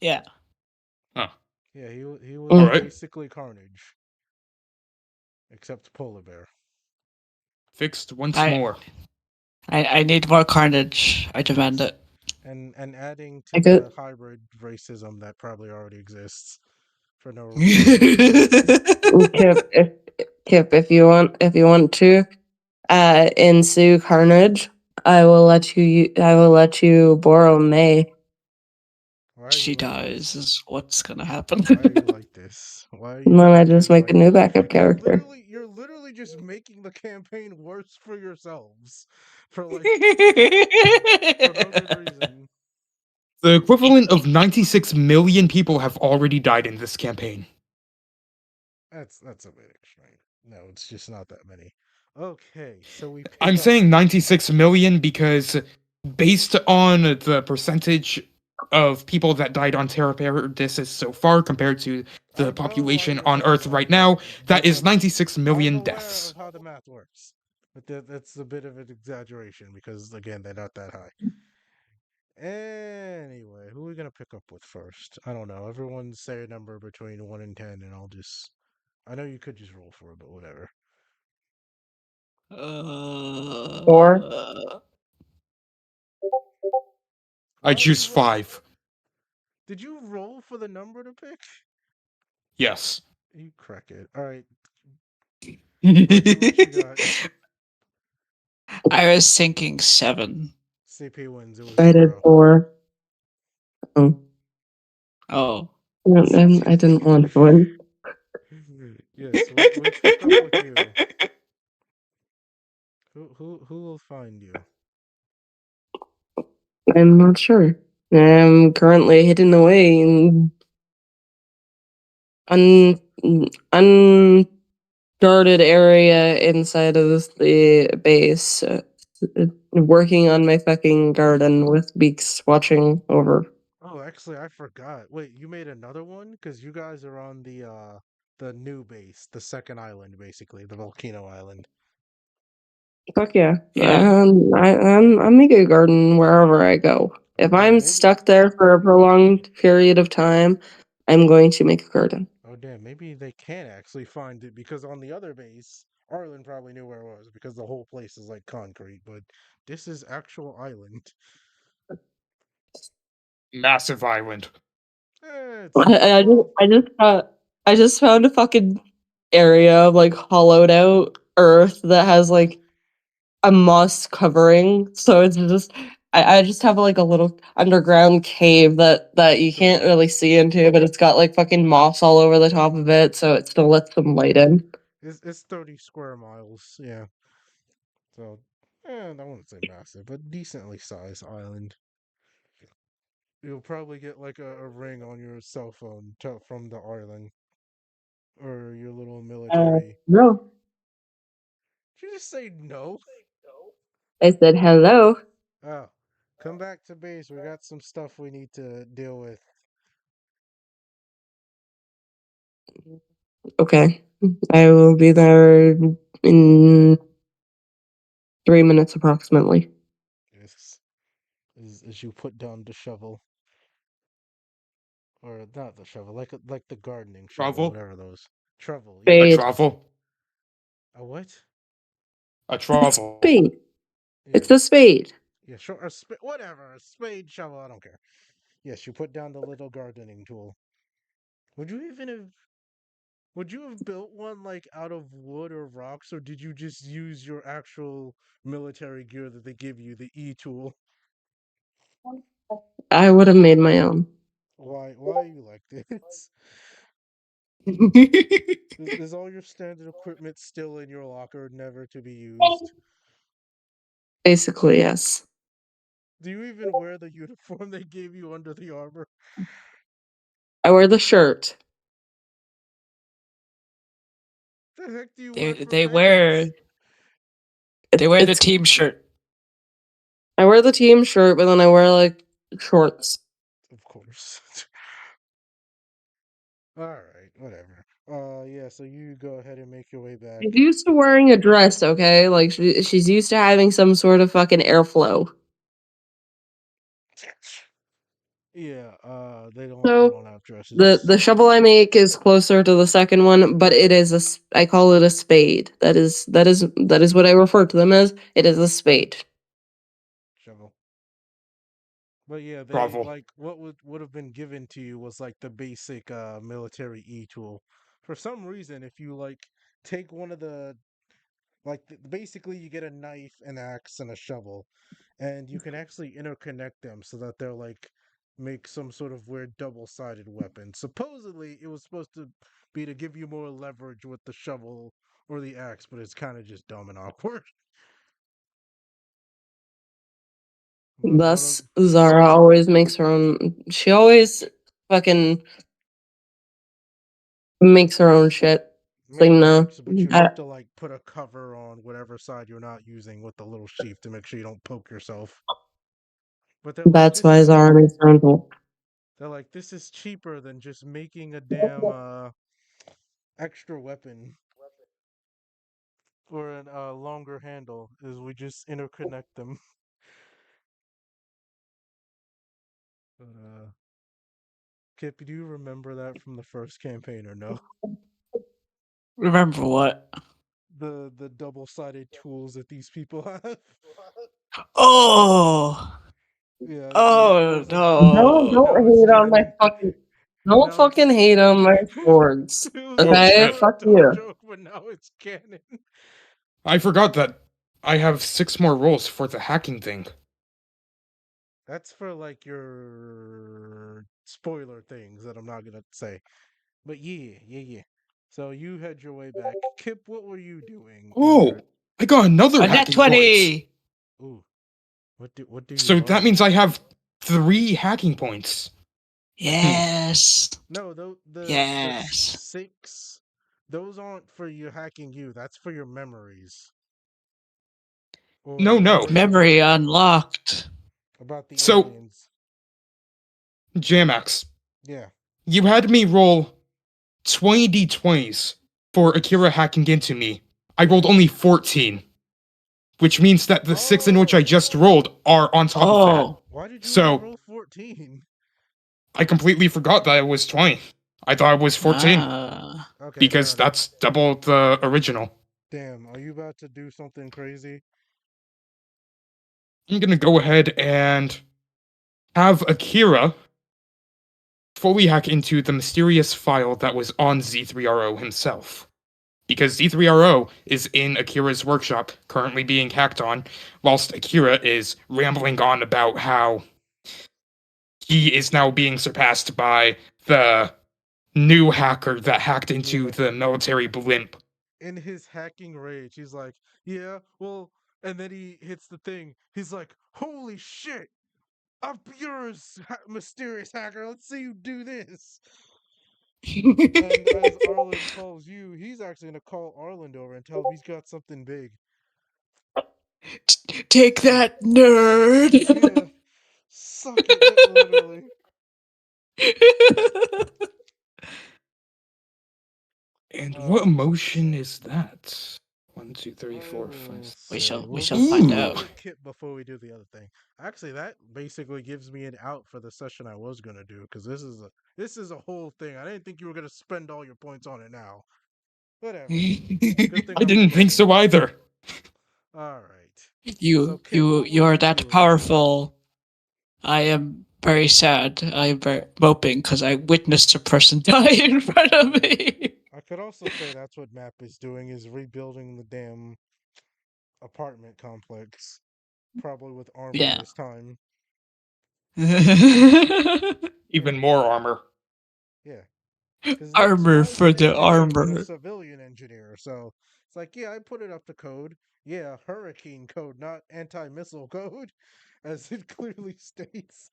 Yeah. Huh. Yeah, he was All Mm. right. basically Carnage, except polar bear. Fixed once I more. I need more carnage. I demand Yes, it. and adding to I could. the hybrid racism that probably already exists for no reason. Kip, if you want to ensue carnage, I will let you borrow May. Why are you She like dies this? is what's gonna happen. Why are you like this? Why are you And then I making just it make a like new this? backup character. You're literally just making the campaign worse for yourselves for like for no good reason. The equivalent of 96 million people have already died in this campaign. That's a bit extreme. No, it's just not that many. Okay, so we pick I'm up. saying 96 million because, based on the percentage of people that died on Terra Paradis so far compared to the population on Earth right now, that is 96 I'm million aware deaths. of how the math works, but that's a bit of an exaggeration because again, they're not that high. Anyway, who are we gonna pick up with first? I don't know. Everyone say a number between 1 and 10, and I'll just. I know you could just roll for it, but whatever. 4. uh, I Why are you choose roll? 5. Did you roll for the number to pick? Yes. You crack it. All right, Bridget, what you got? I was thinking 7. CP wins. It was I did 0. 4. Oh, Oh. I didn't want one. Yes, we pick up with you. Who will find you? I'm not sure. I'm currently hidden away in un unguarded area inside of the base, working on my fucking garden with Beaks watching over. Oh, actually, I forgot. Wait, you made another one? Because you guys are on the new base, the second island, basically, the volcano island. Fuck yeah. Yeah. I make a garden wherever I go. Oh If damn, I'm maybe. stuck there for a prolonged period of time, I'm going to make a garden. Oh damn, maybe they can actually find it because on the other base, Arlen probably knew where it was because the whole place is like concrete. But this is actual island. Massive island. It's I just well, I just found a fucking area of like hollowed out earth that has like a moss covering. So it's just I just have like a little underground cave that you can't sure. really see into, but it's got like fucking moss all over the top of it, so it still lets some light in. It's 30 square miles. Yeah. So, I wouldn't say massive, but decently sized island. You'll probably get like a ring on your cell phone from the island or your little military. No. Did you just say no? I said hello. Oh, come back to base. We got some stuff we need to deal with. Okay. I will be there in 3 minutes approximately. Yes. As you put down the shovel, or not the shovel, like the gardening shovel, Travel? whatever those. Shovel, A yeah. Spade. travel? A what? A It's travel. spade. Yeah, It's a spade. yeah, sure. Whatever, a spade, shovel. I don't care. Yes, you put down the little gardening tool. Would you even have Would you have built one like out of wood or rocks, or did you just use your actual military gear that they give you, the E tool? I would have made my own. Why are you like this? Is all your standard equipment still in your locker, never to be used? Basically, yes. Do you even wear the uniform they gave you under the armor? I wear the shirt. The heck do you They wear for they wear pants? they wear the It's team shirt. I wear the team shirt, but then I wear like shorts. Of course. All right, whatever. Yeah. So you go ahead and make your way She's back. used to wearing a dress, okay? Like she's used to having some sort of fucking airflow. Yeah, they So don't have the dresses. the shovel I make is closer to the second one, but it is I call it a spade. That is what I refer to them as. It is a spade. Shovel. But yeah, they Bravo. like what would have been given to you was like the basic military E tool. For some reason, if you like take one of the basically you get a knife, an axe, and a shovel, and you can actually interconnect them so that they're like make some sort of weird double-sided weapon. Supposedly, it was supposed to be to give you more leverage with the shovel or the axe, but it's kind of just dumb and awkward. But one of Thus, Zara always makes her own. She always fucking makes her own shit. It's like, Maybe no. works, but you have to like put a cover on whatever side you're not using with the little sheath to make sure you don't poke yourself. But they're like, That's this why is Zara makes her own tool. they're like, this is cheaper than just making a damn extra weapon or a longer handle. Is we just interconnect them. But Kip, do you remember that from the first campaign or no? Remember what? The double-sided tools that these people have. Oh, Yeah, it oh was a joke at the No, no. time. don't Now it's hate on my canon. fucking. Don't Now it's fucking hate on my swords. it was Oh a Okay, snap. very fuck dumb you. joke, but now it's canon. I forgot that I have 6 more rolls for the hacking thing. That's for like your spoiler things that I'm not gonna say. But yeah. So you had your way back. Kip, what were you doing in your Oh, I got another A net hacking point. 20. ooh, what do you So that learn? means I have 3 hacking points. Hmm. Yes. No, the Yes. six those aren't for you hacking you, that's for your memories. Or No, whatever no. you Memory learned unlocked. about the So, aliens. Jamax, Yeah. you had me roll 20 d20s for Akira hacking into me. I rolled only 14, which means that the 6 in which I Oh, just rolled are on top of that. Oh. why did you only So, roll 14? I completely forgot that it was 20. I thought it was 14, Ah. Okay, fair because enough. that's double the original. Damn, are you about to do something crazy? I'm gonna go ahead and have Akira fully hack into the mysterious file that was on Z3RO himself. Because Z3RO is in Akira's workshop, currently being hacked on, whilst Akira is rambling on about how he is now being surpassed by the new hacker that hacked into Yeah. the military blimp. In his hacking rage, he's like, yeah, well, and then he hits the thing. He's like, holy shit, I'm yours, mysterious hacker. Let's see you do this. And as Arlen calls you, he's actually going to call Arlen over and tell him he's got something big. Take that, nerd. Yeah, suck it, literally. And what Uh, emotion is that? One, two, three, I four, five, will we six. say shall we we'll shall we'll find we'll Ooh. out. go to Kip before we do the other thing. Actually, that basically gives me an out for the session I was gonna do because this is a whole thing. I didn't think you were gonna spend all your points on it now. Whatever. Good thing I I'm didn't think recording. so either. All right. So you Kip, you what were you're you that doing? powerful. I am very sad. I am very moping because I witnessed a person die in front of Yeah. me. I could also say that's what Map is doing is rebuilding the damn apartment complex, probably with armor Yeah. this time. Even more armor. Yeah. Because next Armor guy's an for the engineer, but a armor. civilian engineer. So it's like, yeah, I put it up to code. Yeah, hurricane code, not anti missile code, as it clearly states.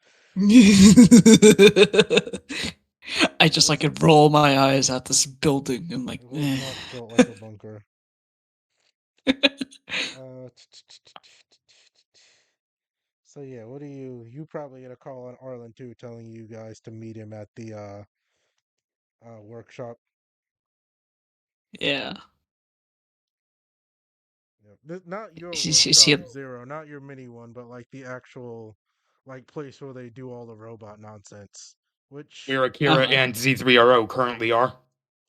I It just like wasn't could roll my eyes at this building and like, it was not built like a bunker. Uh so yeah, what do you probably get a call on Arlen too, telling you guys to meet him at the workshop. yeah. Yep. Not your Is he, workshop, Zero, not your mini one, but like the actual like place where they do all the robot nonsense. Which Where Akira Uh-huh. and Z3RO currently are.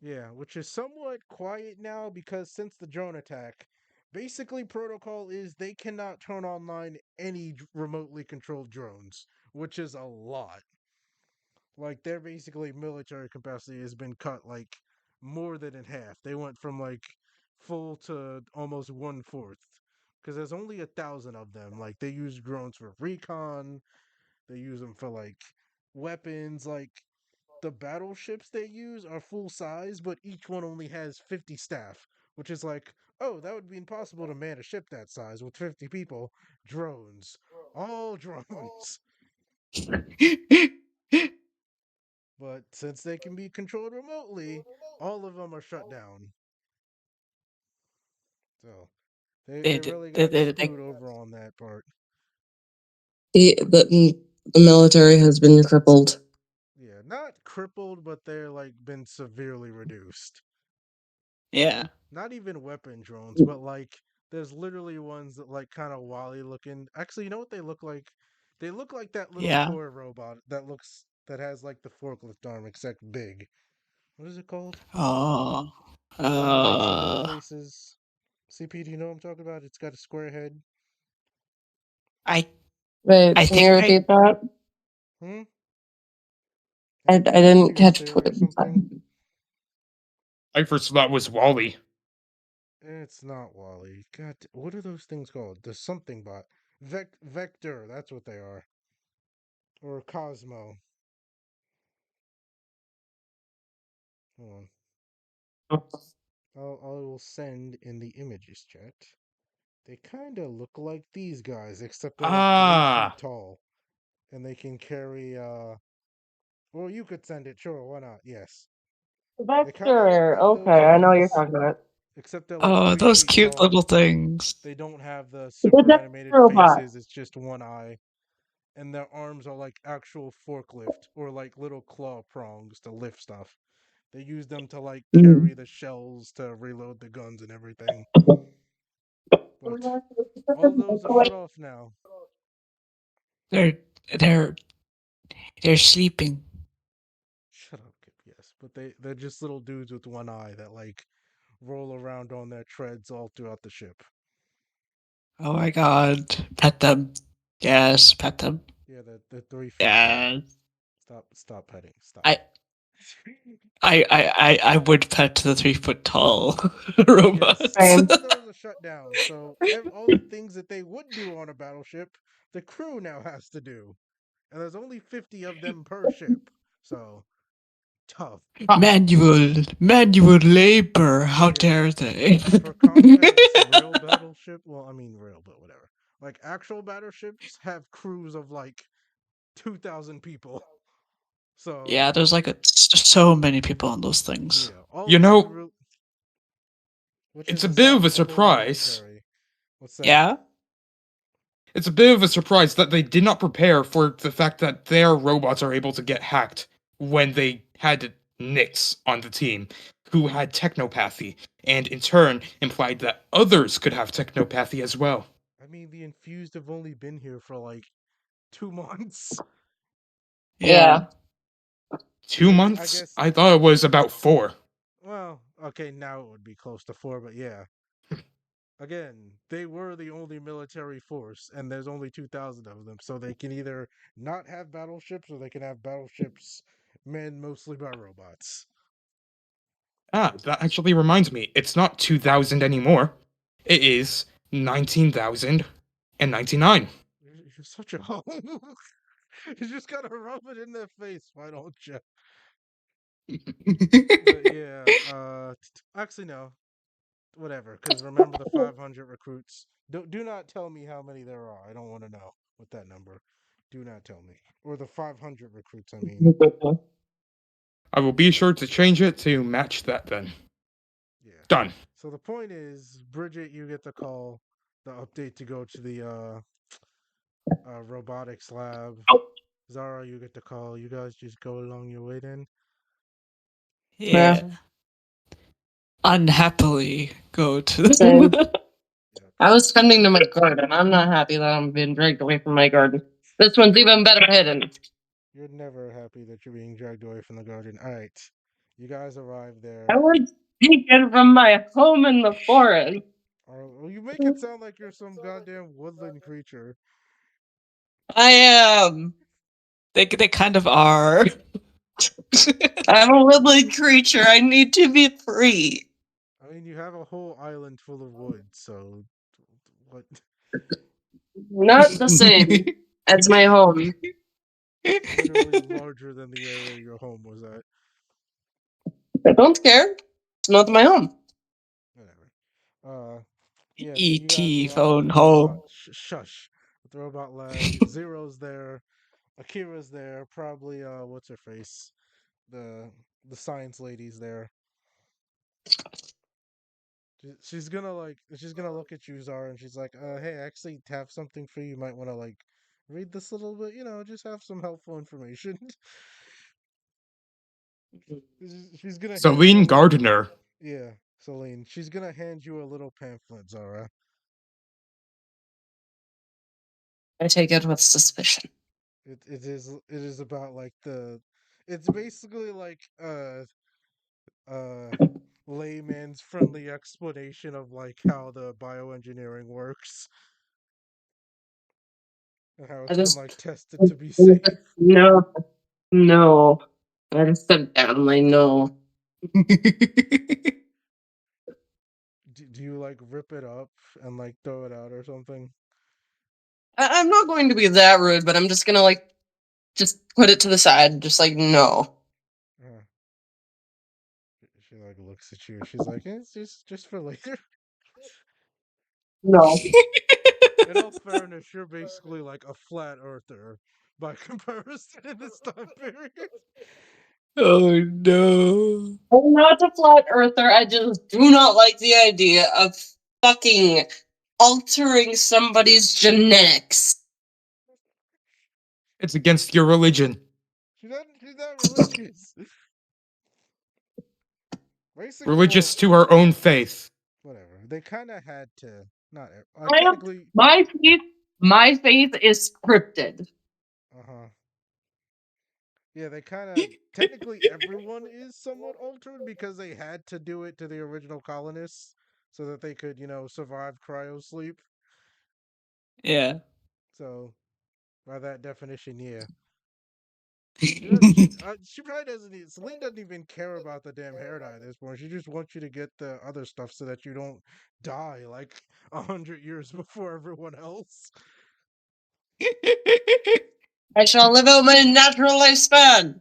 yeah, which is somewhat quiet now because since the drone attack, basically protocol is they cannot turn online any remotely controlled drones, which is a lot. Like their basically military capacity has been cut like more than in half. They went from like full to almost 1/4 because there's only 1,000 of them. Like they use drones for recon, they use them for like weapons. Like the battleships they use are full size, but each one only has 50 staff, which is like, oh, that would be impossible to man a ship that size with 50 people. Drones, all drones. But since they can be controlled remotely, all of them are shut down. So they they, really they, got they, they, screwed over on that part. The military has been crippled. Yeah, not crippled, but they're like been severely reduced. yeah. Not even weapon drones, but like there's literally ones that like kind of wally looking. Actually, you know what they look like? They look like that little Yeah. toy robot that has like the forklift arm except big. What is it called? Oh. The one with the square Uh. faces. CP, do you know what I'm talking about? It's got a square head. I Wait, I can you think I repeat that? Hmm? I Is it didn't missing a catch theory what or you something? said. I first thought was Wally. It's not Wally. God, what are those things called? The something bot. Vector, that's what they are. Or Cosmo. Hold on. I will send in the images chat. They kind of look like these guys, except they're like 3 feet Ah, tall. And they can carry, well, you could send it, sure, why not? Yes. They kind of look Vector. like Okay, those I know what you're guys, talking about. except they're like oh, three those feet cute little tall. things. They don't have the The super death animated robot. faces, it's just one eye. And their arms are like actual forklift or like little claw prongs to lift stuff. They use them to like Mm. carry the shells to reload the guns and everything. But all those are shut off now. They're they're they're sleeping. Shut up, Kip. Yes, but they're just little dudes with one eye that like roll around on their treads all throughout the ship. Oh my god. Pet them. Yes, pet them. Yeah, they're 3 feet tall. Yeah. Stop petting. Stop. I I would pet the 3 foot tall Yes, robots. all Same. of those are shut down. So all the things that they would do on a battleship, the crew now has to do, and there's only 50 of them per ship. So tough. ha. Manual labor. How Yeah, dare they? for context, real battleship. Well, I mean real, but whatever. Like actual battleships have crews of like 2,000 people. So Yeah, there's like so many people on those things. yeah, all You of them, know, which it's is a bit of a aside the whole surprise. military. What's that? Yeah? It's a bit of a surprise that they did not prepare for the fact that their robots are able to get hacked when they had Nyx on the team, who had technopathy, and in turn implied that others could have technopathy as well. I mean, the infused have only been here for like 2 months. Yeah. Yeah. Two Maybe I months? guess. I thought it was about 4. Well, okay, now it would be close to 4, but yeah. Again, they were the only military force, and there's only 2,000 of them, so they can either not have battleships or they can have battleships manned mostly by robots. Ah, that actually reminds me, it's not 2000 anymore. It is 19,099. You're such a hoe. You just gotta rub it in their face, why don't you? But yeah, actually no, whatever. Because remember the 500 recruits. Do not tell me how many there are. I don't want to know what that number. Do not tell me. Or the 500 recruits. I mean, I will be sure to change it to match that then. yeah. Done. So the point is, Bridget, you get the call, the update to go to the robotics lab. Zara, you get the call. You guys just go along your way then. Yeah. Yeah. Unhappily go to Same. the Yeah. I was tending to my garden. I'm not happy that I'm being dragged away from my garden. This one's even better hidden. You're never happy that you're being dragged away from the garden. All right, you guys arrive I there. was taken from my home in the forest. Well, you make it sound like you're some goddamn woodland creature. I am. They kind of are. I'm a woodland creature. I need to be free. I mean, you have a whole island full of wood, so what? Not the same as my home. It's literally larger than the area your home was at. I don't care. It's not my home. Whatever. Uh, yeah. So you guys E.T. arrive. phone The robot. home. Shush. The robot lab. Zero's there. Akira's there. Probably. What's her face? The the science lady's there. She's gonna look at you, Zara, and she's like, hey, I actually have something for you. You might want to like read this a little bit. Just have some helpful information. She's gonna hand you a Celine little. Gardner. Yeah, Celine. She's gonna hand you a little pamphlet, Zara. I take it with suspicion. It is about like the. It's basically like uh layman's friendly explanation of like how the bioengineering works and how I it's been just like tested to be safe. no, no. I just said downly no. Do you like rip it up and like throw it out or something? I'm not going to be that rude, but I'm just gonna like just put it to the side, just like no. Uh, she like looks at you. She's like, it's just for later. No. In all fairness, you're basically like a flat earther by comparison in this time period. Oh no. I'm not a flat earther. I just do not like the idea of fucking altering somebody's genetics. It's against your religion. She's not religious. Basically, well, Religious to our own faith. whatever. They kind of had to. Not I am, technically. my faith is scripted. Uh huh. Yeah, they kind of technically everyone is somewhat altered because they had to do it to the original colonists so that they could, survive cryo sleep. Yeah. So by that definition, yeah. She probably doesn't. Celine doesn't even care about the damn hair dye at this point. She just wants you to get the other stuff so that you don't die like 100 years before everyone else. I shall live out my natural lifespan.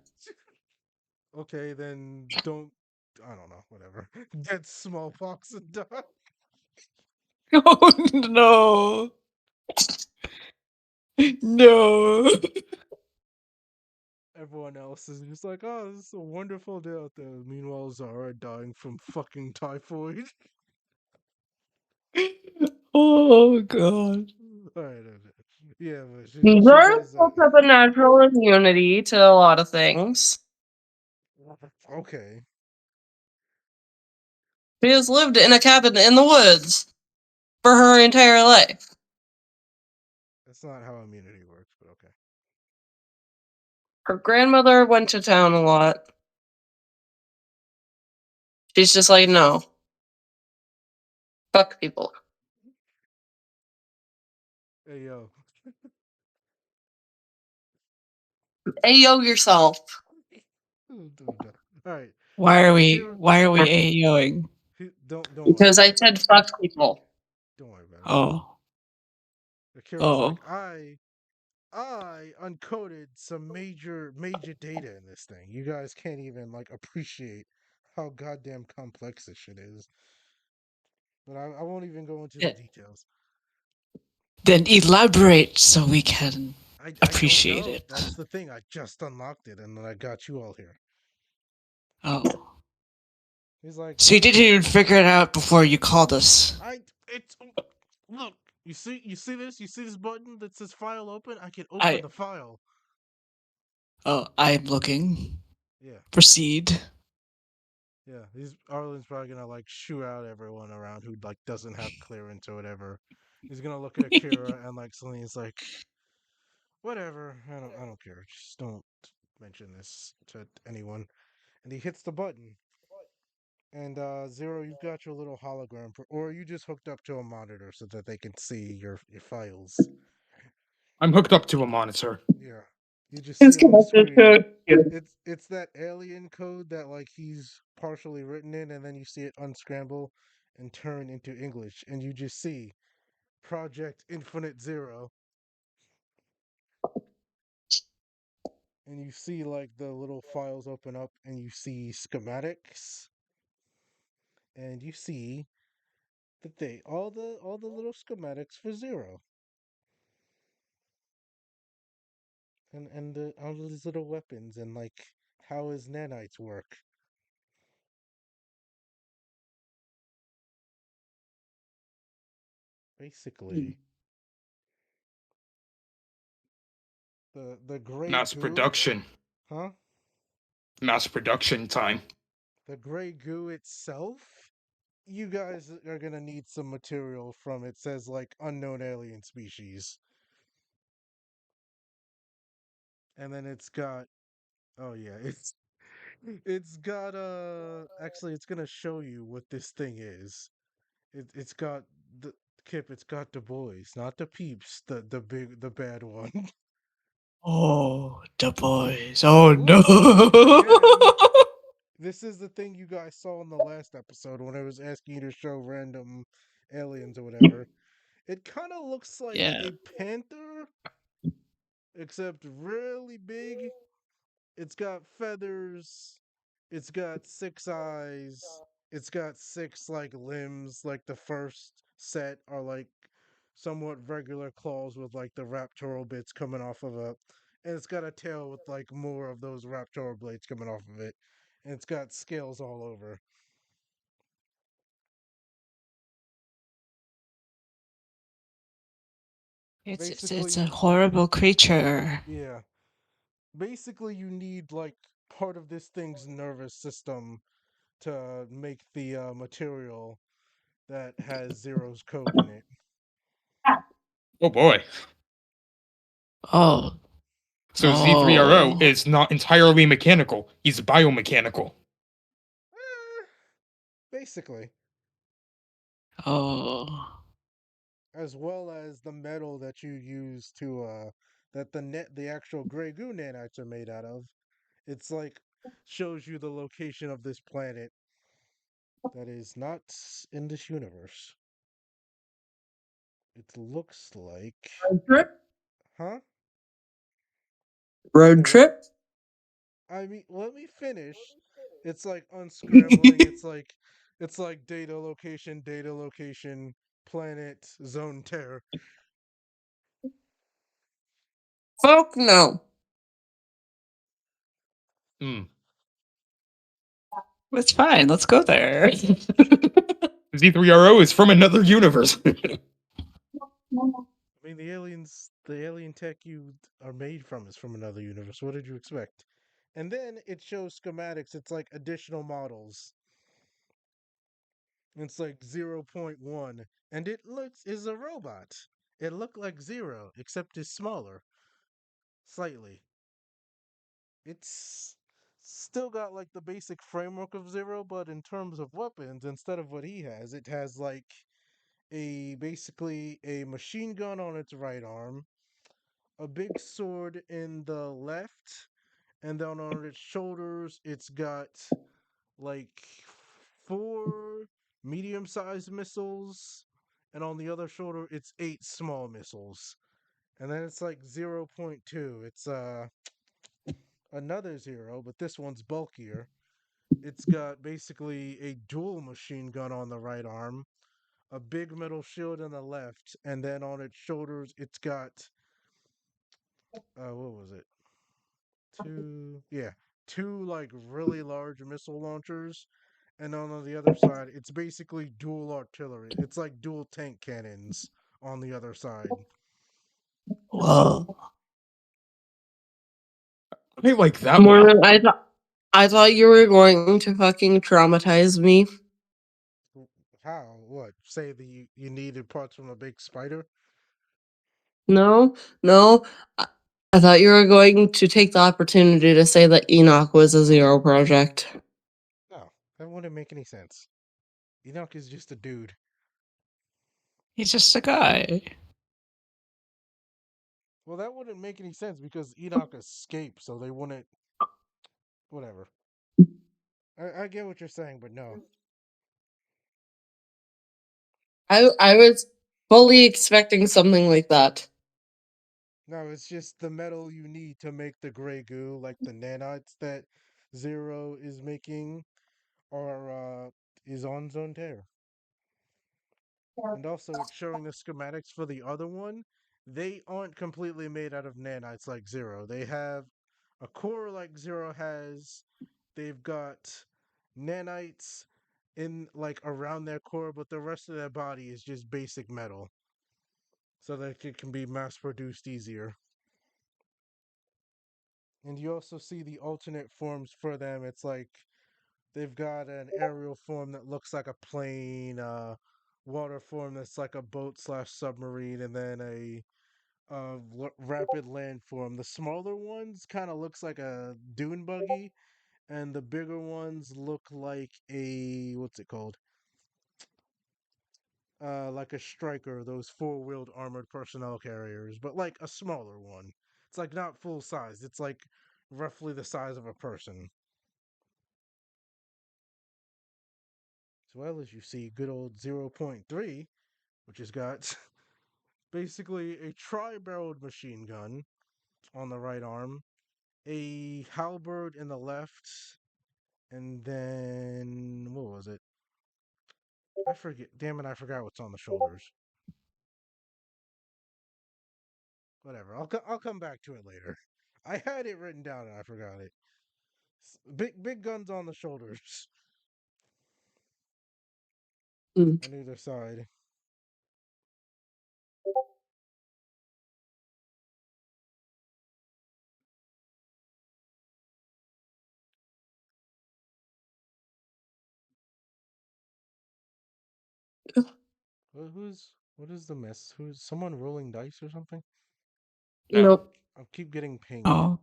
Okay, then don't. I don't know. Whatever. Get smallpox and die. Oh no. No. Everyone else is just like, oh, this is a wonderful day out there. Meanwhile, Zara dying from fucking typhoid. Oh god. Alright, yeah, but she Zara does. built up a natural immunity to a lot of things. Okay, She has lived in a cabin in the woods for her entire life. that's not how immunity works, but okay. Her grandmother went to town a lot. She's just like, no, fuck people. Hey yo, Ayo yourself. all right. Why are we Akira, why are we AOing? don't worry Because about I it. said fuck people. Don't worry about it. Oh. Akira's like, Oh. I uncoded some major data in this thing. You guys can't even like appreciate how goddamn complex this shit is. But I won't even go into the Yeah. details. Then elaborate so we can I don't appreciate know. it. That's the thing. I just unlocked it and then I got you all here. Oh. He's like, So you didn't even figure it out before you called us. it's look. You see this button that says file open? I can open I the file. I'm looking. Yeah. Proceed. Yeah, he's Arlen's probably gonna like shoo out everyone around who like doesn't have clearance or whatever. He's gonna look at Akira and like Celine's like, Whatever. I don't care. Just don't mention this to anyone. And he hits the button. And Zero, you've got your little hologram, or you just hooked up to a monitor so that they can see your files. I'm hooked up to a monitor. Yeah, you just see It's on the connected screen. to you. It's that alien code that like he's partially written in, and then you see it unscramble and turn into English, and you just see Project Infinite Zero, and you see like the little files open up, and you see schematics, and you see that they all the little schematics for Zero. And all these little weapons and like how his nanites work. Basically, the gray Mass goo, production. huh? Mass production time. The gray goo itself. You guys are gonna need some material from it. Says like unknown alien species, and then it's got. Oh yeah, it's got actually it's gonna show you what this thing is. It's got the Kip. It's got the boys, not the peeps. The bad one. Oh, the boys. And Oh no. look, again, this is the thing you guys saw in the last episode when I was asking you to show random aliens or whatever. It kind of looks like Yeah. a panther, except really big. It's got feathers. It's got six eyes. It's got six like limbs. Like the first set are like somewhat regular claws with like the raptoral bits coming off of it. And it's got a tail with like more of those raptoral blades coming off of it. And it's got scales all over. It's a Basically, horrible creature. yeah. Basically, you need like part of this thing's nervous system to make the material that has Zero's code in it. Oh boy. Oh So Z3RO no. is not entirely mechanical. He's biomechanical. Eh, basically, Oh. as well as the metal that you use to that the actual gray goo nanites are made out of. It's like shows you the location of this planet that is not in this universe. It looks like, Road trip? huh? Say Road what? trip? I mean, let me finish. It's like unscrambling. It's like data location, planet, zone tear. Fuck no. Hmm. It's fine. Let's go there. Z3RO is from another universe. I mean, the alien tech you are made from is from another universe. What did you expect? And then it shows schematics. It's like additional models. It's like 0.1, and it looks is a robot. It looked like Zero, except it's smaller, slightly. It's still got like the basic framework of Zero, but in terms of weapons, instead of what he has, it has like a basically a machine gun on its right arm, a big sword in the left, and then on its shoulders, it's got like four medium-sized missiles, and on the other shoulder, it's eight small missiles. And then it's like 0.2. It's another zero, but this one's bulkier. It's got basically a dual machine gun on the right arm, a big metal shield on the left, and then on its shoulders, it's got what was it? Yeah, two like really large missile launchers, and then on the other side, it's basically dual artillery. It's like dual tank cannons on the other side. Whoa. I like that one. Mormon, I thought you were going to fucking traumatize me. How? What? Say that you needed parts from a big spider? No, no. I thought you were going to take the opportunity to say that Enoch was a zero project. No, that wouldn't make any sense. Enoch is just a dude. He's just a guy. Well, that wouldn't make any sense because Enoch escaped, so they wouldn't. Whatever. I get what you're saying, but no. I was fully expecting something like that. No, it's just the metal you need to make the gray goo, like the nanites that Zero is making, are is on Zone Terror. And also, it's showing the schematics for the other one. They aren't completely made out of nanites like Zero. They have a core like Zero has. They've got nanites in like around their core, but the rest of their body is just basic metal, so that it can be mass produced easier. And you also see the alternate forms for them. It's like they've got an aerial form that looks like a plane, water form that's like a boat slash submarine, and then a rapid land form. The smaller ones kind of looks like a dune buggy, and the bigger ones look like a what's it called? Like a striker, those four-wheeled armored personnel carriers, but like a smaller one. It's like not full size. It's like roughly the size of a person. As well as you see good old zero point 0.3, which has got basically a tri-barreled machine gun on the right arm, a halberd in the left, and then what was it? I forget. Damn it, I forgot what's on the shoulders. Whatever. I'll come back to it later. I had it written down and I forgot it. Big guns on the shoulders Mm. on either side. Who's what is the mess? Who's someone rolling dice or something? No, Nope. I keep getting pinged. Oh,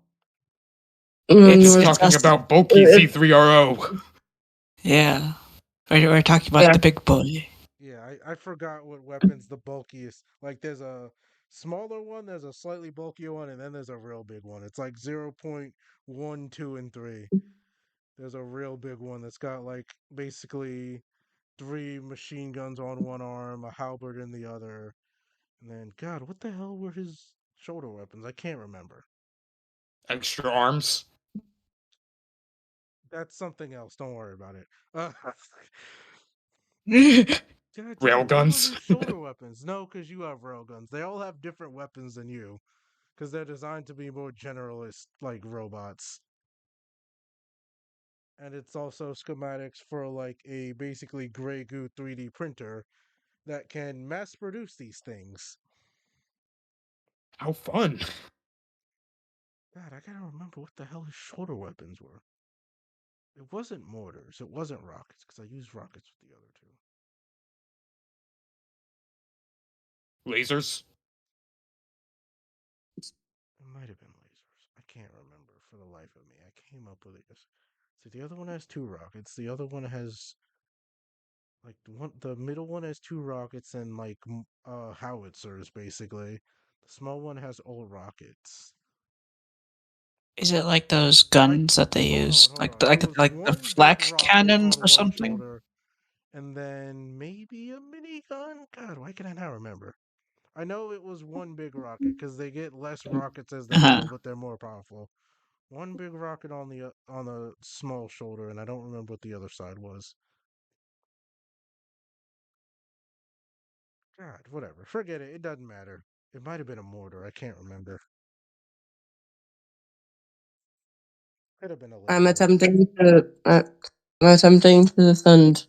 he's We're talking just, about bulky it, C3RO. yeah. We're talking about yeah. the big boy. Yeah, I forgot what weapons the bulkiest. Like there's a smaller one, there's a slightly bulkier one, and then there's a real big one. It's like 0.1, 2, and 3. There's a real big one that's got like basically three machine guns on one arm, a halberd in the other, and then God, what the hell were his shoulder weapons? I can't remember. Extra arms. That's something else. Don't worry about it. God damn it! What were Railguns. his shoulder weapons? No, because you have railguns. They all have different weapons than you, because they're designed to be more generalist, like robots. And it's also schematics for like a basically gray goo 3D printer that can mass produce these things. How fun. God, I gotta remember what the hell his shoulder weapons were. It wasn't mortars. It wasn't rockets, because I used rockets with the other two. Lasers. It might have been lasers. I can't remember for the life of me. I came up with it. So the other one has two rockets. The other one has like the middle one has two rockets and like howitzers basically. The small one has all rockets. Is it like those Like guns that they hold use, on, hold like on. There was the one big flak rocket cannons on or one something? shoulder, and then maybe a minigun. God, why can I not remember? I know it was one big rocket because they get less rockets as they Uh-huh. go, but they're more powerful. One big rocket on the small shoulder, and I don't remember what the other side was. God, whatever. Forget it. It doesn't matter. It might have been a mortar. I can't remember. Could have been a I'm laser. attempting to. I'm attempting to send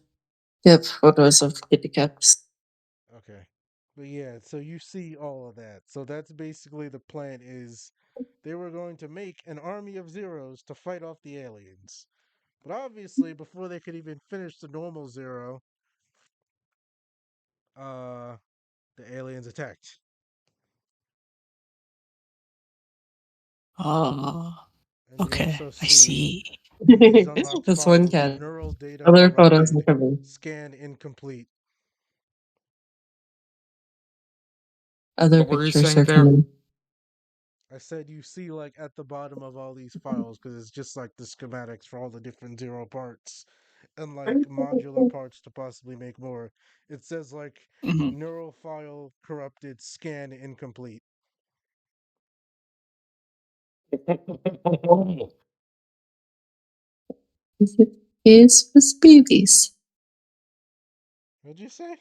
Kip photos of kitty cats. Okay. But yeah, so you see all of that. So that's basically the plan is they were going to make an army of zeros to fight off the aliens. But obviously, before they could even finish the normal zero, uh the aliens attacked. Oh, And you okay. also I see see. these unlocked This one files: can. neural data Other photos corrupted, are coming. scan incomplete. Other What were you pictures saying are there? coming. I said you see like at the bottom of all these files because it's just like the schematics for all the different zero parts and like modular parts to possibly make more. It says like Hmm. neural file corrupted, scan incomplete. Is with babies. What'd you say?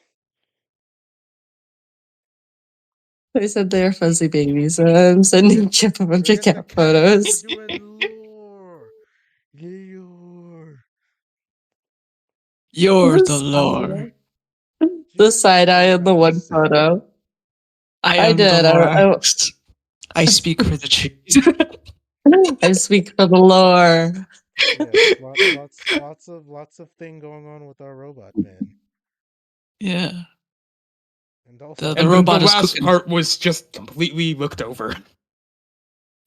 I said they're fuzzy babies. I'm sending Chip a bunch of Forget the cat cats. We're photos. doing lore. Lore. You're the This lore. Did you the guys side actually eye hear in the how he one said it? photo. I I am the did. lore artist. I speak for the trees. I speak for the lore. Yes, lots of thing going on with our robot man, Yeah. and also The And there's the robot is last cooking. part was just completely looked over.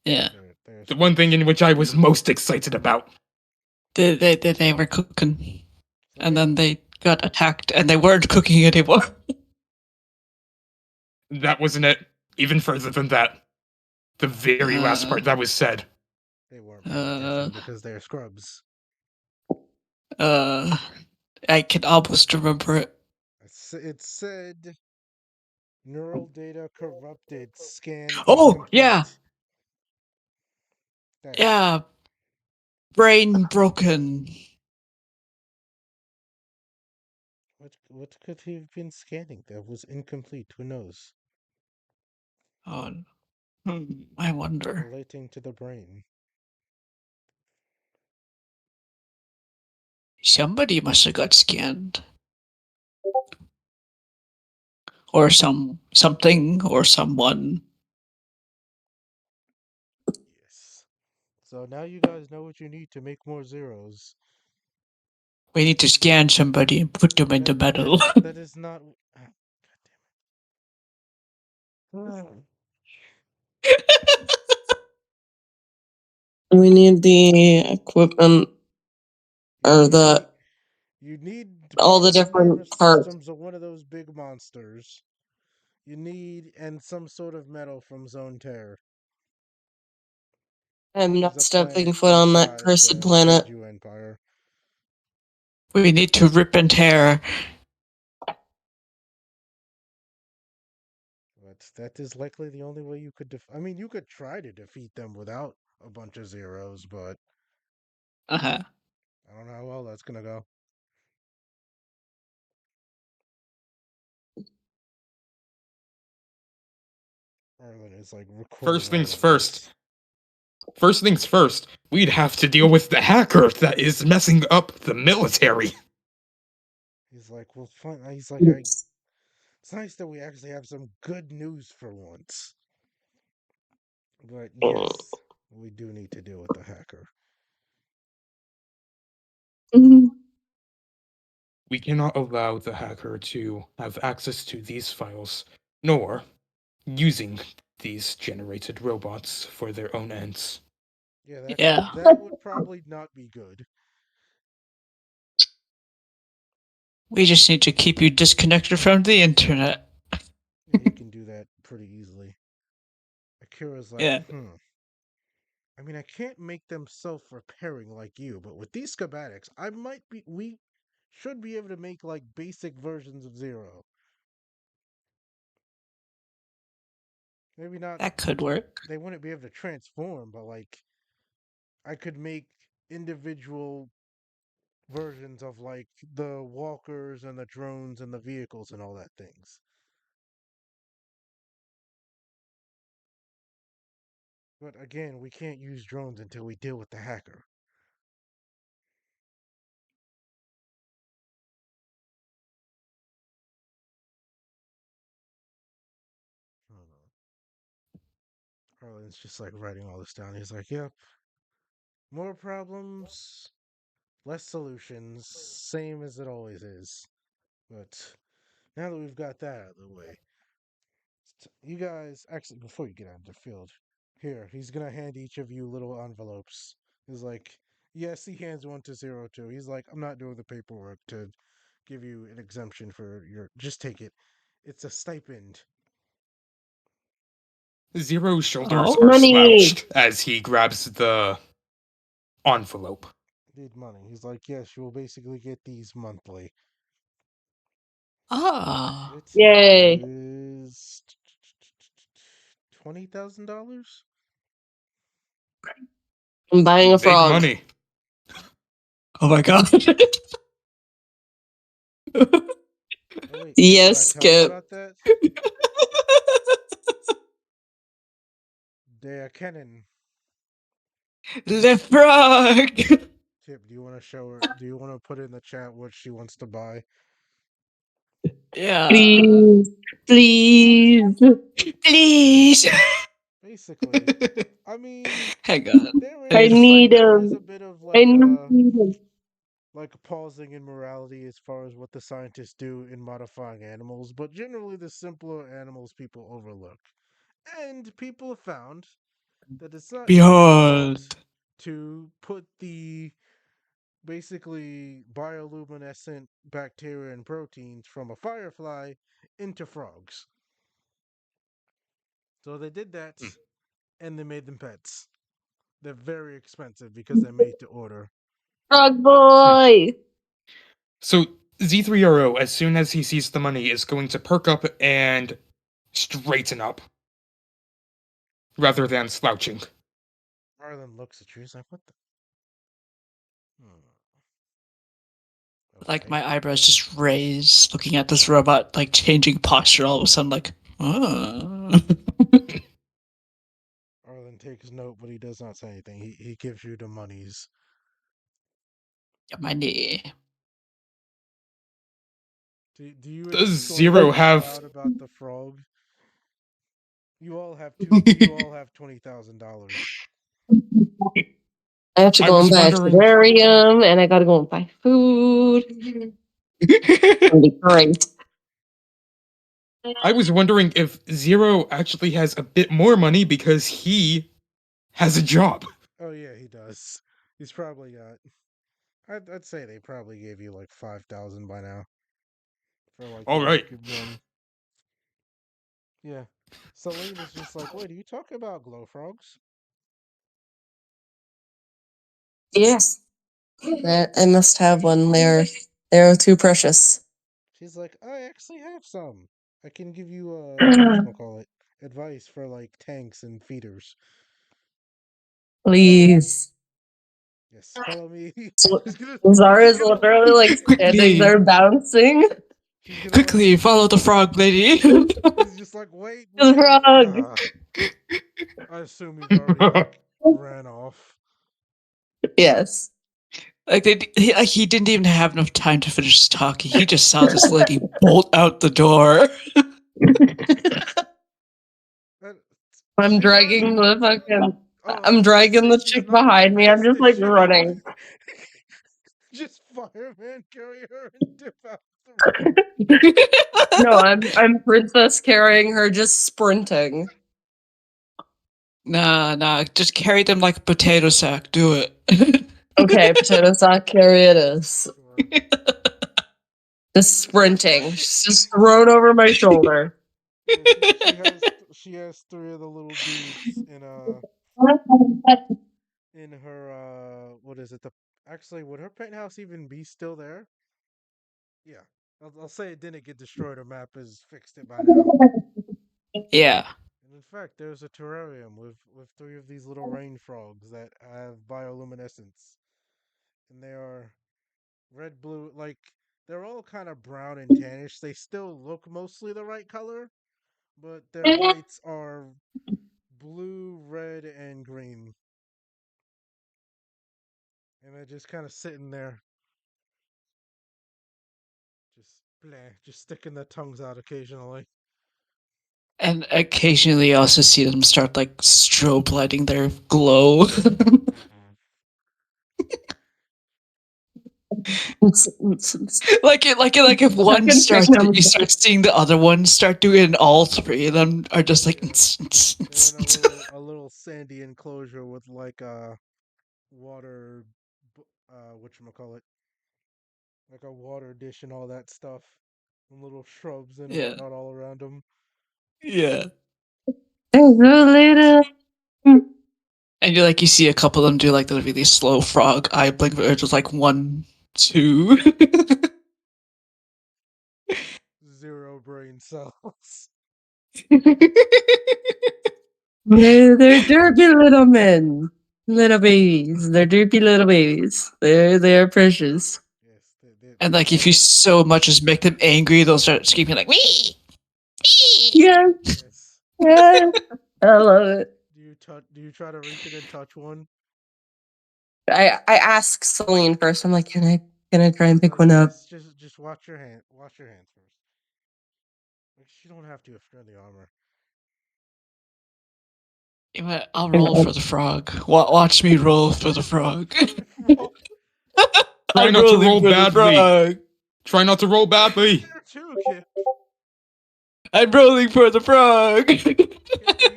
Yeah. there's The one thing in which I was most excited about. They were cooking. so And yeah. then they got attacked and they weren't cooking anymore. That wasn't it. Even further than that. The very last Uh, part that was said. They weren't paying uh, attention because they're scrubs. uh, I can almost remember it. It said neural data corrupted, scan Oh, yeah. incomplete. That Yeah. Brain broken. what could he have been scanning that was incomplete? Who knows? Oh, I wonder. Relating to the brain. Somebody must have got scanned. Or something or someone. Yes. So now you guys know what you need to make more zeros. We need to scan somebody and put them in the metal. That is not. God damn it. We need the equipment or You need the all the partial different nervous parts. systems of one of those big monsters. You need and some sort of metal from Zone Terror, I'm which is not a stepping planet foot on that inside cursed the planet. Kaiju Empire. We need to rip and tear. But that is likely the only way you could I mean, you could try to defeat them without a bunch of zeros, but Uh-huh. I don't know how well that's gonna go. Arlen is like recording First all things of first. this. First things first, we'd have to deal with the hacker that is messing up the military. He's like, well, fine. He's like, Yes. it's nice that we actually have some good news for once. But yes, we do need to deal with the hacker. Mhm. We cannot allow the hacker to have access to these files, nor using these generated robots for their own ends. Yeah, Yeah. that would probably not be good. We just need to keep you disconnected from the internet. Yeah, he can do that pretty easily. Akira's like, Yeah. I mean, I can't make them self-repairing like you, but with these schematics, we should be able to make like basic versions of Zero. Maybe not, That could work. they wouldn't be able to transform, but like, I could make individual versions of like the walkers and the drones and the vehicles and all that things. But again, we can't use drones until we deal with the hacker. Harlan's just like writing all this down. He's like, yep, more problems, less solutions, same as it always is. But now that we've got that out of the way, you guys, actually, before you get out of the field, Here, he's gonna hand each of you little envelopes. He's like, yes, he hands one to Zero too. He's like, I'm not doing the paperwork to give you an exemption for your. Just take it. It's a stipend. Zero's shoulders Oh, are Money. slouched as he grabs the envelope. Need money. He's like, yes, you will basically get these monthly. ah, It Yay. is $20,000. I'm buying a Big frog. money. oh my god. Oh wait, did I Yes, tell you Skip. about that? They are Kennen. The frog. Tip, do you want to show her? Do you want to put in the chat what she wants to buy? Yeah. Please. Please. Please. Basically, I mean, Hang on. there I is need there is him. a bit of I need him. like pausing in morality as far as what the scientists do in modifying animals, but generally the simpler animals people overlook. And people have found that it's not difficult Behold. to put the basically bioluminescent bacteria and proteins from a firefly into frogs. So they did that Hmm. and they made them pets. They're very expensive because they're made to order. Frog boy. So Z3RO, as soon as he sees the money, is going to perk up and straighten up rather than slouching. Arlen looks at you. He's like, what the? Hmm. Like Okay. my eyebrows just raise, looking at this robot, like changing posture all of a sudden, like, oh. Arlen takes note, but he does not say anything. He gives you the monies. Get my knee. Do you Does exclaim Zero out have. loud about the frog? You all have two. You all have $20,000. I have to I go and was buy a wondering. terrarium and I gotta go and buy food. It's gonna be great. I was wondering if Zero actually has a bit more money because he has a job. Oh yeah, he does. He's probably got. I'd say they probably gave you like 5,000 by now for like the All right. market run. Yeah. Celine is just like, wait, are you talking about glow frogs? Yes. I must have one. They're too precious. She's like, I actually have some. I can give you whatchamacallit, advice for like tanks and feeders. Please. Yes, follow me. So she's gonna Zara she's is gonna literally like standing Quickly, there bouncing. she's gonna like quickly, follow the frog lady. he's just like, wait, The wait. frog. I assume he's already like ran off. Yes. Like he didn't even have enough time to finish talking. He just saw this lady bolt out the door. And I'm she's not dragging the fucking. oh, I I'm was about to dragging say the she's chick not behind even me. I'm just instant like shitting. running. Just fireman carry her and dip out the room. No, I'm princess carrying her, just sprinting. Nah, just carry them like a potato sack. Do it. Okay, potato sack carry it is. Sure. Just Just sprinting. like She's just thrown over my shoulder. yeah, she has three of the little dudes in her what is it the actually would her penthouse even be still there? Yeah, I'll say it didn't get destroyed. Her map has fixed it by now. Yeah. And in fact, there's a terrarium with three of these little rain frogs that have bioluminescence, and they are red, blue, like they're all kind of brown and tannish. They still look mostly the right color, but their whites are blue, red, and green, and they're just kind of sitting there, just bleh, just sticking their tongues out occasionally. And occasionally you also see them start like strobe lighting their glow. like if one Fucking starts it, chicken. you start seeing the other one start doing it, and all three of them are just like Yeah, they're in a little sandy enclosure with like a water, whatchamacallit, like a water dish and all that stuff, and little shrubs and Yeah. whatnot all around them. Yeah. There's a little. And you see a couple of them do like the really slow frog eye blink, where it's just like 1, 2. Zero brain cells. They're derpy little men. Little babies. They're derpy little babies. They're precious. Yes, And they like if you all. so much as make them angry, they'll start screaming like me. Yes, Yes. yes. I love it. Do you touch? Do you try to reach in and touch one? I ask Celine first. I'm like, can I try and pick No, one up? just watch your hand. Wash your hands first. Like, you don't have to if you're in the armor. I'll roll for the frog. Watch me roll for the frog. Roll. Try I'm not to rolling roll for the badly. frog. Try not to roll badly. There too, Kip. I'm rolling for the frog. Kip,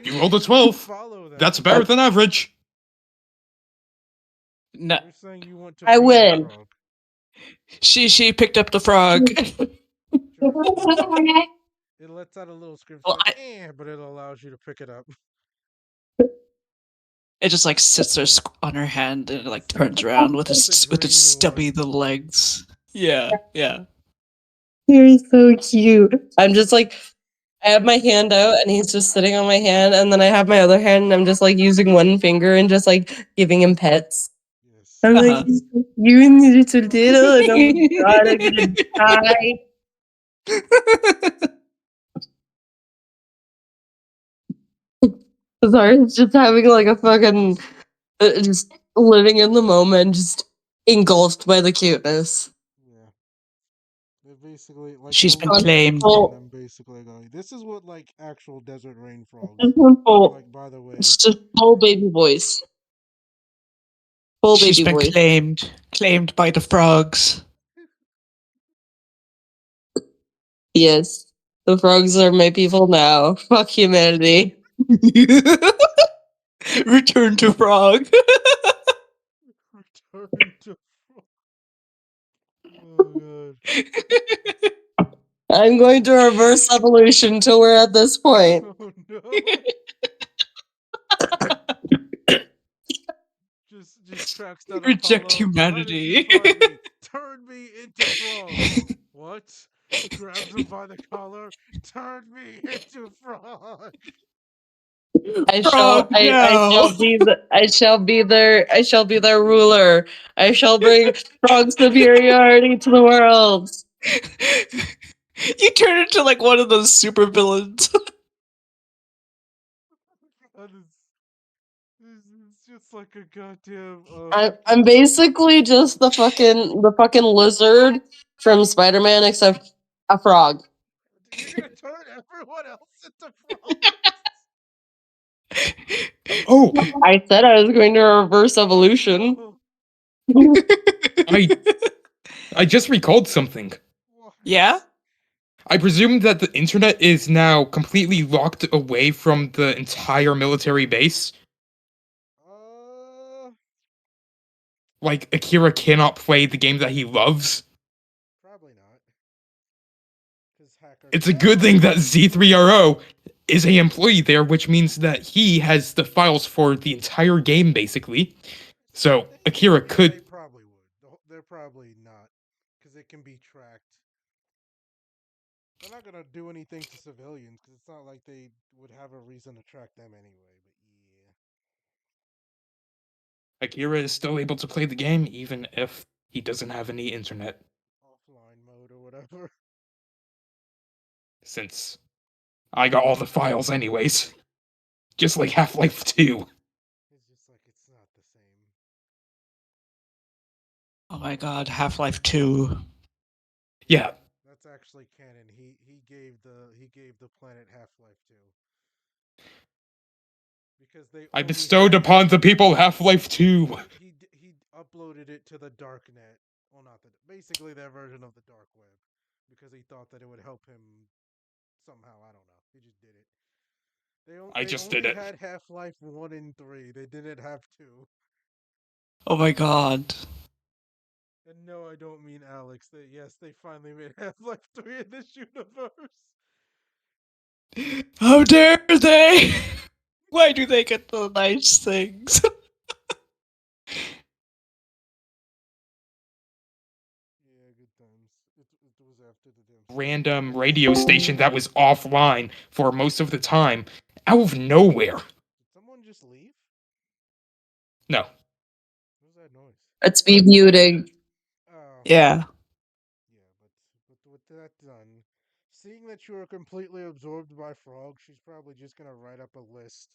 You rolled a you should 12. follow That's that. better than average. No, You're saying you want to I beat the win. frog. she picked up the frog. Try to do it. It lets out a little scream. It's Well, like, eh, but it allows you to pick it up. it just like sits there on her hand and it like It's turns around with it's a its green stubby one. little legs. Yeah, yeah. You're so cute. I'm just like, I have my hand out and he's just sitting on my hand, and then I have my other hand and I'm just like using one finger and just like giving him pets. Yes. I'm like, Uh-huh. you and your little diddle, and oh my god, I'm gonna die. Sorry, it's just having like a fucking just living in the moment, just engulfed by the cuteness. Yeah. They're basically like the She's been little claimed. babies in Full, them. Basically, going. This is what like actual desert rain frogs just full, like. By the way, just a full baby voice, full She's baby been voice. claimed by the frogs. Yes, the frogs are my people now. Fuck humanity. Return to frog. return to. Oh I'm going to reverse evolution till we're at this point. god. Oh no. Just tracks down Reject Apollo. Why did you humanity. find me? Turn me into frog. What? Grabs him by the collar. Turn me into frog. Frog now. I shall be their ruler. I shall bring frog superiority to the world. You turn into like one of those super villains. That is. It's just like a goddamn. I'm basically just the fucking lizard from Spider-Man, except a frog. You're gonna turn everyone else into frogs. Oh, I said I was going to reverse evolution. Oh, I I just recalled something. what? Yeah? I presume that the internet is now completely locked away from the entire military base. Uh, Like Akira cannot play the game that he loves. probably not. Because hackers. It's a good thing that Z3RO is a employee there, which means that he has the files for the entire game basically. So Akira They could. probably would. They're probably not, because it can be tracked. They're not gonna do anything to civilians, because it's not like they would have a reason to track them anyway. But yeah, Akira is still able to play the game even if he doesn't have any internet. offline mode or whatever. Since I got all the files anyways. Just like Half-Life 2. It's just like it's not the same. Oh my god, Half-Life 2. Yeah, That's actually canon. He gave the planet Half Life 2 because they I only bestowed had upon the people Half-Life 2. he uploaded it to the darknet. Well, not the basically their version of the dark web because he thought that it would help him somehow. I don't know. He just did it. I They just did only it. had Half-Life 1 and 3. They didn't have 2. Oh my god. And no, I don't mean Alex. Yes, they finally made Half-Life 3 in this universe. How dare they? Why do they get the nice things? Yeah, good times. It was after the damn Random radio station that was offline for most of the time, out of nowhere. Did someone just leave? No. What was that noise? It's me muting. Oh, Yeah. yeah, but with that done, seeing that you are completely absorbed by Frog, she's probably just gonna write up a list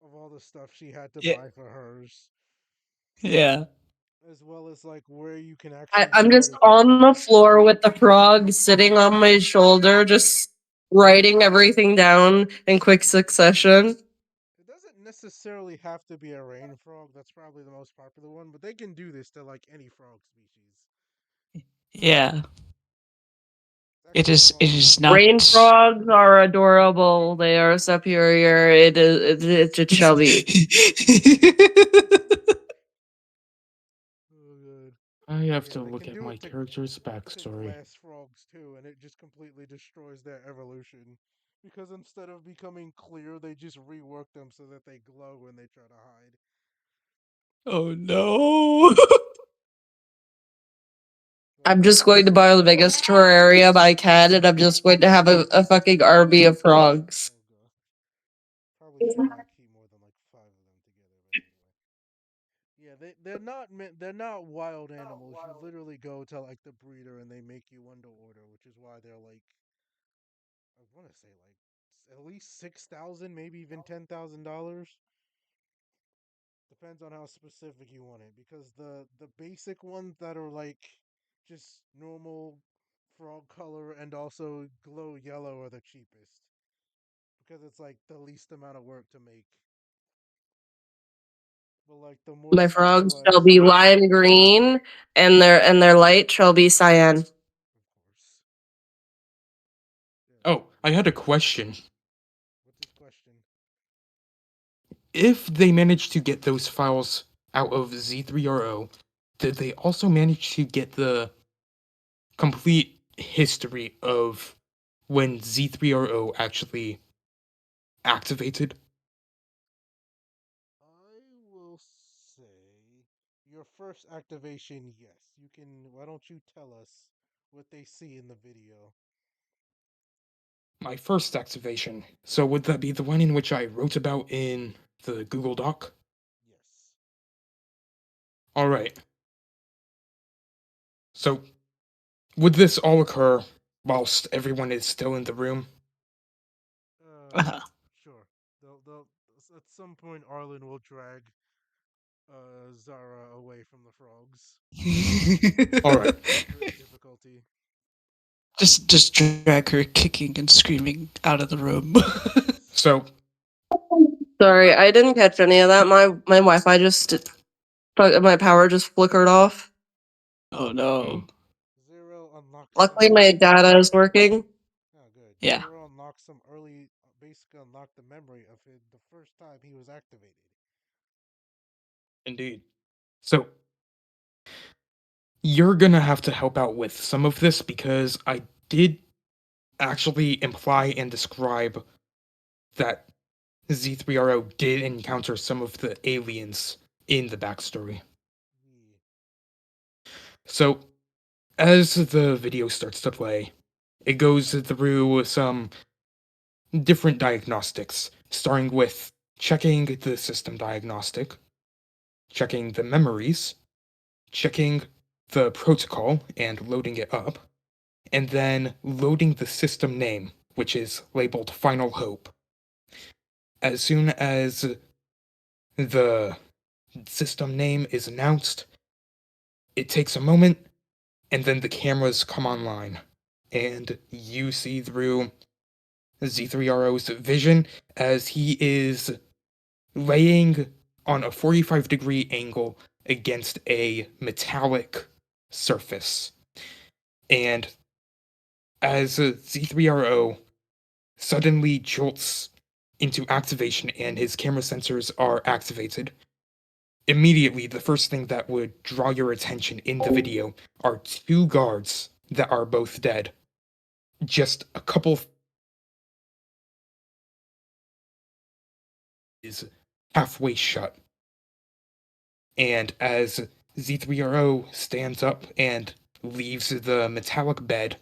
of all the stuff she had to Yeah. buy for hers, Yeah. as well as like where you can I, actually I'm go just to. on the floor with the frog sitting on my shoulder, just writing everything down in quick succession. It doesn't necessarily have to be a rain frog. That's probably the most popular one, but they can do this to like any frog species. Yeah. It's actually a It fun is one. Rain not. frogs are adorable. They are superior. It shall be. Oh god. I But have yeah, to they look can at do my it character's to backstory. glass frogs too, and it just completely destroys their evolution. Because instead of becoming clear, they just rework them so that they glow when they try to hide. Oh no. But I'm just going to buy the biggest terrarium I can, and I'm just going to have a fucking army of frogs. oh god, probably can't keep more than like 5 of them together. But anyway. Yeah, they're not wild animals. You literally go to like the breeder and they make you one to order, which is why they're like I want to say like at least 6,000, maybe even $10,000. Depends on how specific you want it, because the basic ones that are like just normal frog color and also glow yellow are the cheapest because it's like the least amount of work to make. But like the more My frogs shall specialized, be lime green, and their light shall be cyan. of course. Yeah. Oh, I had a question. What's his question? If they managed to get those files out of Z3RO, did they also manage to get the complete history of when Z3RO actually activated? I will say your first activation, yes. You can. Why don't you tell us what they see in the video? My first activation. So would that be the one in which I wrote about in the Google Doc? Yes. Alright. So would this all occur whilst everyone is still in the room? Uh, sure. They'll at some point Arlen will drag Zara away from the frogs Alright. with great difficulty. Just drag her kicking and screaming out of the room. Yes. So Sorry, I didn't catch any of that. My Wi-Fi my power just flickered off. Oh mm, no. Zero unlocks some Luckily, my early. data is working. Oh, good. Yeah. Zero unlocks some early. Basically, unlocked the memory of it the first time he was activated. indeed. So you're gonna have to help out with some of this because I did actually imply and describe that Z3RO did encounter some of the aliens in the backstory. Yeah. So, as the video starts to play, it goes through some different diagnostics, starting with checking the system diagnostic, checking the memories, checking the protocol and loading it up, and then loading the system name, which is labeled Final Hope. As soon as the system name is announced, it takes a moment, and then the cameras come online, and you see through Z3RO's vision as he is laying on a 45-degree angle against a metallic surface. And as Z3RO suddenly jolts into activation and his camera sensors are activated. Immediately, the first thing that would draw your attention in the video are two guards that are both dead. Just a couple is halfway shut. And as Z3RO stands up and leaves the metallic bed,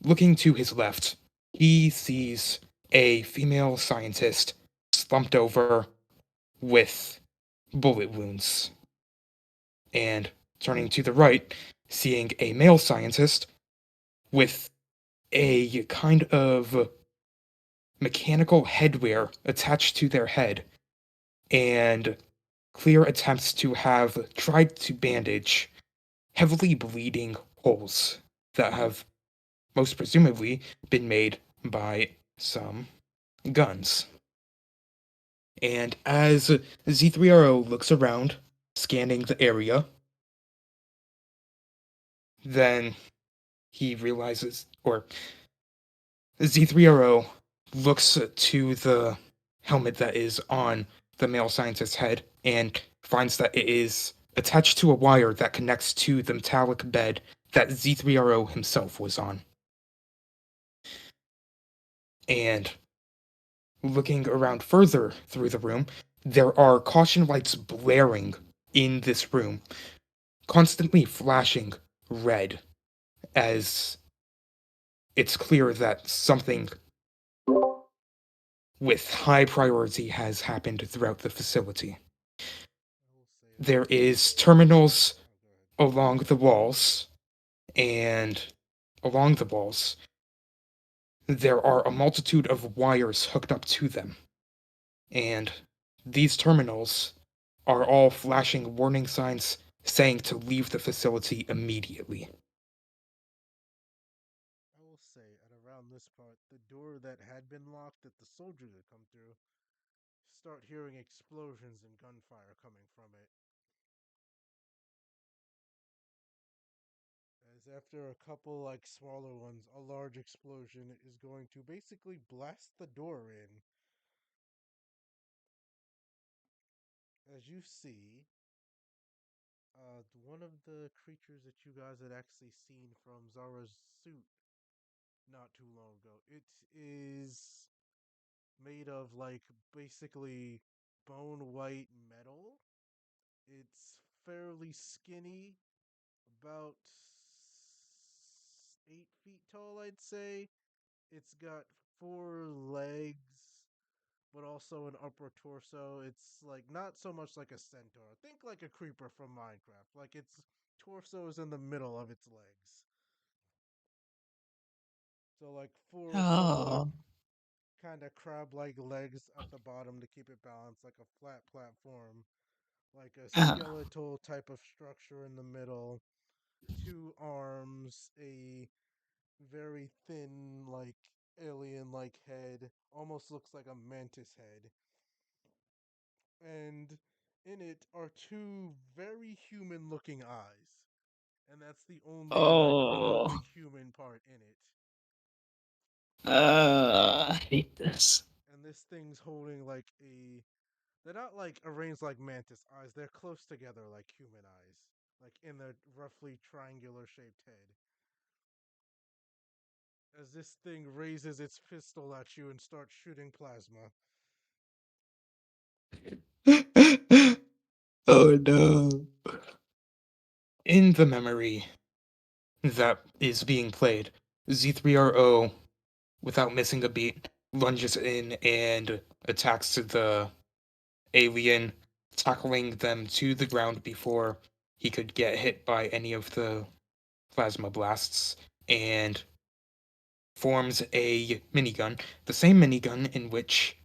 looking to his left, he sees a female scientist slumped over with bullet wounds. And turning to the right, seeing a male scientist with a kind of mechanical headwear attached to their head and clear attempts to have tried to bandage heavily bleeding holes that have most presumably been made by some guns. And as Z3RO looks around, scanning the area, then he realizes, or Z3RO looks to the helmet that is on the male scientist's head and finds that it is attached to a wire that connects to the metallic bed that Z3RO himself was on. And looking around further through the room, there are caution lights blaring in this room, constantly flashing red, as it's clear that something with high priority has happened throughout the facility. I will say There that. is terminals Oh, go ahead. along the walls, and along the walls, there are a multitude of wires hooked up to them. And these terminals are all flashing warning signs saying to leave the facility immediately. I will say, at around this part, the door that had been locked that the soldiers had come through, start hearing explosions and gunfire coming from it. As after a couple like smaller ones, a large explosion is going to basically blast the door in. As you see, one of the creatures that you guys had actually seen from Zara's suit not too long ago. It is made of like basically bone white metal. It's fairly skinny, about 8 feet tall, I'd say. It's got four legs, but also an upper torso. It's like not so much like a centaur. Think like a creeper from Minecraft. Like its torso is in the middle of its legs. So like four somewhat Oh. kind of crab-like legs at the bottom to keep it balanced, like a flat platform, like a Ah. skeletal type of structure in the middle, two arms, a very thin, like alien-like head, almost looks like a mantis head, and in it are two very human-looking eyes, and that's the only like remotely Oh. human part in it. I hate this. And this thing's holding like a they're not like arranged like mantis eyes. They're close together like human eyes, like in the roughly triangular shaped head. As this thing raises its pistol at you and starts shooting plasma. Oh no. In the memory that is being played, Z3RO, without missing a beat, lunges in and attacks the alien, tackling them to the ground before he could get hit by any of the plasma blasts, and forms a minigun, the same minigun in which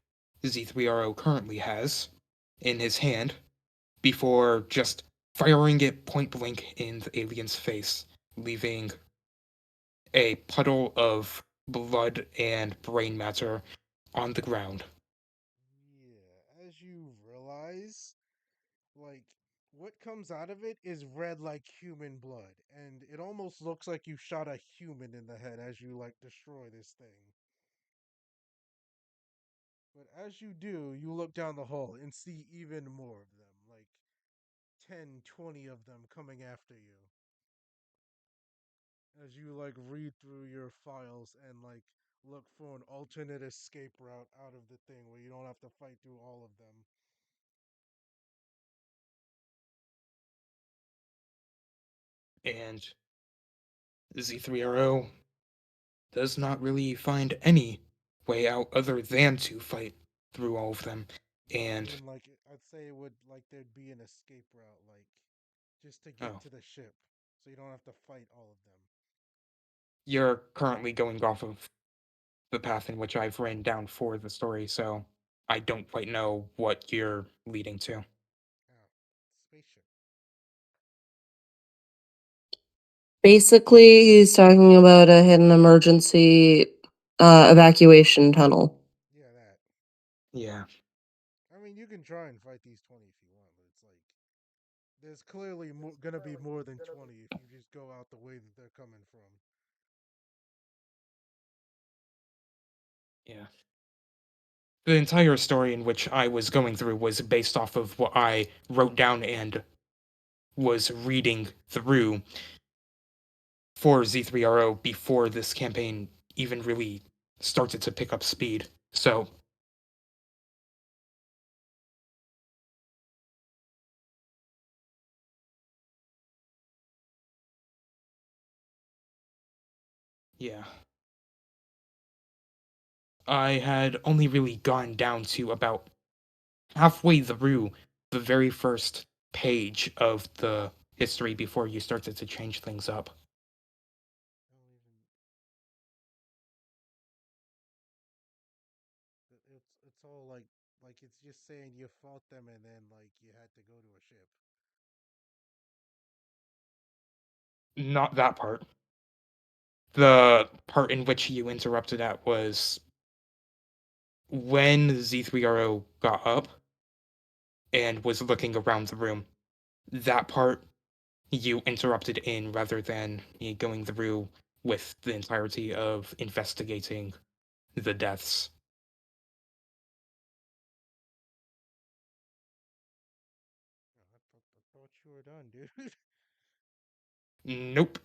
Z3RO currently has in his hand, before just firing it point blank in the alien's face, leaving a puddle of blood and brain matter on the ground. Yeah, as you realize, like what comes out of it is red like human blood, and it almost looks like you shot a human in the head as you like destroy this thing. But as you do, you look down the hall and see even more of them, like 10, 20 of them coming after you. As you like read through your files and like look for an alternate escape route out of the thing where you don't have to fight through all of them. And Z3RO does not really find any way out other than to fight through all of them. I And mean, like I'd say it would like there'd be an escape route, like just to get oh, to the ship, so you don't have to fight all of them. you're currently going off of the path in which I've written down for the story, so I don't quite know what you're leading to. Oh, spaceship. Basically, he's talking about a hidden emergency evacuation tunnel. Yeah, that. Yeah. I mean, you can try and fight these 20 if you want, but it's like there's clearly gonna be more than 20 if you just go out the way that they're coming from. Yeah. The entire story in which I was going through was based off of what I wrote down and was reading through for Z3RO before this campaign even really started to pick up speed. So, yeah. I had only really gone down to about halfway through the very first page of the history before you started to change things up. I don't even. It's all like it's just saying you fought them and then like you had to go to a ship. Not that part. The part in which you interrupted at was when Z3RO got up and was looking around the room. That part you interrupted in rather than me going through with the entirety of investigating the deaths. Oh, I thought you were done, dude. Nope.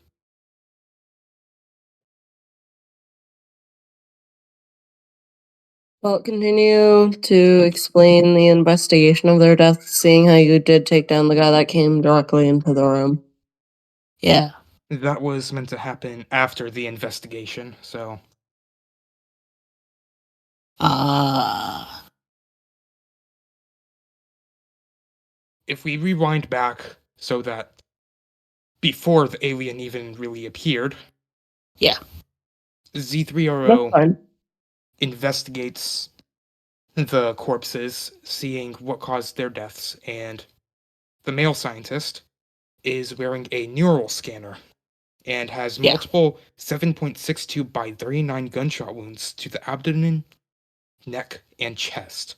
Well, continue to explain the investigation of their death, seeing how you did take down the guy that came directly into the room. Yeah. That was meant to happen after the investigation, so Ah. if we rewind back so that before the alien even really appeared, Yeah. That's Z3RO fine. investigates the corpses, seeing what caused their deaths, and the male scientist is wearing a neural scanner and has Yeah. multiple 7.62 by 39 gunshot wounds to the abdomen, neck, and chest.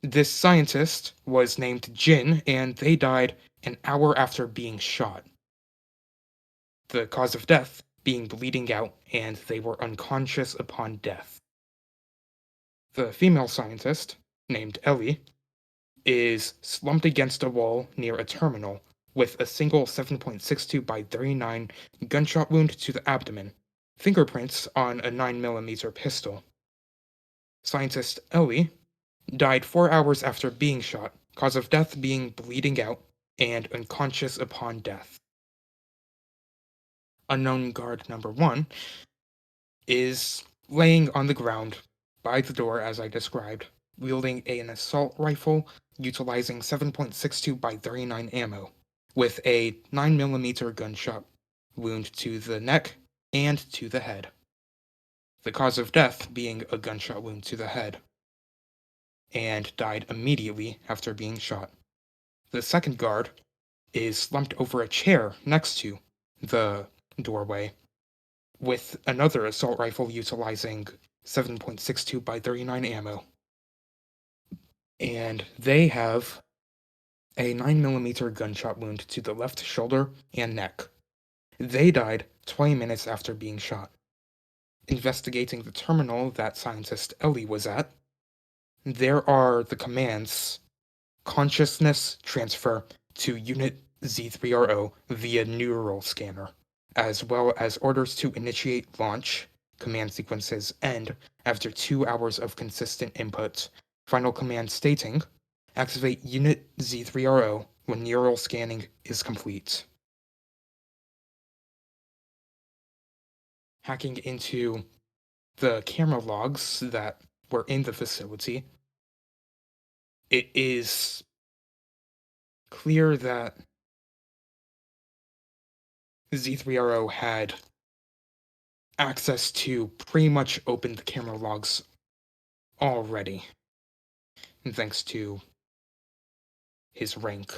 This scientist was named Jin, and they died an hour after being shot. The cause of death being bleeding out, and they were unconscious upon death. The female scientist, named Ellie, is slumped against a wall near a terminal with a single 7.62 by 39 gunshot wound to the abdomen, fingerprints on a 9mm pistol. Scientist Ellie died 4 hours after being shot, cause of death being bleeding out and unconscious upon death. Unknown guard number 1 is laying on the ground by the door as I described, wielding an assault rifle utilizing 7.62 by 39 ammo, with a 9mm gunshot wound to the neck and to the head. The cause of death being a gunshot wound to the head, and died immediately after being shot. The second guard is slumped over a chair next to the doorway, with another assault rifle utilizing 7.62 by 39 ammo. And they have a 9mm gunshot wound to the left shoulder and neck. They died 20 minutes after being shot. Investigating the terminal that scientist Ellie was at, there are the commands consciousness transfer to Unit Z3RO via neural scanner, as well as orders to initiate launch. Command sequences end after 2 hours of consistent input. Final command stating activate Unit Z3RO when neural scanning is complete. Hacking into the camera logs that were in the facility, it is clear that Z3RO had access to pretty much open the camera logs already, thanks to his rank,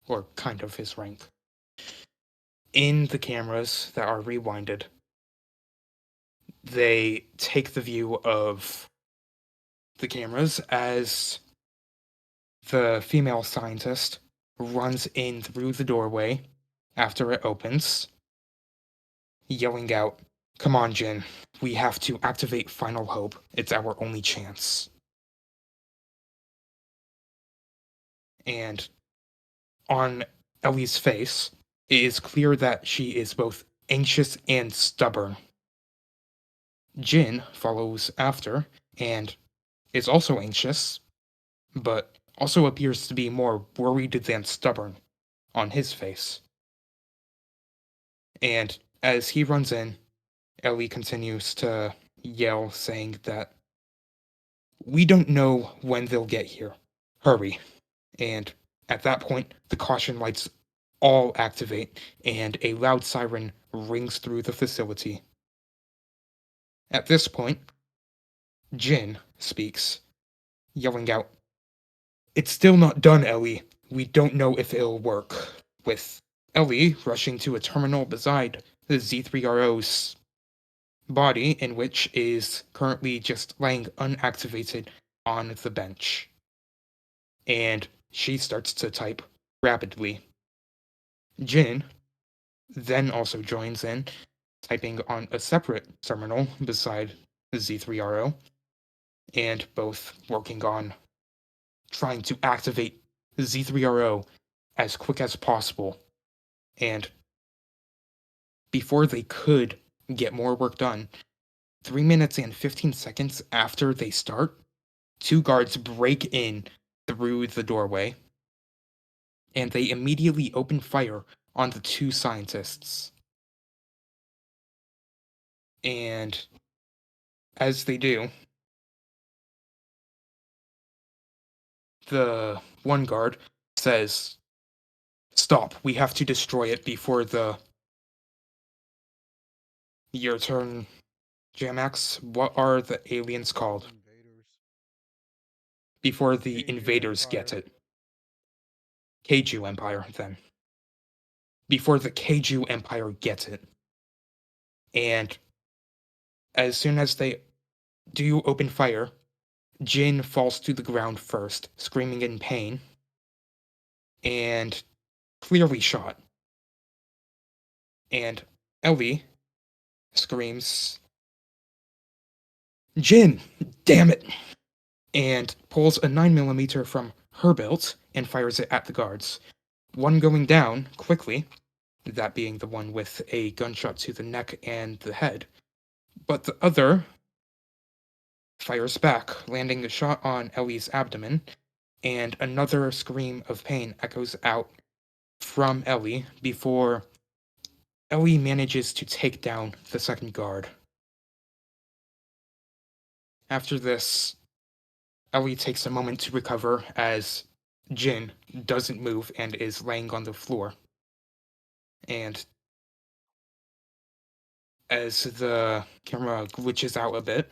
or kind of his rank. In the cameras that are rewinded, they take the view of the cameras as the female scientist runs in through the doorway after it opens, yelling out, "Come on, Jin, we have to activate Final Hope. It's our only chance." And on Ellie's face, it is clear that she is both anxious and stubborn. Jin follows after and is also anxious, but also appears to be more worried than stubborn on his face. And as he runs in, Ellie continues to yell, saying that we don't know when they'll get here. Hurry. And at that point, the caution lights all activate, and a loud siren rings through the facility. At this point, Jin speaks, yelling out, "It's still not done, Ellie. We don't know if it'll work." With Ellie rushing to a terminal beside the Z3RO's body, in which is currently just laying unactivated on the bench. And she starts to type rapidly. Jin then also joins in, typing on a separate terminal beside the Z3RO, and both working on trying to activate Z3RO as quick as possible. And before they could get more work done, 3 minutes and 15 seconds after they start, 2 guards break in through the doorway, and they immediately open fire on the 2 scientists. And as they do, the one guard says, "Stop, we have to destroy it before the..." Your turn, Jamax. What are the aliens called? Invaders. Before the Keiju invaders Empire. get it. Keiju Empire, then. Before the Keiju Empire gets it. And as soon as they do open fire, Jin falls to the ground first, screaming in pain, and clearly shot. And Ellie screams, "Jin! Damn it!" and pulls a 9mm from her belt and fires it at the guards. One going down quickly, that being the one with a gunshot to the neck and the head, but the other fires back, landing the shot on Ellie's abdomen, and another scream of pain echoes out from Ellie before Ellie manages to take down the second guard. After this, Ellie takes a moment to recover as Jin doesn't move and is laying on the floor. And as the camera glitches out a bit,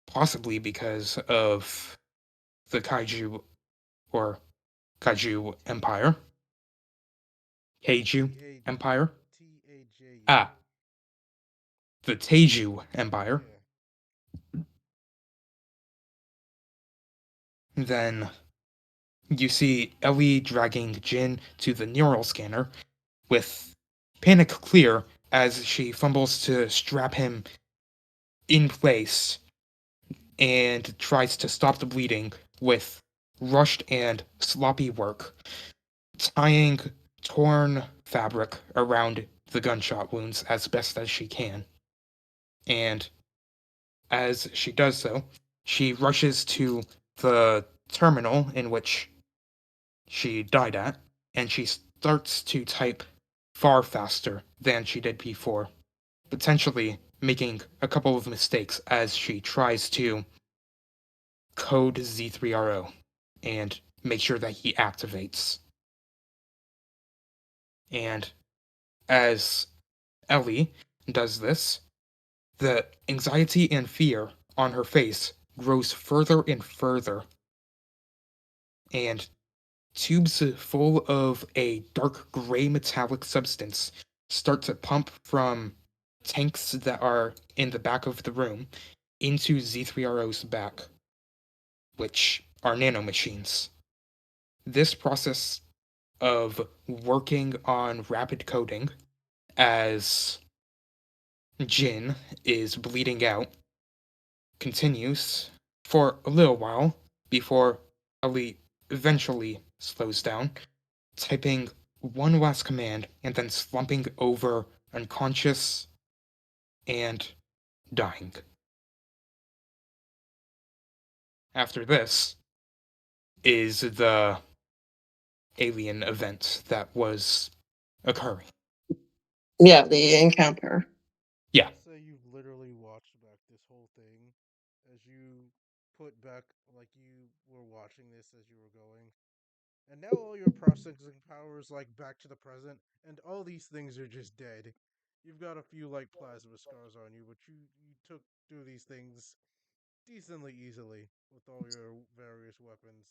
possibly because of the Kaiju or Kaiju Empire, Keiju Empire, T-A-J-U. ah, the Teiju Empire, Yeah. then you see Ellie dragging Jin to the neural scanner with panic clear as she fumbles to strap him in place and tries to stop the bleeding with rushed and sloppy work, tying torn fabric around the gunshot wounds as best as she can. And as she does so, she rushes to the terminal in which she died at, and she starts to type far faster than she did before, potentially making a couple of mistakes as she tries to code Z3RO and make sure that he activates. And as Ellie does this, the anxiety and fear on her face grows further and further, and tubes full of a dark gray metallic substance start to pump from tanks that are in the back of the room into Z3RO's back, which are nanomachines. This process of working on rapid coding as Jin is bleeding out continues for a little while before Ellie eventually slows down, typing one last command and then slumping over unconscious and dying. After this is the alien event that was occurring. Yeah, the encounter. Yeah. Let's say you've literally watched back this whole thing as you put back, like you were watching this as you were going. And now all your processing power is like back to the present, and all these things are just dead. You've got a few like plasma scars on you, but you took through these things decently easily with all your various weapons.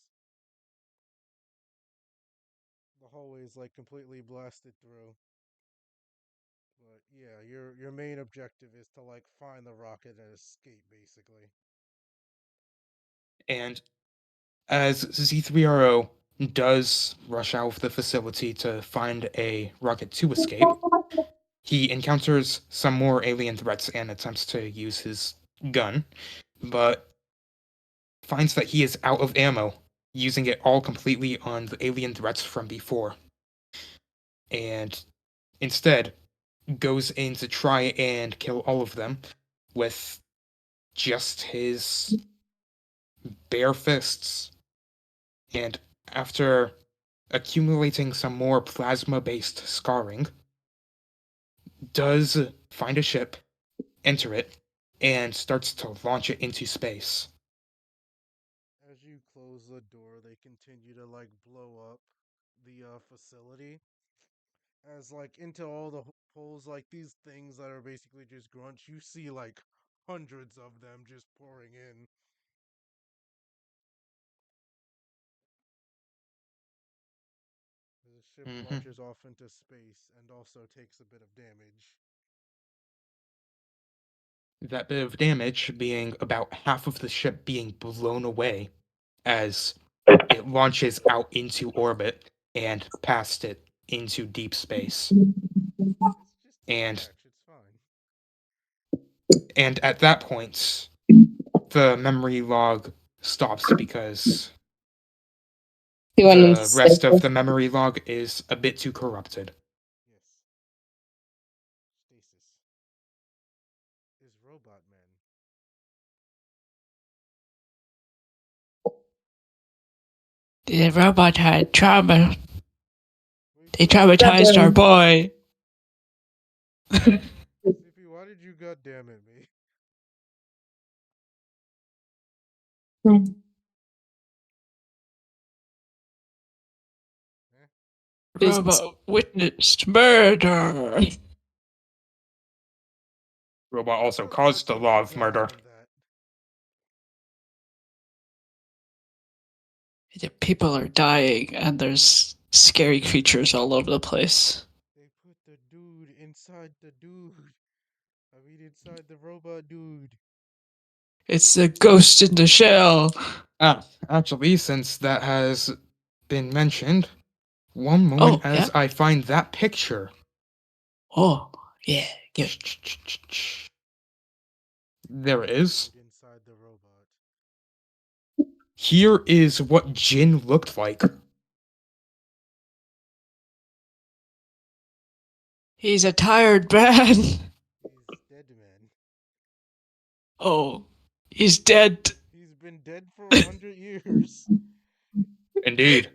The hallway is like completely blasted through. But yeah, your main objective is to like find the rocket and escape basically. And as Z3RO does rush out of the facility to find a rocket to escape, he encounters some more alien threats and attempts to use his gun, but finds that he is out of ammo, using it all completely on the alien threats from before. And instead, goes in to try and kill all of them with just his bare fists. And after accumulating some more plasma based scarring, does find a ship, enter it, and starts to launch it into space. As you close the door, they continue to like blow up the facility. As like into all the holes, like these things that are basically just grunts, you see like hundreds of them just pouring in. The ship Mhm. launches off into space and also takes a bit of damage. That bit of damage being about half of the ship being blown away as it launches out into orbit and past it into deep space. It's just a And scratch, it's fine. and at that point, the memory log stops because He went into the rest of stasis. the memory log is a bit too corrupted. Yes. Stasis is Robot Man. The robot had trauma. Wait, They CP, traumatized our boy. CP, why did you goddamn it me? Eh? Robot witnessed murder. Robot also What caused the weapons law would of have murder. done that? The people are dying, and there's scary creatures all over the place. They put the dude inside the dude. I mean, inside the robot dude. It's the ghost in the shell. Actually, since that has been mentioned, one moment Oh, as yeah. I find that picture. Oh, yeah. Good. There it is. Dude inside the robot. Here is what Jin looked like. He's a tired man. He's dead, man. Oh, he's dead. He's been dead for 100 years. Indeed.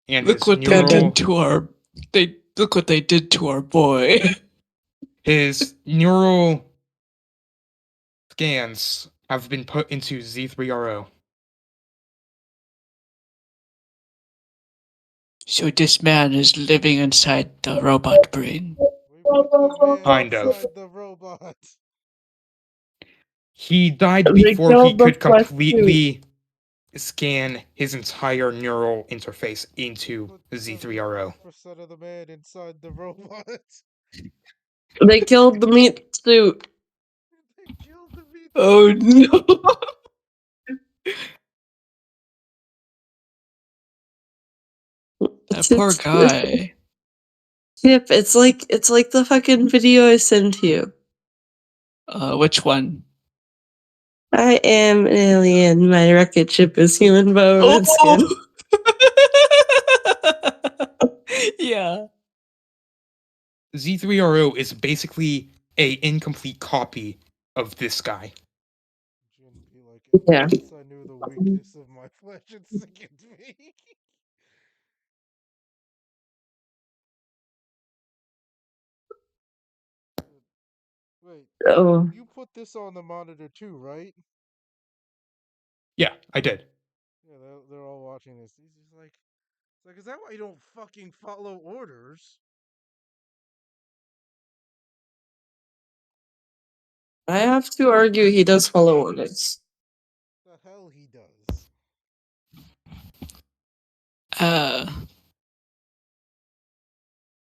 And Look his what they did neural to our. They look what they did to our boy. his neural scans have been put into Z3RO. So this man is living inside the robot brain. We put the man Kind of. inside the robot. He died They before he killed the could flesh suit. completely scan his entire neural interface into Put Z3RO. 75% of the man inside the robot. They killed the meat suit. They killed the meat Oh suit. no! That poor It's guy. Tip. It's like the fucking video I sent you. Which one? I am an alien. My rocket ship is human bone and skin. Oh! Yeah. Z3RO is basically a incomplete copy of this guy. Jin be like, if Yeah. once I knew the weakness of my flesh, it sickened me. Wait, Oh, you put this on the monitor too, right? Yeah, I did. Yeah, they're all watching this. He's just like, it's like, is that why you don't fucking follow orders? I have to argue he does follow orders. The hell he does. Uh,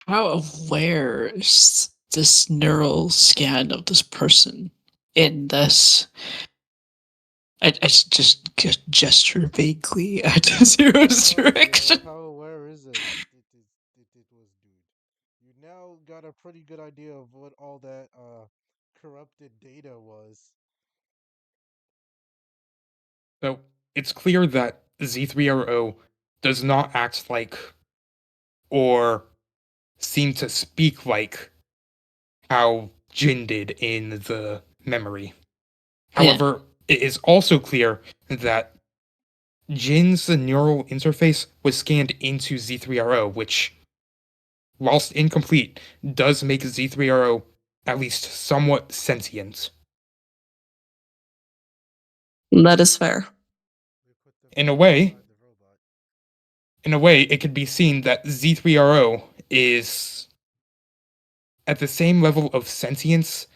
how aware is this neural scan of this person in this? I gesture vaguely at Zero's How aware? direction. How aware is it? It was, dude. You now got a pretty good idea of what all that corrupted data was. So it's clear that Z3RO does not act like or seem to speak like how Jin did in the memory. Yeah. However, it is also clear that Jin's neural interface was scanned into Z3RO, which, whilst incomplete, does make Z3RO at least somewhat sentient. That is fair. They put the In a man way, inside the robot. it could be seen that Z3RO is at the same level of sentience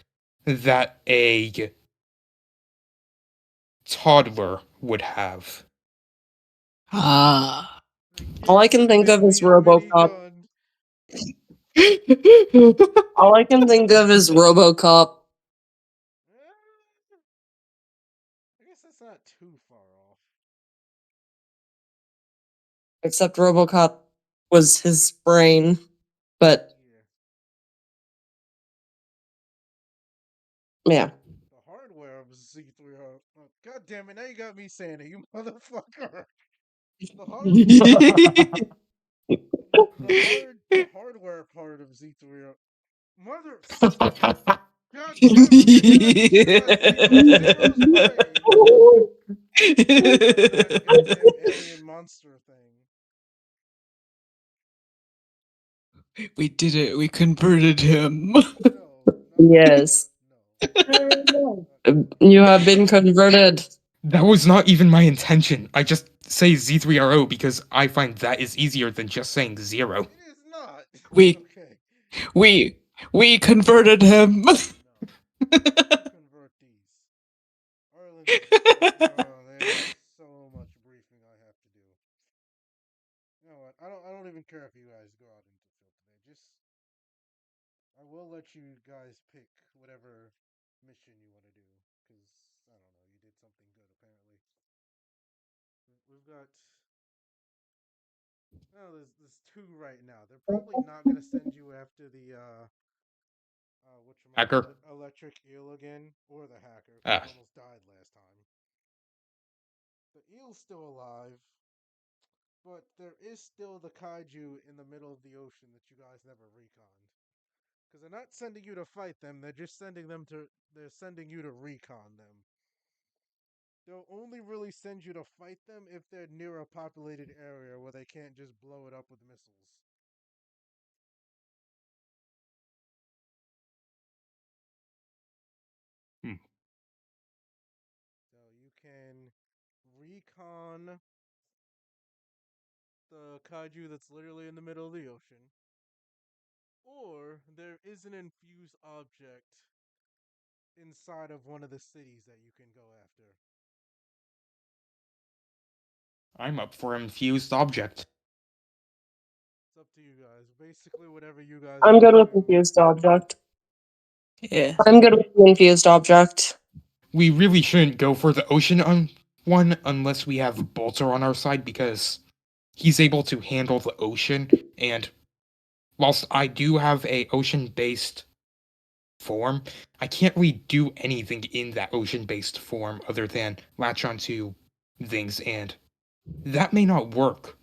that a toddler would have. Ah. The All I kid can with think of is a RoboCop. minigun. All I can think of is RoboCop. I guess that's not too far off. Except RoboCop was his brain, but Yeah. yeah. The hardware of Z3R. Oh, God damn it! Now you got me saying it, you motherfucker. The hard, the hardware part of Z3R. Mother. God damn it! I gotta think about Zero's brain. That goddamn alien monster thing. We did it. We converted him. No, not Yes. no. You have been converted. That was not even my intention. I just say Z3RO because I find that is easier than just saying zero. It is not. we Okay. we we converted him. No. You convert these. Arlen says, oh, there's so much briefing I have to do. You know what? I don't even care if you guys go out into field today. Just I will let you guys pick whatever mission you want to do because I don't know. You did something good apparently. We've got there's two right now. They're probably not gonna send you after the what you call Hacker. it, electric eel again, or the hacker because Ah. you almost died last time. The eel's still alive, but there is still the kaiju in the middle of the ocean that you guys never reconned. Because they're not sending you to fight them, they're just sending them to. They're sending you to recon them. They'll only really send you to fight them if they're near a populated area where they can't just blow it up with missiles. Hmm. So you can recon the kaiju that's literally in the middle of the ocean, or there is an infused object inside of one of the cities that you can go after. I'm up for infused object. It's up to you guys. Basically, whatever you guys I'm want good to with do. infused object. Yeah. I'm good with the infused object. We really shouldn't go for the ocean one unless we have Bolter on our side because he's able to handle the ocean. And whilst I do have a ocean-based form, I can't really do anything in that ocean-based form other than latch onto things, and that may not work.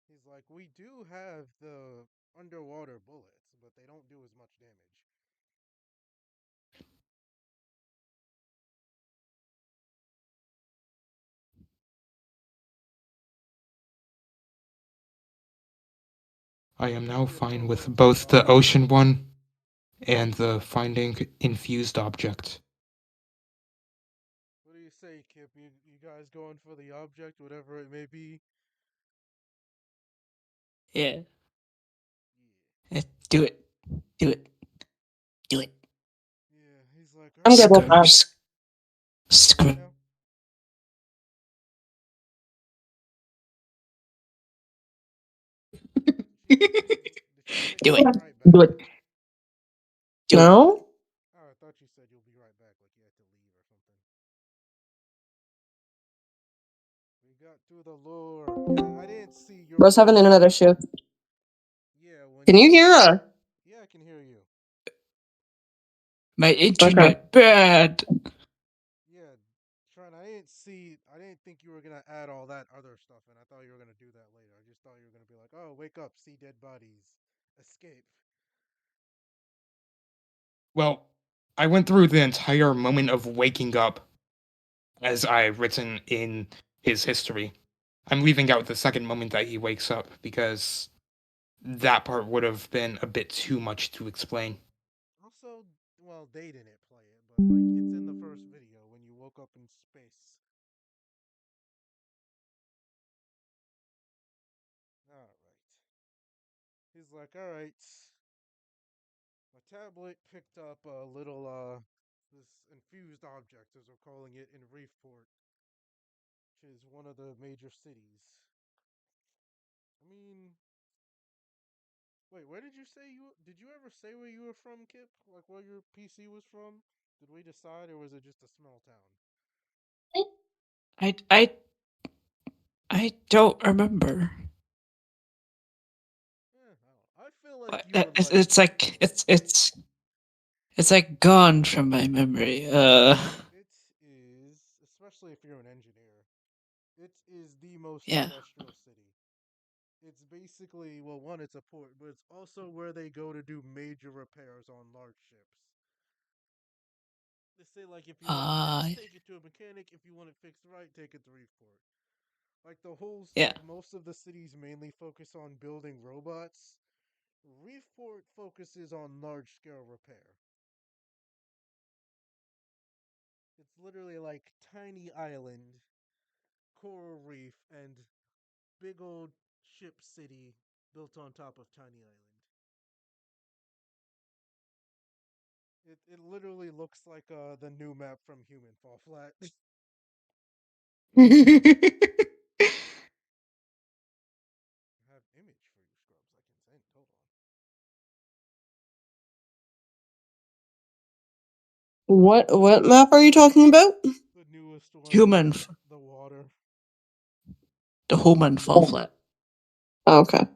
He's like, we do have the underwater bullets, but they don't do as much damage. I am What now are your fine thoughts with on both the object? ocean one and the finding infused object. What do you say, Kip? You guys going for the object, whatever it may be? Yeah. Yeah. Do it. Do it. Do it. Yeah, he's like, I'm good alright. with Screw. that. Say what Screw. now? Did she say Do she'll it. be right Do back? it. Do it. No? Oh, I thought you said you'll be right back, like you had to leave or something. We got through the lure. Yeah, I didn't see your Bro's having voice. internet issue. Yeah, when Can you. you hear her? Yeah, I can hear you. My Okay. internet bad. Yeah, Trent, I didn't see. I didn't think you were gonna add all that other stuff, and I thought you were gonna do that later. I just thought you were gonna be like, "Oh, wake up, see dead bodies, escape." Well, I went through the entire moment of waking up as I've written in his history. I'm leaving out the second moment that he wakes up because that part would have been a bit too much to explain. Also, well, they didn't play it, but like it's in the first video when you woke up in space. All right. He's like, "All right." My tablet picked up a little this infused object, as we're calling it, in Reefport, which is one of the major cities. I mean, wait, where did you say you? Did you ever say where you were from, Kip? Like where your PC was from? Did we decide, or was it just a small town? I I I don't remember. I feel like you were It's, like it's like central. it's like gone from my memory. It is, especially if you're an engineer. It is the most Yeah. industrial city. It's basically, well, one, it's a port, but it's also where they go to do major repairs on large ships. They say, like, if you want it Uh fixed, take it to a mechanic. If you want it fixed right, take it to Reefport. Like, yeah. most of the cities mainly focus on building robots. Reefport focuses on large scale repair. It's literally like tiny island, coral reef, and big old ship city built on top of tiny island. It literally looks like the new map from Human Fall Flat. I have image for you, Scrubs. I can send. Hold on. What map are you talking about? The newest one with Human, the water. the human fall flat. Okay.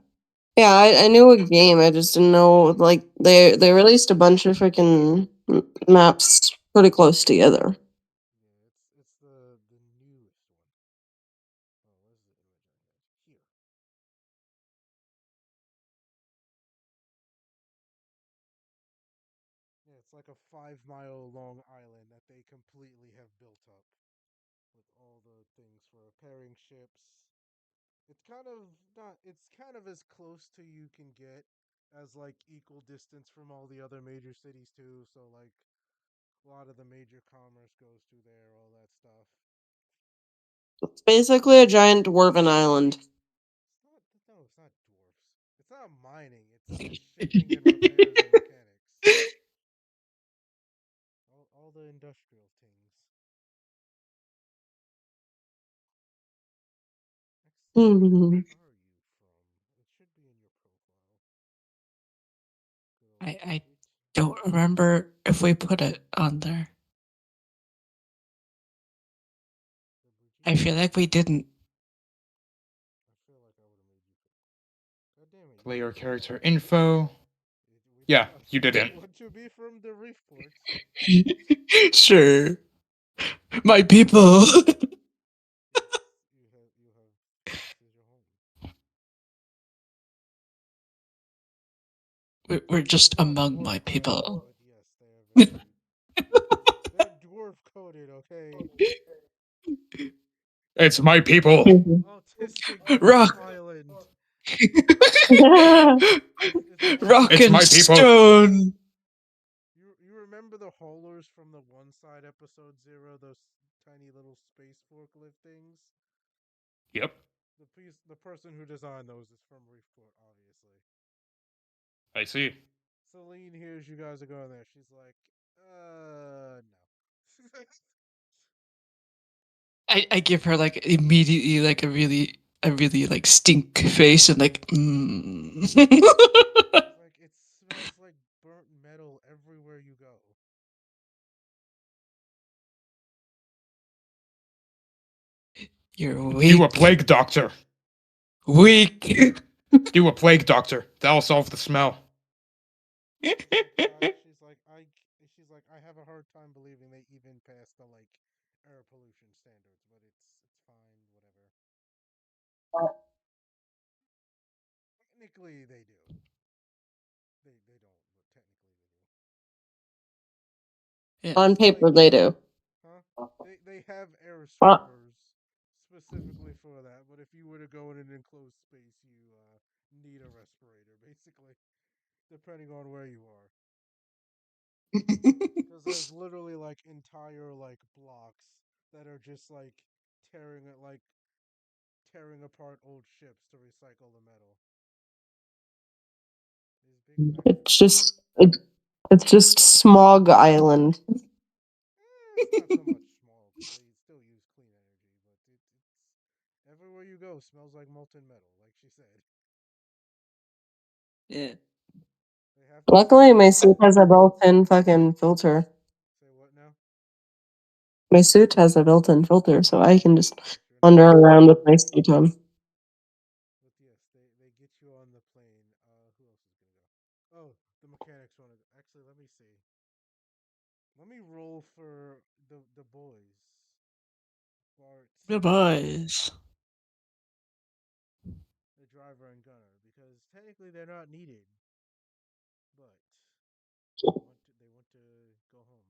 Yeah, I knew a game. I just didn't know like they released a bunch of freaking maps pretty close together. Yeah, it's like a 5 mile long island that they completely have built up with all the things for repairing ships. It's kind of not. It's kind of as close to you can get as like equal distance from all the other major cities too. So like a lot of the major commerce goes through there, all that stuff. It's basically a giant dwarven island. It's not. No, it's not dwarfs. It's not mining. It's just shipping and repairs and mechanics. All the industrial things. Excellent. Hmm. Where are you from? It should be in your profile. Good old I Bridget. don't remember if we put it on there. The I Brigitte? feel like we didn't. I feel like I would have made you pick. God damn it, you Player didn't pick. character info. We did Yeah, not you say didn't. you want to be from the reef ports. Sure. My people. Yes, you have. This is your home. We're just They're not among dwarf my coded, people. but yes, they are very. They're dwarf coded, okay? It's my people. Autistic dwarf Rock. island. It's Rock It's and my Autistic. people. stone. You remember the haulers from the one side episode 0? Those tiny little space forklift things. Yep, The person who designed those is from Reefport, obviously. I see. Celine hears you guys are going there. She's like, no. I give her like immediately like a really like stink face and like She's like, it smells like burnt metal everywhere you go. You're Do a weak. plague doctor. Weak. Do a plague doctor. That'll solve the smell. She's like, I have a hard time believing they even passed the like air pollution standards, but it's fine, whatever. Technically, they do. They don't, but technically they do. Yeah. On paper, Like, they do. huh? They have air Uh, scrubbers specifically for that, but if you were to go in an enclosed space, you need a respirator, basically, depending on where you are. Because there's literally like entire like blocks that are just like tearing it like tearing apart old ships to recycle the metal. These big it's factories. just it's just Smog Island. It's not so much small because they still use clean energy, but it's everywhere you go smells like molten metal, like she said. Yeah. They have to Luckily, recycle my it. suit has a built-in fucking filter. Say what now? My suit has a built-in filter, so I can just Yes, you're not wander around with vulnerable. my suit on. But yes, they get you on the plane. Who else is gonna go? Oh, the mechanics want to. Actually, let me see. Let me roll for the boys. Bart The and boys. the driver and gunner because technically they're not needed, but they want to go home.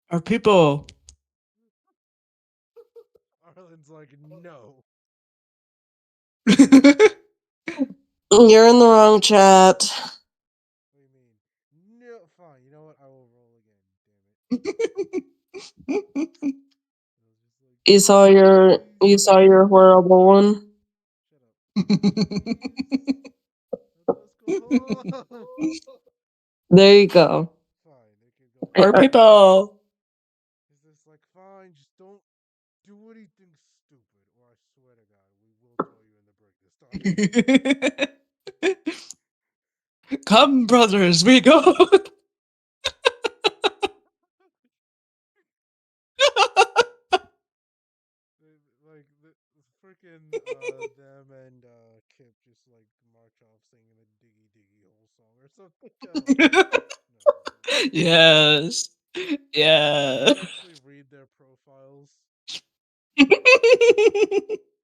Our people. Arlen's like, no. You're in the wrong chat. What do you mean? No, fine. You know what? I will roll again. Damn it. I was just like, You saw your please. horrible one. Shut up. Please. Let us go home. There you go. Fine, they can go I, Our home. I, people. He's just like, fine, just don't do anything stupid, or I swear to God, we will throw you in the brig this time. Come, brothers, we go. Like the freaking them and Kip just like march off singing a Diggy Diggy whole song or something. I don't know. No, Yes. did Yeah. you actually read their profiles?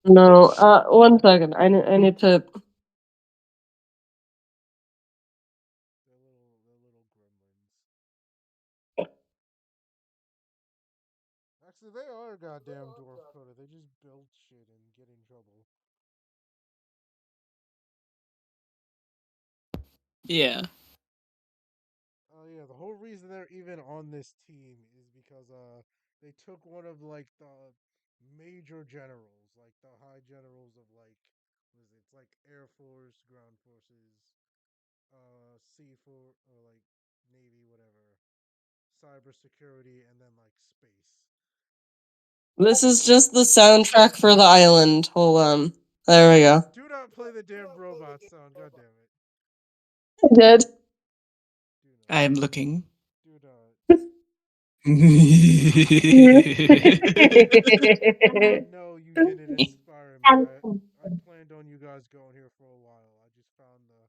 no. 1 second. I need to. are goddamn dwarf coder. They just build shit and get in trouble. Yeah. Oh yeah, the whole reason they're even on this team is because they took one of like the major generals, like the high generals of like what is it? It's like Air Force, Ground Forces, Sea Force, or like Navy, whatever, cybersecurity, and then like space. This is And just the soundtrack for the island. Hold on. There we go. do not play the damn robot sound. God damn it. I did. Do I not. am looking. Do not. No, you didn't inspire me. I planned on you guys going here for a while. I just found the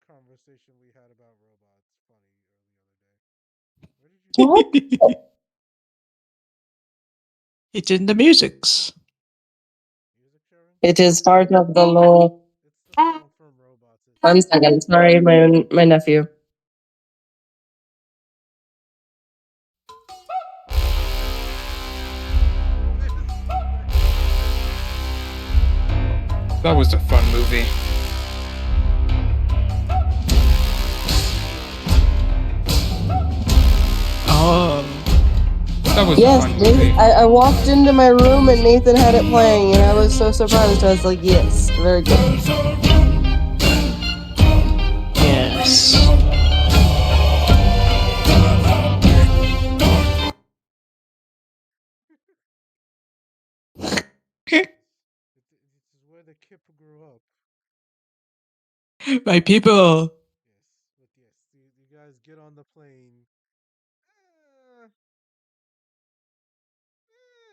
conversation we had about robots funny the other day. Where did you see that? It's in the musics. Music sharing? It is part of the law. It's the song from Robots, isn't One it? second. Sorry, my nephew. That was a fun movie. Oh. That was Yes, a fun movie. I walked into my room and Nathan had it playing, and I was so surprised. I was like, yes, very good. Yes. This is where the kip grew up. My people. Yes, but yes, you guys get on the plane.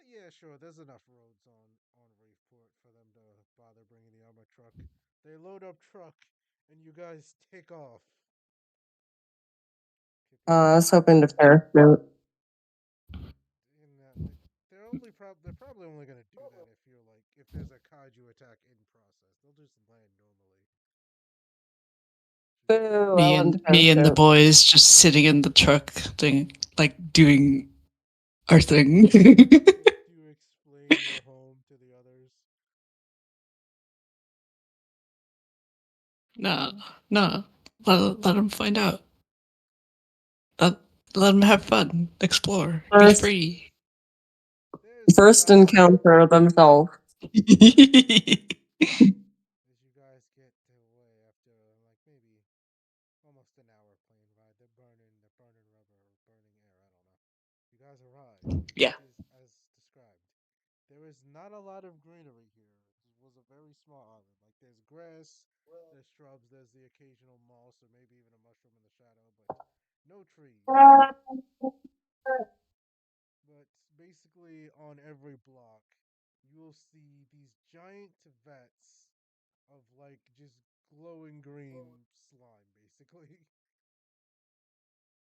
Yeah, sure. There's enough roads on Reefport for them to bother bringing the armor truck. They load up truck, and you guys take off. I was hoping to parachute. And, they're probably only gonna do that if you're like if there's a kaiju attack in process. They'll just land normally. Boo, I Me wanted and to me and the parachute. boys just sitting in the truck doing our thing. Do you explain your home to the others? No, no. Let them find out. Let, let them have fun. Explore. Be First, free. There's first not a encounter themselves. as you guys get away after like maybe almost an hour plane ride. They're burning rubber, burning air. I don't know. You guys arrive. Yeah. It is as described. There is not a lot of greenery here. It was a very small island. Like there's grass, there's shrubs, there's the occasional moss or maybe even a mushroom in the shadow, but no trees. But basically, on every block, you will see these giant vats of like just glowing green slime, basically.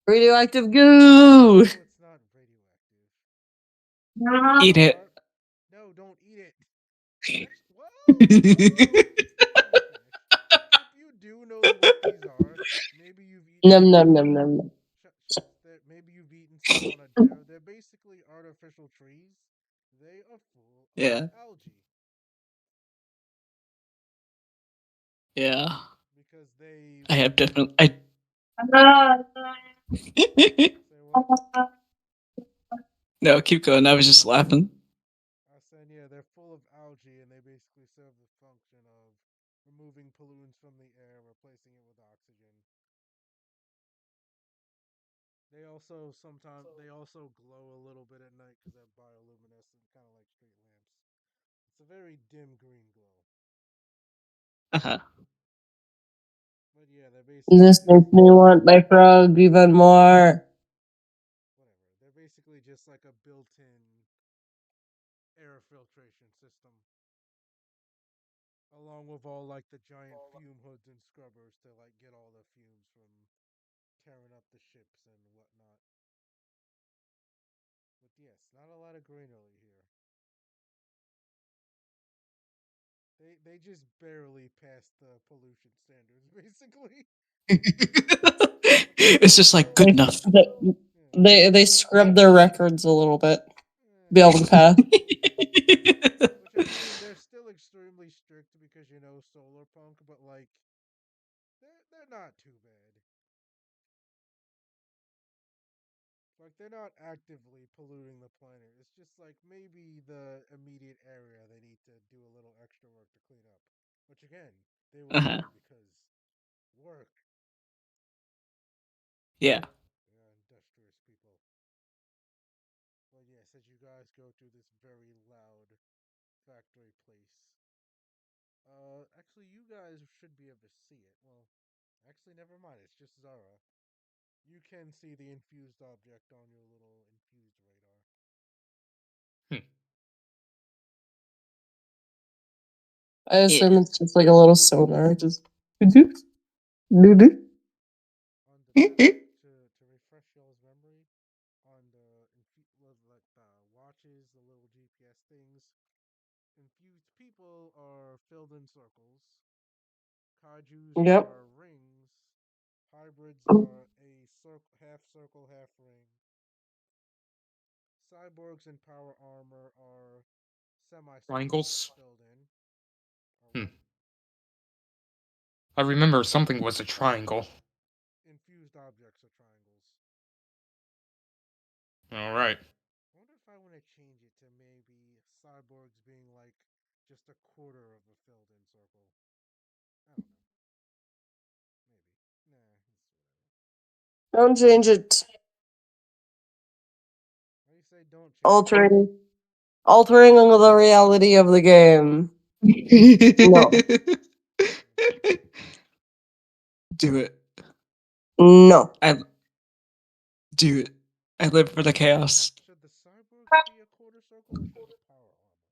Radioactive goo! No, it's not radioactive. Eat There it. are no, don't eat it. Actually, let me finish. If you do know what these are, maybe you've eaten Num some num on num num. maybe you've eaten some on a dare. They're basically artificial trees. They are full of Yeah. algae Yeah. because they I have were different. I. say what? No, keep going. I was just laughing. I said yeah, they're full of algae and they basically serve the function of removing pollutants from the air, replacing it with oxygen. They also glow a little bit at night because they're bioluminescent, kind of like street lamps. It's a very dim green glow. Uh-huh. But yeah, they're basically This just makes me want my frog even more. whatever. They're basically just like a built-in air filtration system, along with all like the giant fume hoods and scrubbers to like get all the fumes from tearing up the ships and whatnot. But yes, not a lot of greenery here. They just barely passed the pollution standards, basically. It's just like good They enough. Yeah. they scrub their records a little bit. be able to pass. Which I mean, they're still extremely strict because solar punk, but like they're not too bad. Like they're not actively polluting the planet. It's just like maybe the immediate area they need to do a little extra work to clean up. Which again, they will Uh-huh. do because work. Yeah. They are industrious people. But yes, as you guys go through this very loud factory place, actually, you guys should be able to see it. Well, actually, never mind. It's just Zara. You can see the infused object on your little infused radar. Hmm. I Yeah. assume it's just like a little sonar. Just doo-doo, doo-doo. On the to refresh y'all's memory, on like the watches, the little GPS things, infused people are filled in circles. Kaiju's Yep. are rings. Hybrids are a half circle, half ring. Cyborgs in power armor are semicircles Triangles. filled in. Or Hmm. what? I remember something was a triangle. Infused objects are triangles. All right. I wonder if I want to change it to maybe cyborgs being like just a quarter of a filled in circle. I don't know. Maybe. Nah, it's whatever. Don't change it. Why do you say don't change it? Altering, altering the reality of the game. No, Okay. Do it. no. I do it. I live for the chaos. Should the cyborgs be a quarter circle or should the power armor?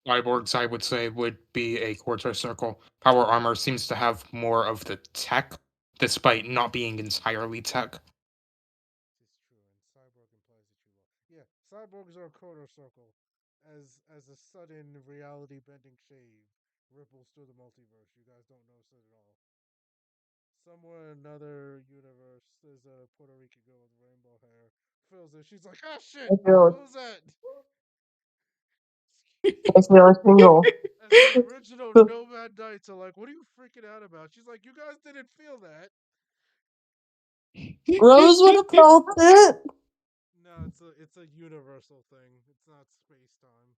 Cyborgs, I would say, would be a quarter circle. Power armor seems to have more of the tech, despite not being entirely tech. This is true, and cyborg implies that you will. Yeah, cyborgs are a quarter circle. As a sudden reality bending shave ripples through the multiverse, you guys don't notice it at all. Somewhere in another universe, there's a Puerto Rican girl with rainbow hair. Feels it. She's like, ah, shit. I feel, What was that? I feel a tingle. As the original Nomad Knights are like, what are you freaking out about? She's like, you guys didn't feel that. Rose would have felt it. No, it's a universal thing. It's not space time.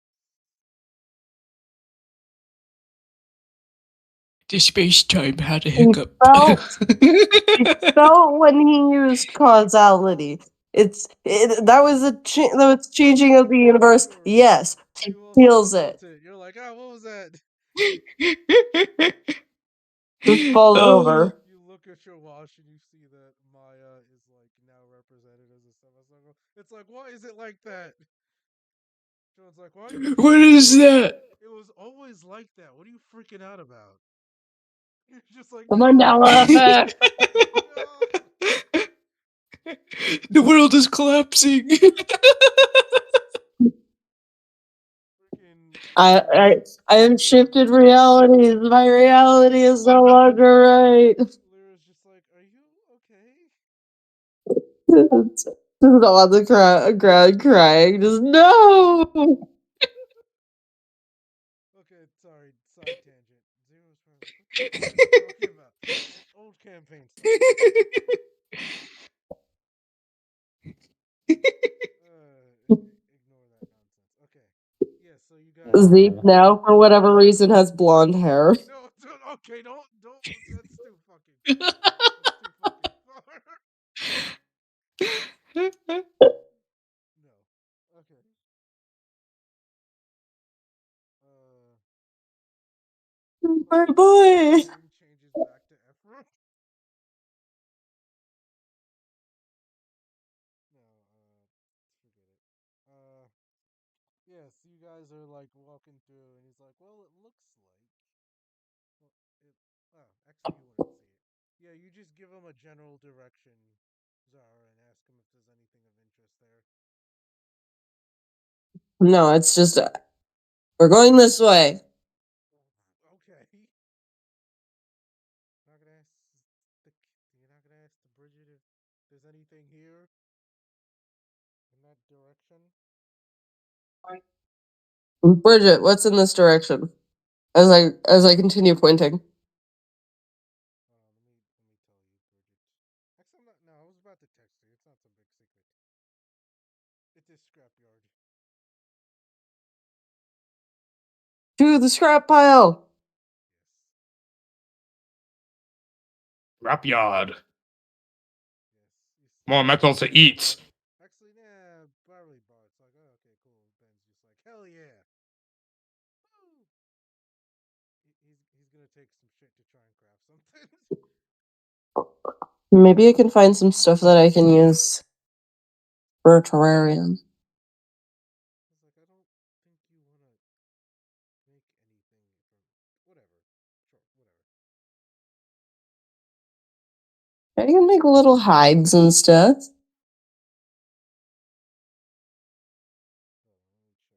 The space time had a He hiccup. felt, he felt when he used causality. That was that was changing of the universe. Sure. Yes, he You also feels it. felt it. You're like, ah, what was that? Just falls Oh, over. You look at your watch and you see that Maya is like now represented as a semicircle. It's like, why is it like that? John's like, why are you what freaking? is that? It was always like that. What are you freaking out about? You're just like, The no, Mandela effect. no. The world is collapsing. Freaking I, I, I have shifted realities. My reality is no longer right. Lyra's just like, are you okay? Just on the ground crying. Just no. Okay, sorry, side tangent. Zero's probably like, what the fuck are you talking about? That's old campaign stuff. Ignore that nonsense. Okay. Yeah, so you guys are Zeke Oh. now, for whatever reason, has blonde hair. no, okay, don't. That's too fucking far. That's too fucking far. No. Okay. Uh. My Okay. boy. Game changes back to Ephraim. No. Forget it. Yeah. So you guys are like walking through, and he's like, "Well, it looks like." Well, it. Oh, actually, you wouldn't see it. Yeah, you just give him a general direction, Zara, and ask him if there's anything of interest there. No, it's just we're going this way. Okay. Not gonna ask the. You're not gonna ask the Bridget if there's anything here. that direction. Bridget, what's in this direction? As I continue pointing. Let me tell you, Bridget. Actually, I'm not. No, I was about to text you. It's not some big secret. It is scrapyard. To the scrap pile. Yes. Scrapyard. Yes. More metal to eat. Actually, nah. Barley bar. It's like, oh, okay, cool. Ben's just like, hell yeah. Woo! He's gonna take some shit to try and craft something. Maybe I can find some stuff that I can use for a terrarium. He's like, I don't think you wanna make anything from whatever. Sure, whatever. I can make little hides and stuff. Hold on, let me check something.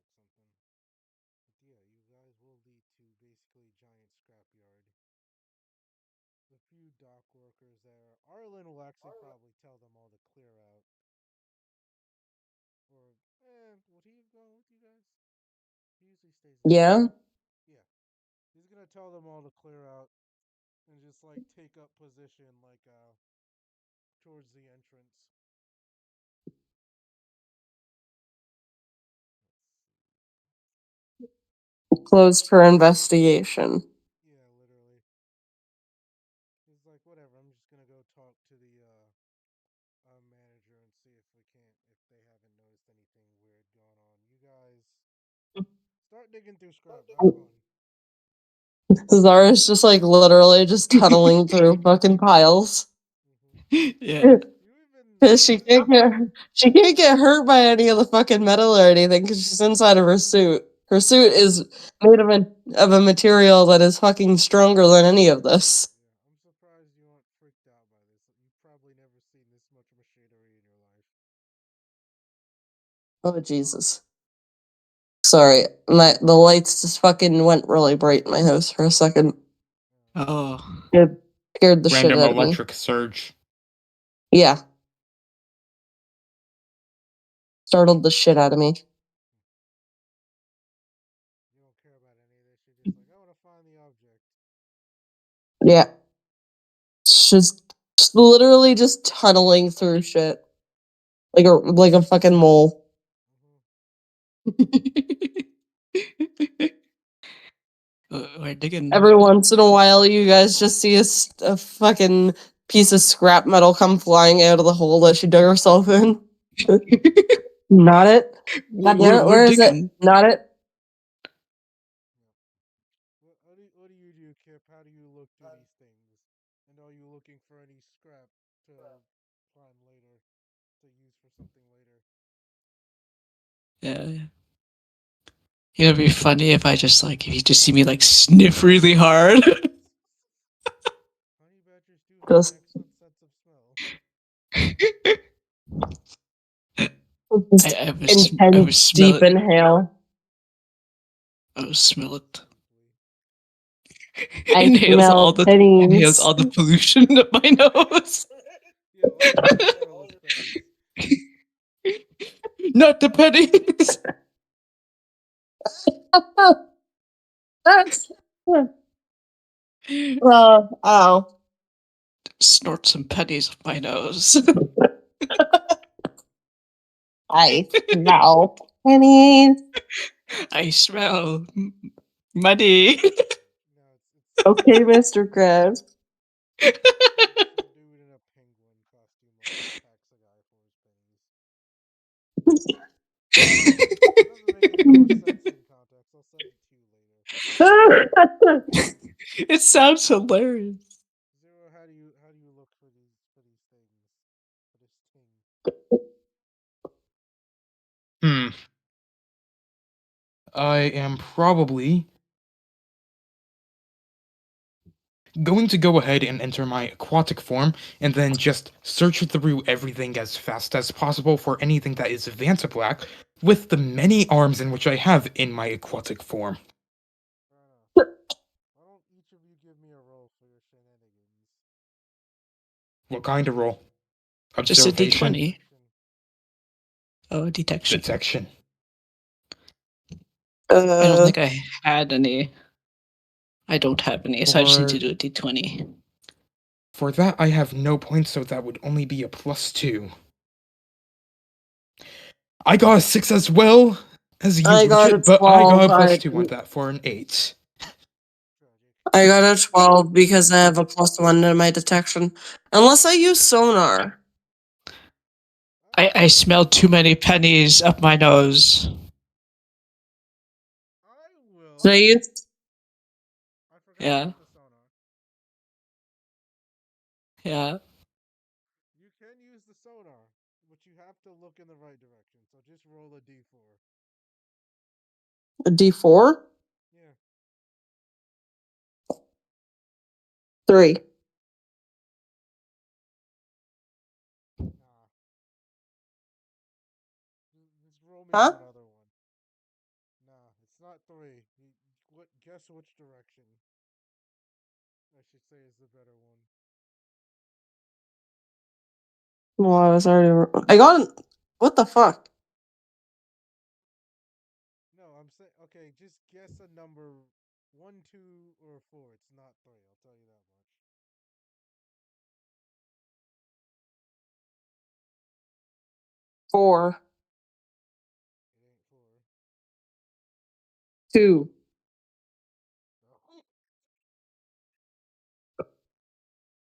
But yeah, you guys will lead to basically giant scrapyard. The few dock workers there. Arlen will actually probably tell them all to clear out. Or, would he have gone with you guys? He usually stays in town. Yeah. Yeah. He's gonna tell them all to clear out and just like take up position like towards the entrance. Closed for investigation. Yeah, literally. He's like, whatever. I'm just gonna go talk to the manager and see if we can't, if they haven't noticed anything weird going on. You guys start digging through scrap. Have fun. Zara's just like literally just tunneling through fucking piles. Hmm. Yeah. You even Cause you, she can't get hurt by any of the fucking metal or anything because she's inside of her suit. Her suit is made of a material that is fucking stronger than any of this. yeah, I'm surprised you aren't freaked out by this. You've probably never seen this much machinery in your life. Oh Jesus. Sorry, the lights just fucking went really bright in my house for a second. Oh. It scared the shit Random out of me. electric surge. Yeah, startled the shit out of me. You don't care about any of this. You're just like, I want to find the object. Yeah, it's just literally just tunneling through shit like a fucking mole. Hmm. We're digging. Every once in a while, you guys just see a fucking piece of scrap metal come flying out of the hole that she dug herself in. Not it. God damn it, We're where is it? digging. Not it. Yep. What do you do, Kip? How do you look through these things? And are you looking for any scrap to find later, to use for something later? Yeah. It'd be funny if I just like if you just see me like sniff really hard. Honey badgers do have an Just, excellent sense of smell. just I would intense, smell deep it. inhale. I would smell it. Deeply. I Inhales smell pennies. all the pollution up my nose. Yeah, all the colorless pennies. Not the pennies. That's ow. Snort some pennies up my nose. I smell pennies. I smell money. No, it's Okay, Mr. Krabs. some dude in a penguin costume like attacks a guy for his pennies. It doesn't make any more sense in context. I'll send it to you later. It sounds hilarious. Zero, how do you look for these things? For this thing. Hmm. I am probably going to go ahead and enter my aquatic form and then just search through everything as fast as possible for anything that is Vantablack with the many arms in which I have in my aquatic form. Fair enough. Why don't each of you give me a roll for your shenanigans? What kind of roll? Just a Observation? d20. Perception. Oh, detection. Detection. I don't think I had any. I don't have any, so I just need to Or- do a d20. For that, I have no points, so that would only be a +2. I got a 6 as well as you, I got a Bridget, but I got 12. a +2 on that for an 8. I got a 12 because I have a +1 to my detection. Unless I use sonar. I smelled too many pennies up my nose. I will. So I use I forgot Yeah. about the sonar. Yeah. You can use the sonar, but you have to look in the right direction. So just roll a d4. a D4? Yeah. 3. Nah. Just roll me Huh? one other one. Nah, it's not 3. Guess which direction? I should say is the better one. Well, I was already. I got. What the fuck? No, I'm saying okay. Just guess a number, 1, 2, or 4. It's not 3. I'll tell you that much. 4. It ain't 4. 2. No.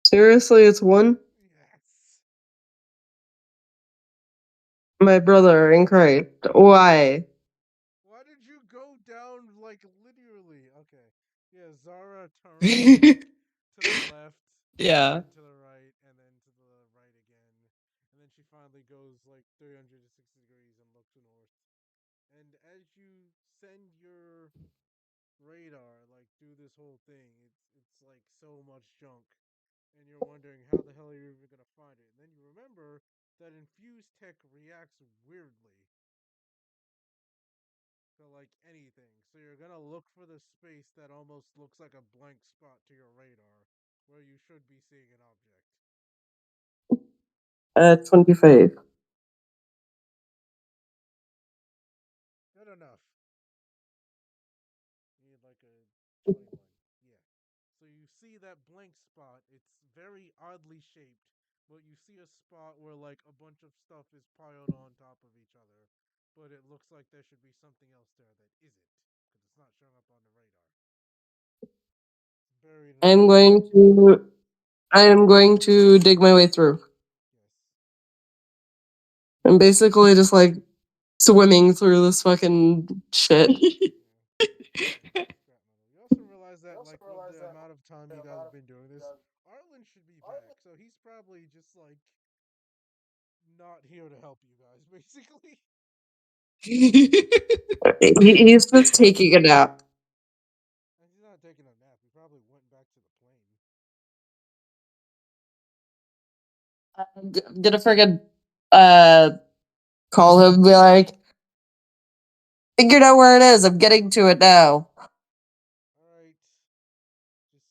Seriously, it's 1? Yes. My brother in Christ. Why? Why did you go down like literally? Okay. Yeah, Zara turns like to the left, and Yeah. then to the right, and then to the right again. And then she finally goes like 360 degrees and looks north. And as you send your radar like do this whole thing, it's like so much junk. And you're wondering how the hell you're even gonna find it. And then you remember that infused tech reacts weirdly to like anything. So you're gonna look for the space that almost looks like a blank spot to your radar, where you should be seeing an object. 25. Good enough. You need like a 21. Yeah. So you see that blank spot. It's very oddly shaped, but you see a spot where like a bunch of stuff is piled on top of each other, but it looks like there should be something else there that isn't, because it's not showing up on the radar. It's buried in a I'm bunch of going junk. to. I am going to dig my way through. Yes. I'm basically just like swimming through this fucking shit. Yeah. Scrap metal. You also realize that like with the amount of time you guys have been doing this, Arlen should be back. So he's probably just like not here to help you guys, basically. He's just taking a nap. And he's not taking a nap. He probably went back to the plane. I'm gonna friggin' uh call him and be like, figured out where it is. I'm getting to it now. Alright. Just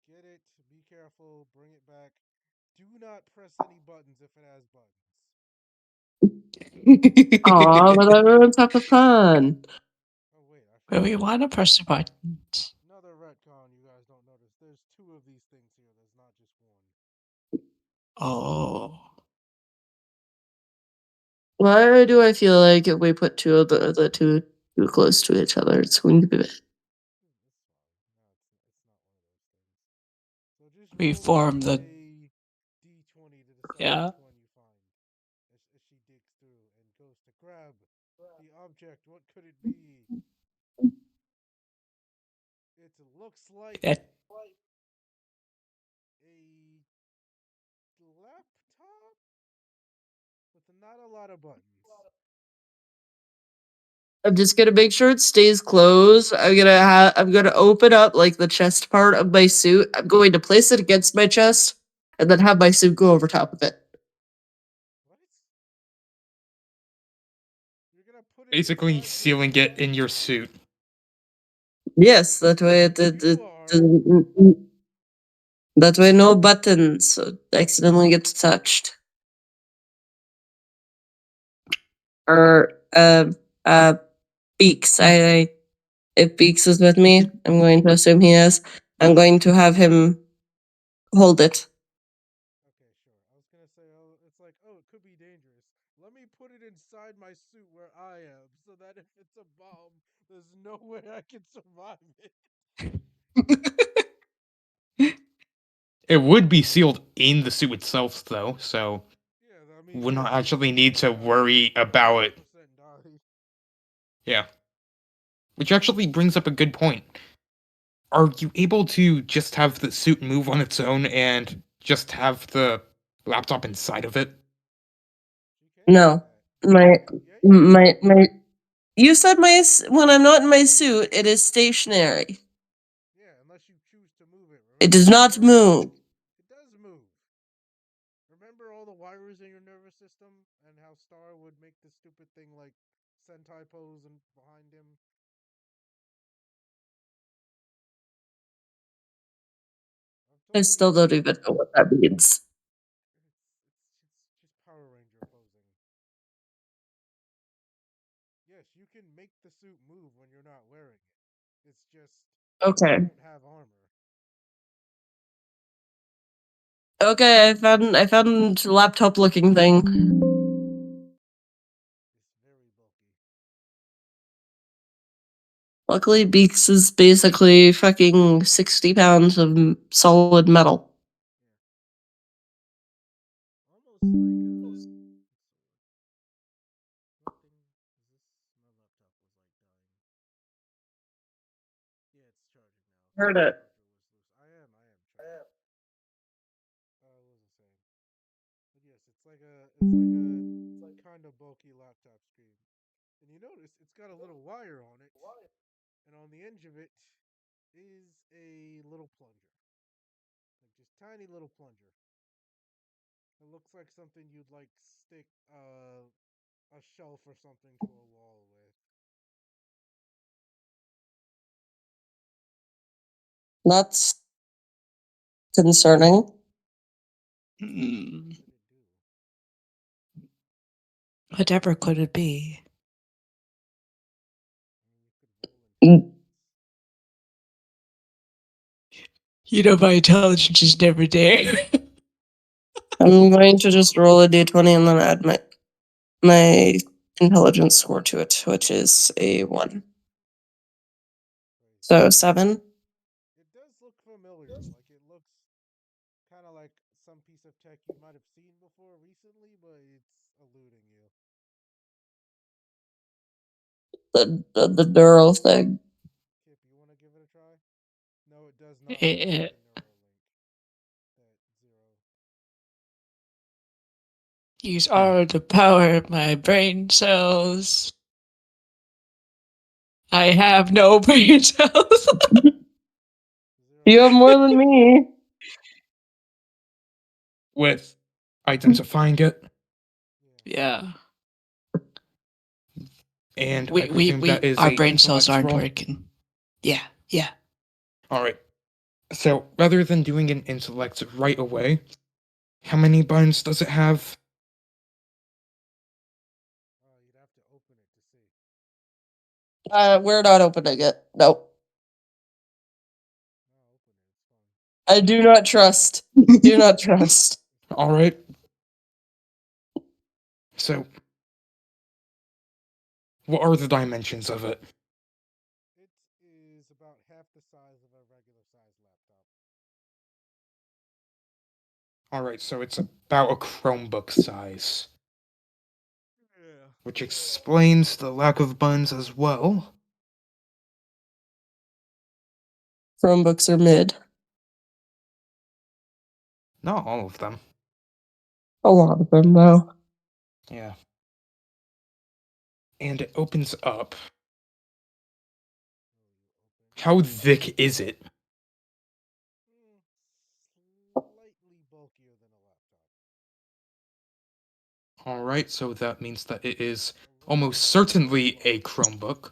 get it. Be careful. Bring it back. Do not press any buttons if it has buttons. Aw, but that ruins half the fun. Oh wait, I Where forgot we want to press the buttons. another retcon you guys don't notice. There's 2 of these things here. There's not just one. Oh. Why do I feel like if we put two of the two too close to each other, it's going to be bad? It's fine. No, it's not one of those things. So just We roll me form the. a d20 to decide Yeah. which one you find. As she digs through and goes to grab the object. What could it be? It looks like That, a laptop with not a lot of buttons. I'm just gonna make sure it stays closed. I'm gonna open up like the chest part of my suit. I'm going to place it against my chest and then have my suit go over top of it. What? You're gonna put it Basically inside your sealing it suit? in your suit. Yes, that way You are. that way no buttons accidentally gets touched. or Beaks. If Beaks is with me, I'm going to assume he is. I'm going to have him hold it. Okay, sure. I was gonna say, oh, it's like, oh, it could be dangerous. Let me put it inside my suit where I am, so that if it's a bomb, there's no way I can survive it. It would be sealed in the suit itself, though, so Yeah, I mean, would not yes, it's actually need to sealed, but worry I would about it. 100% die. Yeah. Which actually brings up a good point. Are you able to just have the suit move on its own and just have the laptop inside of it? You can do No, that. my Yeah, you can. my. You said when I'm not in my suit, it is stationary. Yeah, unless you choose to move it. It Remember does how not nervous? move. It does move. Remember all the wires in your nervous system and how Star would make the stupid thing like Sentai pose and behind him? I've I told you still about don't it. even know what that means. It's just Power Ranger posing. Yes, you can make the suit move when you're not wearing it. It's just you Okay. won't have armor. Okay, I found laptop looking thing. It's very bulky. Luckily, Beaks is basically fucking 60 pounds of solid metal. Yeah. Almost like what thing is this? My laptop was like dying. Yeah, it's charging now. Heard The it. charger was loose. I am charging. What was I saying? But yes, it's like a kind of bulky laptop screen. And you notice it's got a little wire on it, and on the edge of it is a little plunger. Like just tiny little plunger. It looks like something you'd like stick a shelf or something to a wall with. That's concerning. Hmm. What could it do? Whatever could it be? I mean, you could roll intelligence. You know, my intelligence is never there. I'm going to just roll a d20 and then add my intelligence score to it, which is a 1. Crazy. So 7. It does look familiar. Like it looks kind of like some piece of tech you might have seen before recently, but it's eluding you. The neural thing. Kip, you want to give it a try? No, it does not look like Eh, a neural link. That zero. Use all the power of my brain cells. I have no brain cells. You have Zero. more than me. With identifying it, Yeah. Yeah, and I presume we, that is our a brain cells intellect aren't roll. working. Yeah, yeah. Alright. So rather than doing an intellect right away, how many buttons does it have? You'd have to open it to see. We're not opening it. Nope. No, open it. It's fine. I do not trust. Do not trust. Alright. So, what are the dimensions of it? It is about half the size of a regular size laptop. Alright, so it's about a Chromebook size, Yeah. which explains the lack of buttons as well. Chromebooks are mid. Not all of them. A lot of them, though. Yeah. And it opens up. How thick is it? Slightly bulkier than a laptop. Alright, so that means that it is A little almost bit certainly a bulkier. Chromebook.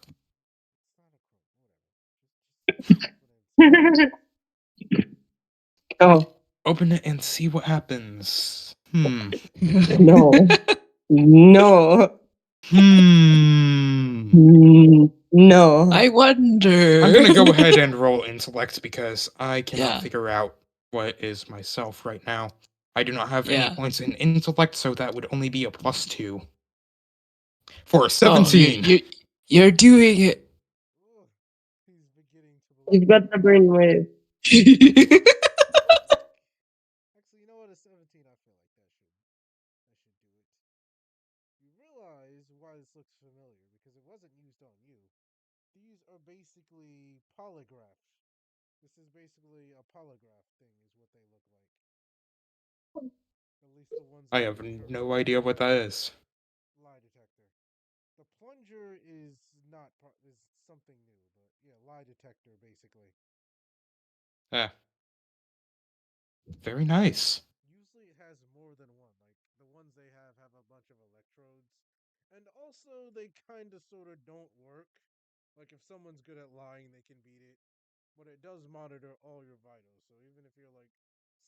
It's not a Chrome. Whatever. Just open it and see what happens. Oh, Open it and see what happens. no. No. No. I wonder. I'm gonna go ahead and roll intellect because I cannot Yeah. figure out what is myself right now. I do not have any Yeah. points in intellect, so that would only be a +2 for a Oh, 17. you're doing it. Ugh, he's beginning to You've believe. got the brainwave. Actually, you know what? A 17, I feel like I should do it. You realize why this looks familiar because it wasn't used on you. These are basically polygraphs. This is basically a polygraph thing, is what they look like. At least the ones I that have you're no currently idea using. what that is. Lie detector. The plunger is not is something new, but yeah, lie detector basically. Eh, very nice. Usually it has more than one. Like the ones they have a bunch of electrodes. And also they kind of sort of don't work. Like if someone's good at lying, they can beat it. But it does monitor all your vitals. So even if you're like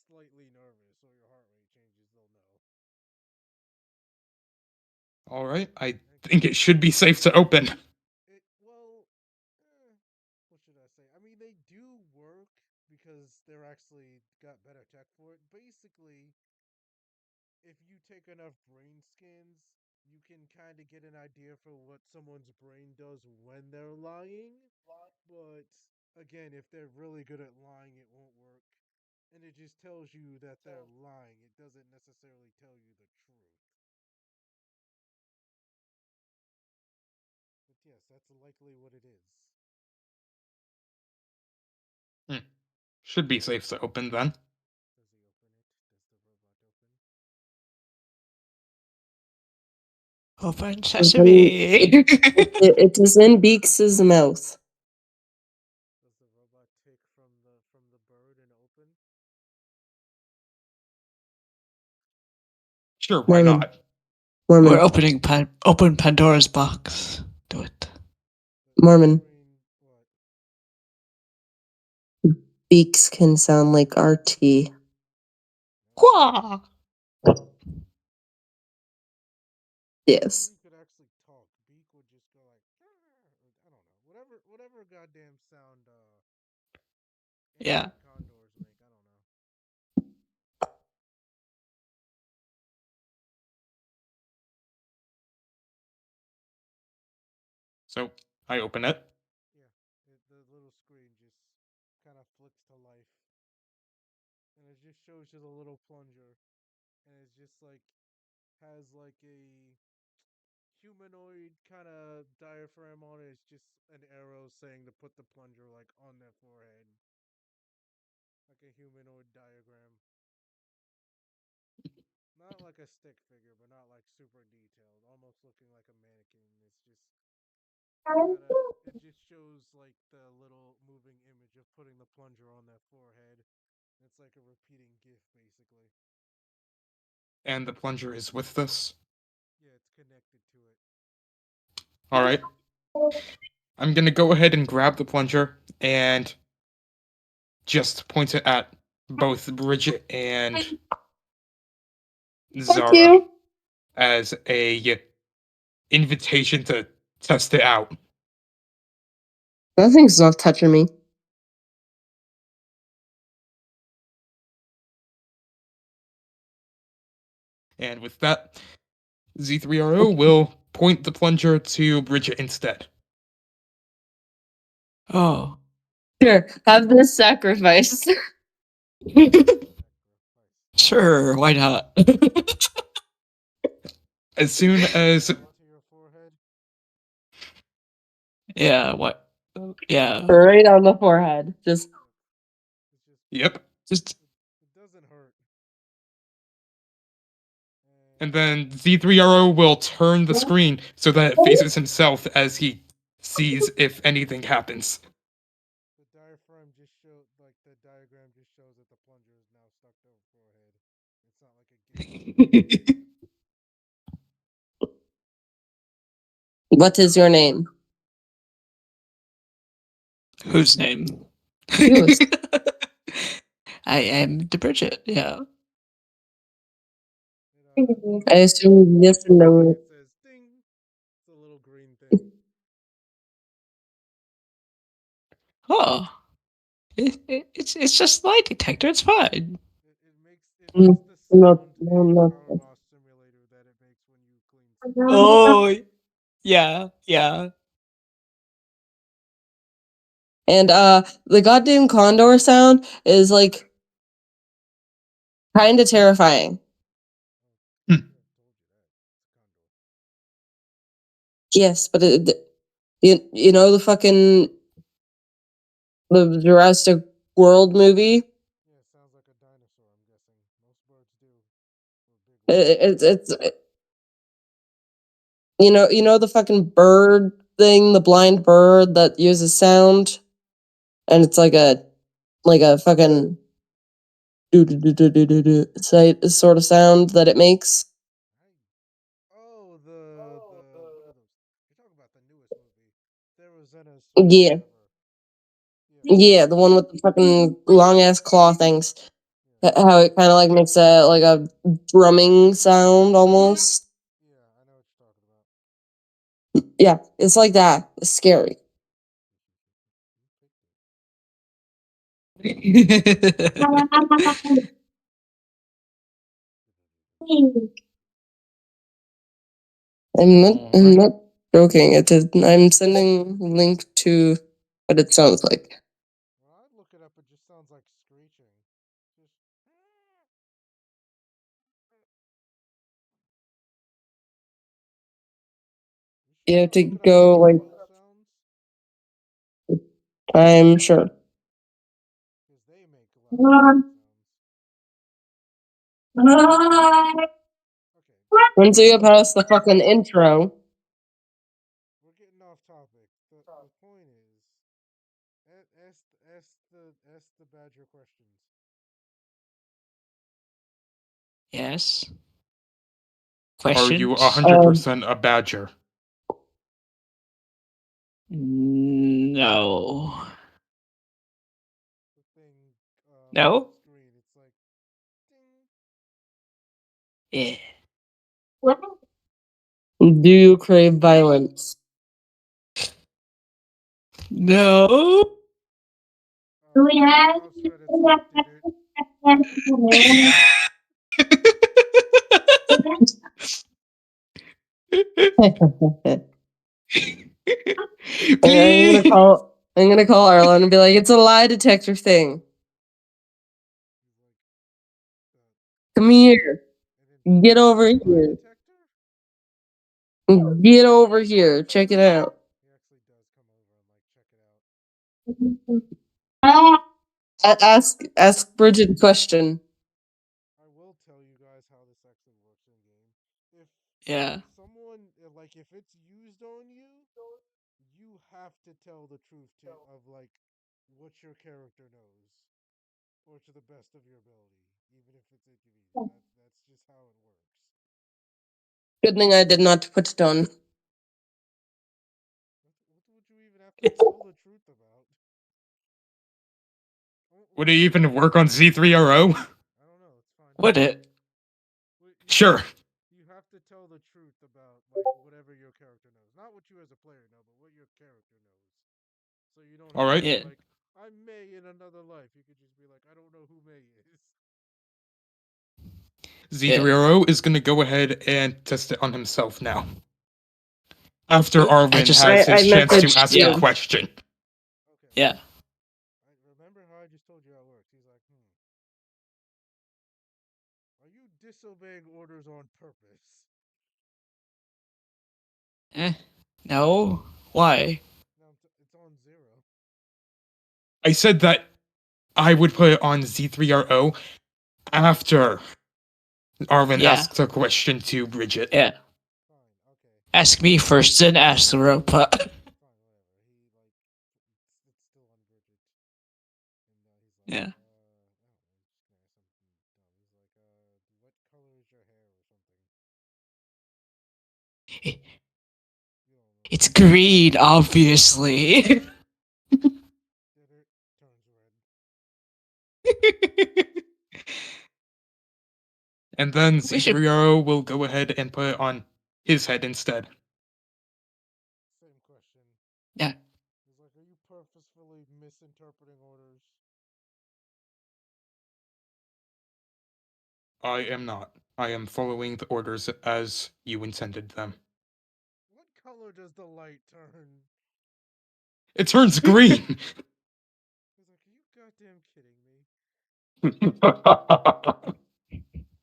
slightly nervous or your heart rate changes, they'll know. All right, I And think it should be safe to open. well, what should I say? I mean, they do work because they're actually got better tech for it. Basically, if you take enough brain scans, you can kind of get an idea for what someone's brain does when they're lying. But again, if they're really good at lying, it won't work. And it just tells you that they're lying. It doesn't necessarily tell you the truth. But yes, that's likely what it is. Hmm, should be safe to open then. Does he open it? Does the robot open? Open It, sesame. it is in Beaks' mouth. Does the robot take from the bird and open? Sure, why Mormon. not? We're Mormon. opening open Pandora's box. Do it. The Mormon. screen what? Beaks can sound like RT. Wah! If the Yes. screen could actually talk, Beak would just go like, "Grr," or I don't know, whatever goddamn sound Yeah. angry condors make. I don't know. So I open it. Yeah, the little screen just kind of flicks to life, and it just shows you the little plunger, and it's just like has like a humanoid kind of diaphragm on it. It's just an arrow saying to put the plunger like on their forehead, like a humanoid diagram. Not like a stick figure, but not like super detailed, almost looking like a mannequin. It's just kind of it just shows like the little moving image of putting the plunger on their forehead. It's like a repeating GIF basically. And the plunger is with this. Yeah, it's connected to it. All right. I'm gonna go ahead and grab the plunger and just point it at both Bridget and Thank Zara you. as a invitation to test it out. Nothing's not touching me. And with that, Z3RO will point the plunger to Bridget instead. Oh. Here, have this sacrifice. Sacrifice. Sure, why not? As soon as Onto your forehead. Yeah, what? Yeah. Right on the forehead. Just It's just yep, Just it doesn't hurt. and And then Z3RO will turn the screen so that it faces himself as he sees if anything happens. the diaphragm just showed like the diagram just shows that the plunger is now stuck to her forehead. It's not like a GIF or anything. what is your name? whose name? Yours. I am the Bridget, yeah. It I assume yes and and no. it says ding. Oh, it's just lie detector. It's fine. It makes the No, sound no, in no. Power Moss Simulator that it makes when you clean stuff. Oh, yeah, yeah. And the goddamn condor sound is like kind of terrifying. Hmm. I told you that. It's a condor. Yes, but you know the fucking the Jurassic World movie. Yeah, it sounds like a dinosaur, I'm guessing. Most birds do. Or big ones. It's you know the fucking bird thing, the blind bird that uses sound, and it's like a fucking do do do do do do do sort of sound that it makes. Oh, the what are those? You're talking about the newest movie, Therozena's Yeah, whatever. Yeah, yeah, the one with the fucking long ass claw things. yeah, How it kind of like makes a drumming sound almost. yeah. I know what you're talking about. Yeah, it's like that. It's scary. All I'm right. not joking. I'm sending link to what it sounds like. When I look it up, it just sounds like screeching. Just. You You sure have not to looking up go like whale sounds? I'm sure. Because they make loud screeching sounds. Okay, Once you get past the fucking intro, we're getting off topic. The point is, ask the badger questions. Yes. Are you Questions? 100% a badger? No. The thing on the No? screen, it's like, ding. Yeah. do you crave violence? No. The mouse read it's like, did it? Please. I'm gonna call Arlen and be like, it's a lie detector thing. He's like, Come here. Get is over it a lie here. detector? Get over here. Check it out. He actually does come over and like check it out. Ask Bridget a question. I will tell you guys how this actually works in game. If Yeah. someone like if it's used on you, you have to tell the truth of like what your character knows, or to the best of your ability, even if it's inconvenient. That's just how it works. Good thing I did not put it on. What would you even have to tell the truth about? Would it even work on Z3RO? I don't know. It's fine. Would it? Sure. You have to tell the truth about like whatever your character knows, not what you as a player know, but what your character knows. So you don't All have to right. be Yeah. like, I'm May in another life. You could just be like, I don't know who May is. Yeah. Z3RO is going to go ahead and test it on himself now. After I Arvin just. has I his chance to messaged ask a Yeah. you. question. Okay. Yeah. I remember how I just told you how it works. He's like, are you disobeying orders on purpose? No. Why? Now it's on zero. I said that I would put it on Z3RO after Arvin Yeah. asks a question to Bridget. Yeah. Fine. Okay. Ask me first, then ask the robot. Fine. Whatever. He like, it's still on Bridget, and he's like, Yeah. oh, I'm just gonna ask something dumb. He's like, what color is your hair or something? You don't remember. It's green, obviously. It turns red. And then We should. Z3RO will go ahead and put it on his head instead. Same question. Yeah. He's like, are you purposefully misinterpreting orders? I am not. I am following the orders as you intended them. What color does the light turn? It turns green! He's like, are you goddamn kidding me?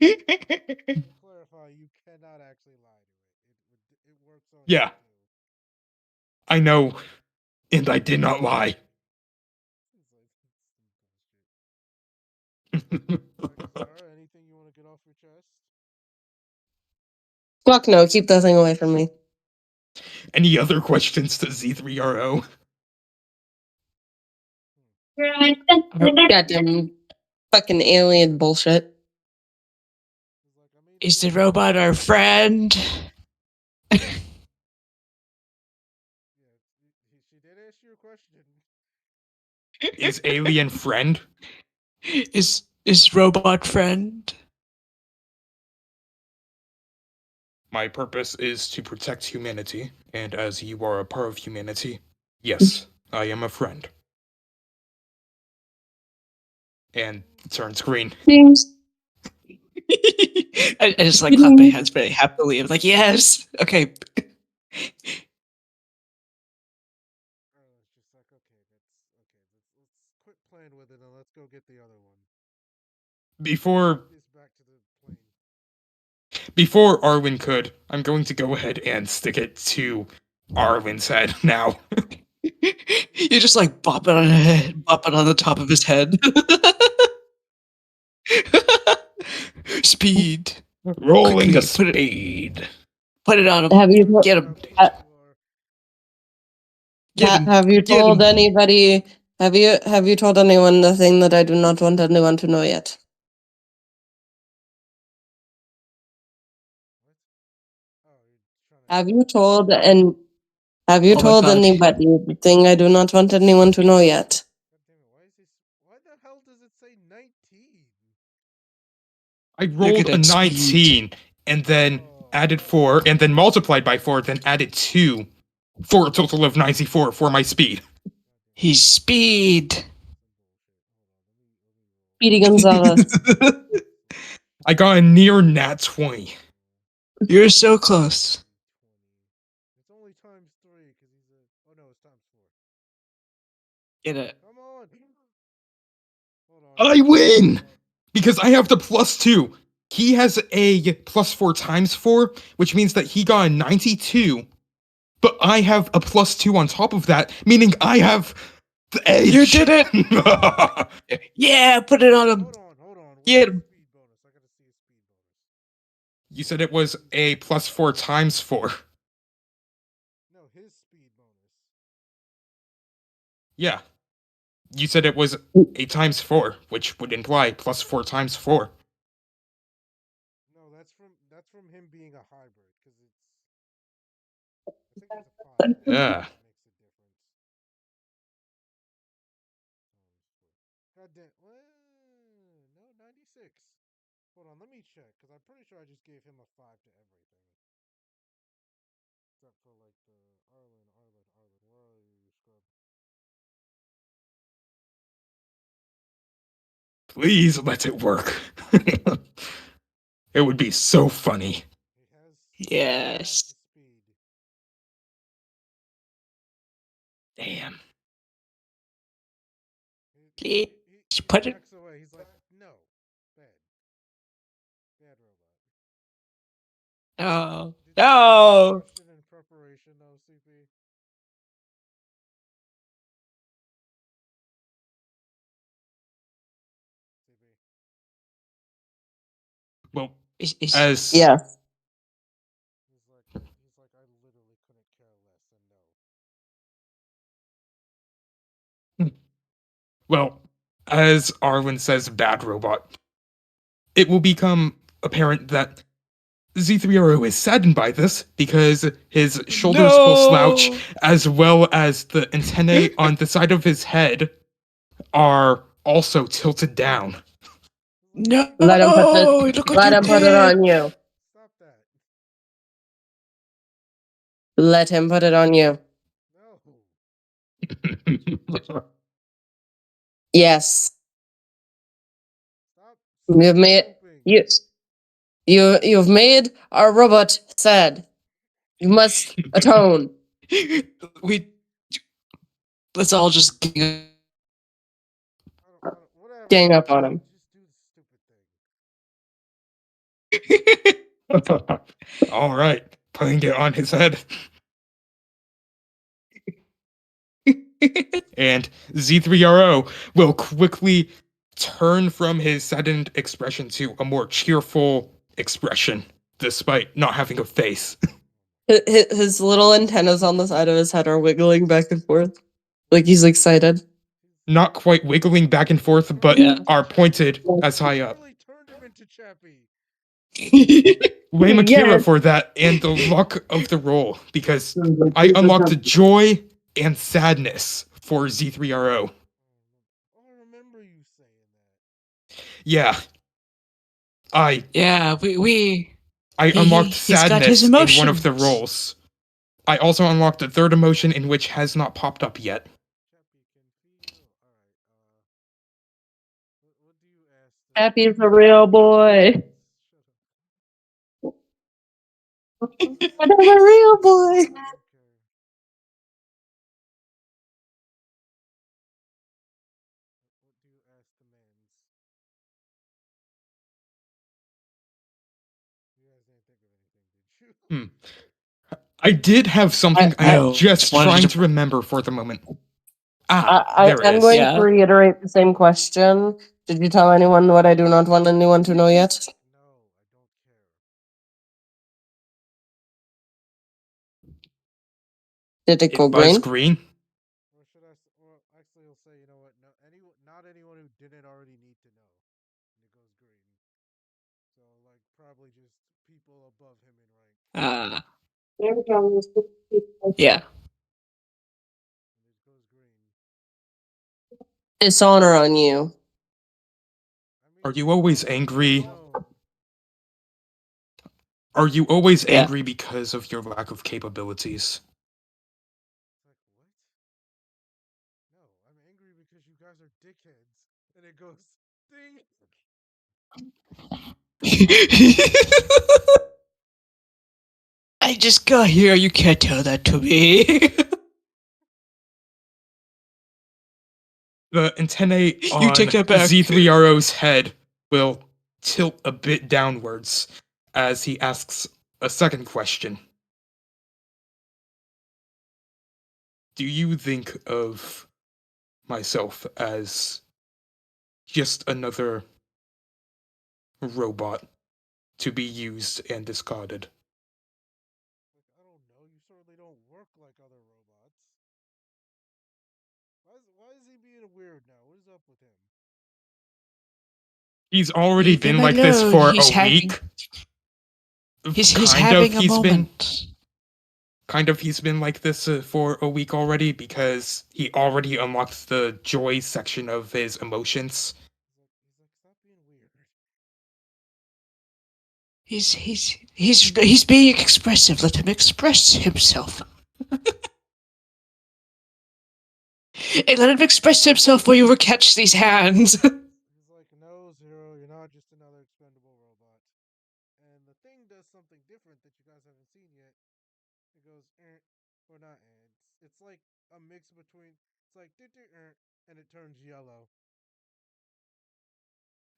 To clarify, you cannot actually lie to it. It works on Yeah. you too. I know, and I did not lie. It's like, it's some bullshit. Alright, Clara, anything you want to get off your chest? Fuck no, keep that thing away from me. Any other questions to Z3RO? Goddamn fucking alien bullshit. He's like, I mean, Is the robot our friend? yeah, she did ask you a question. Is alien friend? Is robot friend? My purpose is to protect humanity, and as you are a part of humanity, yes, I am a friend. And it turns green. Seems. I just like clap my hands very happily. I'm like, yes, okay. It's just like, okay, let's quit playing with it and let's go get the other one. Before Take this back to the plane. Arwen could, I'm going to go ahead and stick it to Arwen's head now. You just like bop it on bop it on the top of his head. Speed. Rolling a Quickly, speed. put it on him. Have you Get How him. close ha- you are. Get him. have you Get told him. anybody? Have you told anyone the thing that I do not want anyone to know yet? What? Oh, you're trying to. Have you told and have you Oh my told god. anybody the thing I do not want anyone to know yet? God damn it! Why is this? Why the hell does it say 19? I Look at rolled a that speed. 19 and then Oh. added 4 and then multiplied by 4, then added 2 for a total of 94 for my speed. He's speed. Speedy Gonzalez. I got a near nat 20. You're so close. It's only times 3 because he's a. Oh no, it's times 4. Get it. Come on. Hold on. I win! Because I have the +2. He has a +4 times 4, which means that he got a 92. But I have a +2 on top of that, meaning I have the edge. You did it. Yeah, put it on him. Hold on. What's Get his him. speed bonus? I gotta see his speed bonus. You said it was a +4 times 4. No, his speed bonus. Yeah. You said it was a times 4, which would imply +4 times 4. No, that's from him being a hybrid because it's. I think it's a 5. Yeah. That makes a difference. God damn. No, 96. Hold on, let me check because I'm pretty sure I just gave him a 5 to everything. Except for like the Arlen. Where are you, scrub? Please let it work. It would be so funny. He has Yes. the speed. Damn. Please He put it. backs away. He's like, no, bad, bad robot. No. Did you have a No. question in preparation, though, CP? CP. Well, Is as Yeah. He's like, I literally couldn't care less, and no. well, as Arwen says, bad robot, it will become apparent that Z3RO is saddened by this because his shoulders will slouch no. as well as the antennae on the side of his head are also tilted down. He's like, No. what are you doing? Look what Let you him put it did. on you. Stop that. Let him put it on you. No. Yes. Stop You've made moping. you've made our robot sad. You must atone. we let's all just Whatever. Gang up on him. Just do the stupid thing. All right, putting it on his head. And Z3RO will quickly turn from his saddened expression to a more cheerful expression, despite not having a face. His little antennas on the side of his head are wiggling back and forth, like he's excited. Not quite wiggling back and forth, but Yeah. are pointed as high up. Really turned him into Chappie. Blame Akira Yes. for that and the luck of the roll, because I unlocked joy and sadness for Z3RO. I remember you saying that. Yeah. I Yeah, unlocked he's got his sadness in one of the emotions. rolls. I also unlocked a third emotion in which has not popped up yet. Chappie can feel. All right. What do you ask? Happy's a real boy. Shut up. I'm a real boy. I don't care. What do you ask the mans? You guys didn't think of anything, did you? I did have something I'm No, just wanted trying to- to remember for the moment. I There it am is. going Yeah. to reiterate the same question. Did you tell anyone what I do not want anyone to know yet? No, I don't care. Did it go It buzzed green? green. Or should I? Well, actually, I'll say, you know what? No, not anyone who didn't already need to know. And it goes green. So, like, probably just people above him in rank. Yeah. And it goes green. Dishonor on you. I mean, Are you always let me angry? know. Are you always Yeah. angry because of your lack of capabilities? It's like, what? No, I'm angry because you guys are dickheads. And it goes, ding! I just got here. You can't tell that to me. The antennae You on take that back. Z3RO's head will tilt a bit downwards as he asks a second question. Do you think of myself as just another robot to be used and discarded? Like, I don't know. You certainly don't work like other robots. Why is he being weird now? What is up with him? He's already Leave him been like this alone. for a He's having week. he's Kind of, having a moment. he's been like this for a week already because he already unlocked the joy section of his emotions. He's like, stop being weird. He's being expressive. Let him express himself. Hey, let him express himself while you catch these hands. He's like, no, Zero, you're not just another expendable robot. And the thing does something different that you guys haven't seen yet. It goes, or not, it's like a mix between, it's like, and it turns yellow.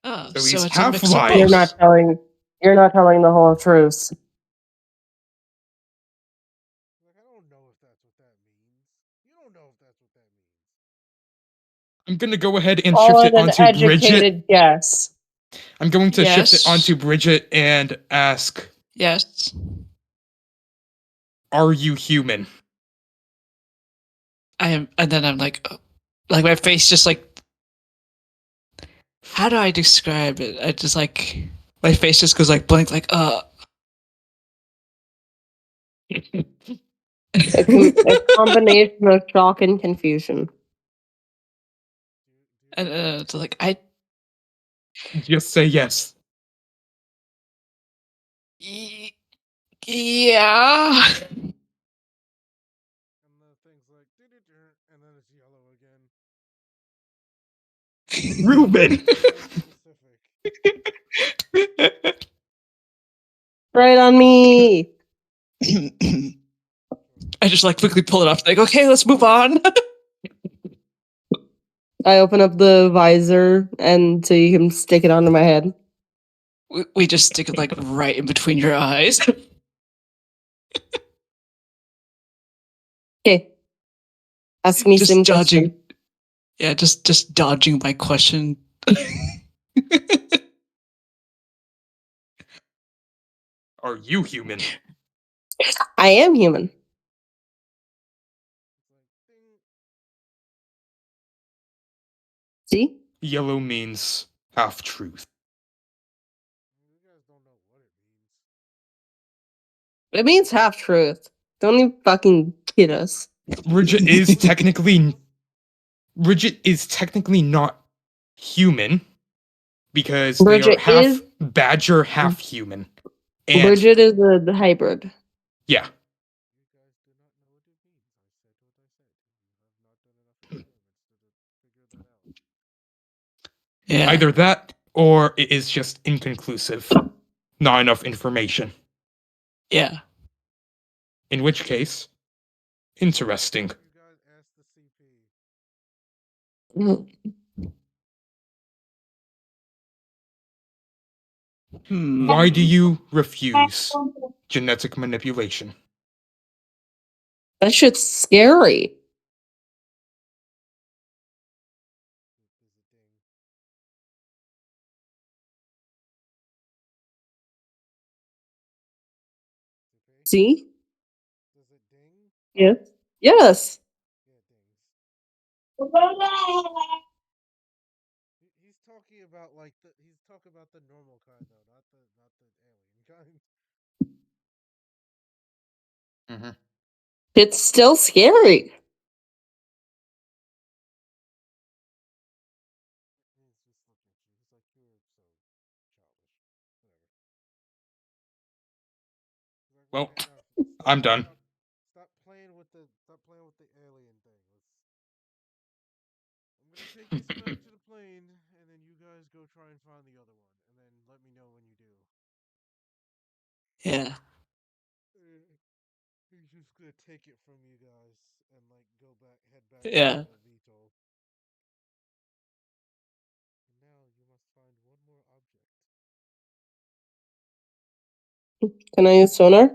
Oh, So so he's it's a mix of half-life. both. You're not telling the whole truth. Like, I don't know if that's what that means. You don't know if that's what that means. I'm gonna go ahead and Call shift it it an onto Bridget. educated guess. I'm going to shift it Yes. onto Bridget and ask, Yes. are you human? I am, and then I'm like my face just like. How do I describe it? I just like my face just goes like blank, like A combination of shock and confusion. and it's like I Just say yes. yeah. And the thing's like, and then it's yellow again. Ruben. Specific. Right on me. I just like quickly pull it off, like, okay, let's move on. I open up the visor and so you can stick it onto my head. We just stick it like right in between your eyes. Okay. Ask me Just some dodging. question. Yeah, just dodging my question. Are you human? I am human. See? Yellow means half truth. You guys don't know what it means. It means half truth. Don't even fucking kid us. Bridget is technically not human because they are Bridget is half badger, half human. And Bridget is a hybrid. yeah, You guys do not know what it means. I said what I said. You have not done enough experiments to figure that out. Yeah, either that or it is just inconclusive. Not enough information. yeah. In which case, interesting. You guys asked the CP. Why do Hmm. you refuse genetic manipulation? That shit's scary. Is it ding? CP? See? Does it ding? Yes. Yes. Yeah, it dings. He's talking about like he's talking about the normal kind though, not the alien kind. Mhm. It's still scary. He's just looking at you. He's like, you're so childish. Whatever. He's like, Well, okay, enough. I'm done. Stop playing with the alien thing. I'm gonna take this back to the plane, and then you guys go try and find the other one, and then let me know when you do. Yeah, He's just gonna take it from you guys and like head back to yeah, the VTOL. And now you must find one more object. Can I use sonar?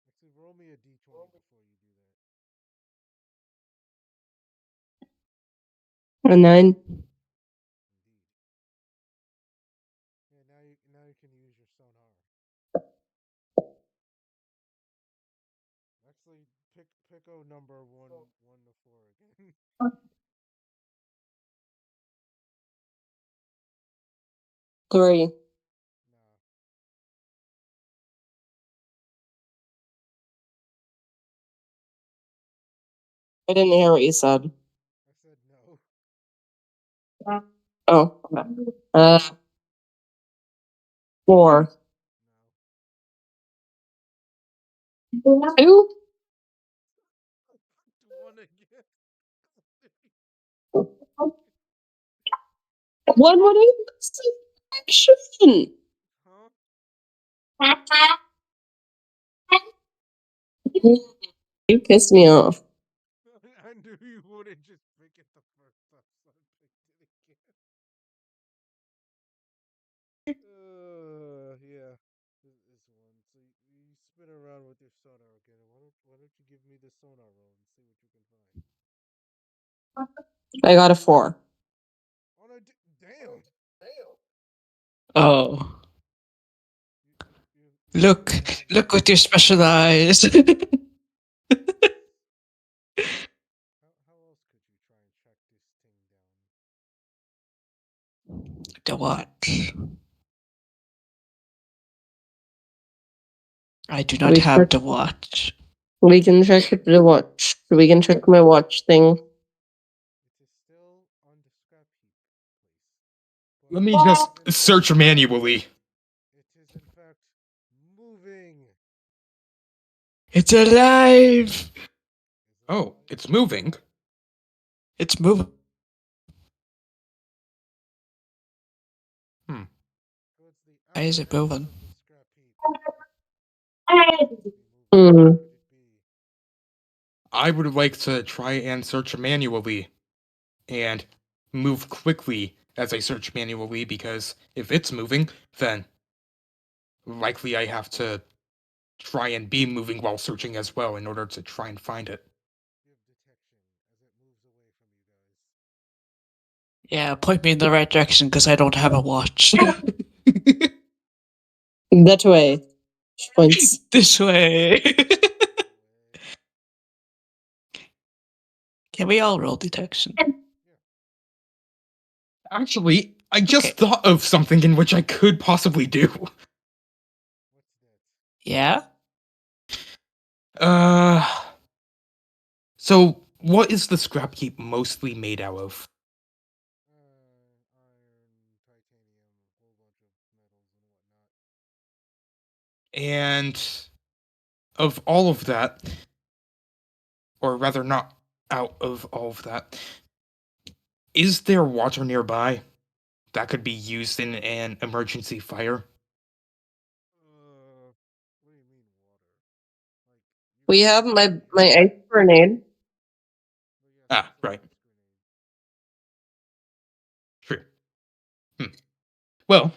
Actually, roll me a d20 before you do that. A 9. Indeed. Yeah, now you can use your sonar. Actually, pick a number one to four again. 3. Nah, I didn't hear what you said. I said no. Oh. Okay. 4. No. 2? One again. One would action. Huh? You pissed me off. I knew you wouldn't just pick it the first time, so I picked it again. Yeah. This one. So you spin around with your sonar again. Why don't you give me the sonar roll and see what you can find? I got a 4. On a damn. Oh, You look, really have look what you specialize. how else could you try and track this thing down? The what? I do not We have check. the watch. We can check the watch. We can check my watch thing. It is still on the scrap heap place. But Let me just search manually. it is in fact moving. It's alive. Is it Oh, alive? it's moving. It's moving. So it's the Why is outer it edge moving? of the scrap heap. Must be moving. Hmm. Where could it be? I would like to try and search manually and move quickly as I search manually because if it's moving, then likely I have to try and be moving while searching as well in order to try and find it. Give detection as it moves away from you guys. Yeah, point me in the right direction because I don't have a watch. That way. Points. This way. Away. Can we all roll detection? Yeah. Actually, I just Okay. thought of something in which I could possibly do. What's that? Yeah? Uh, so what is the scrap heap mostly made out of? Iron, titanium, a whole bunch of metals and whatnot. And of all of that, or rather not out of all of that, is there water nearby that could be used in an emergency fire? What do you mean water? Like you We guys have have my ice grenade. but yes, Ah, that's an right. ice grenade. True. Well,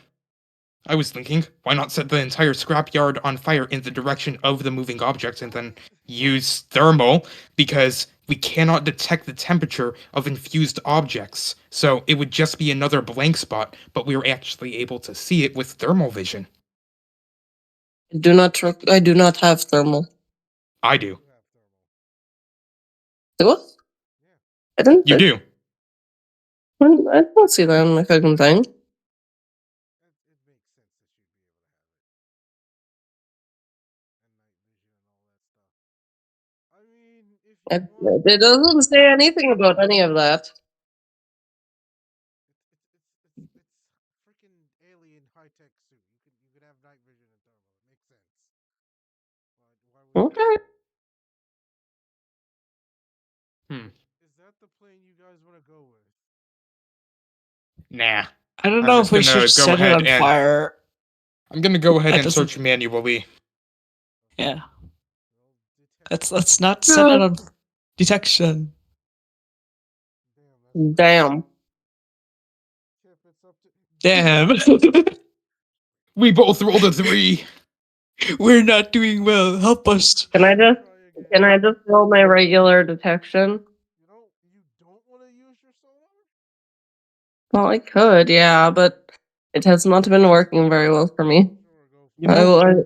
I was thinking, why not set the entire scrapyard on fire in the direction of the moving object and then use thermal, because we cannot detect the temperature of infused objects. So it would just be another blank spot, but we were actually able to see it with thermal vision. I do not have thermal. I do. You have thermal. Do I? Yeah. I didn't. You do. I don't see that in my fucking thing. It makes sense that you'd be able to have it. And night vision and all that stuff. I mean, if you want It doesn't say anything about any of that. it's freaking alien high tech suit. You could have night vision and thermal. It makes sense. Why would you Okay. Hmm. Is that the plane you guys want to go with? Nah. I don't I'm know just if we should gonna go set it ahead on and fire. I'm gonna go ahead That and doesn't. search manually. Yeah. Well, detection. Let's not set Yeah. it on detection. Damn, that's a fail. Damn. Kip, it's up to. Damn. We both rolled a 3. We're not doing well. Help us. Can I just Try again. roll my regular detection? You don't want to use your sonar? Well, I could, yeah, but it has not been working very well for me. Sure, go You for I it. know, will.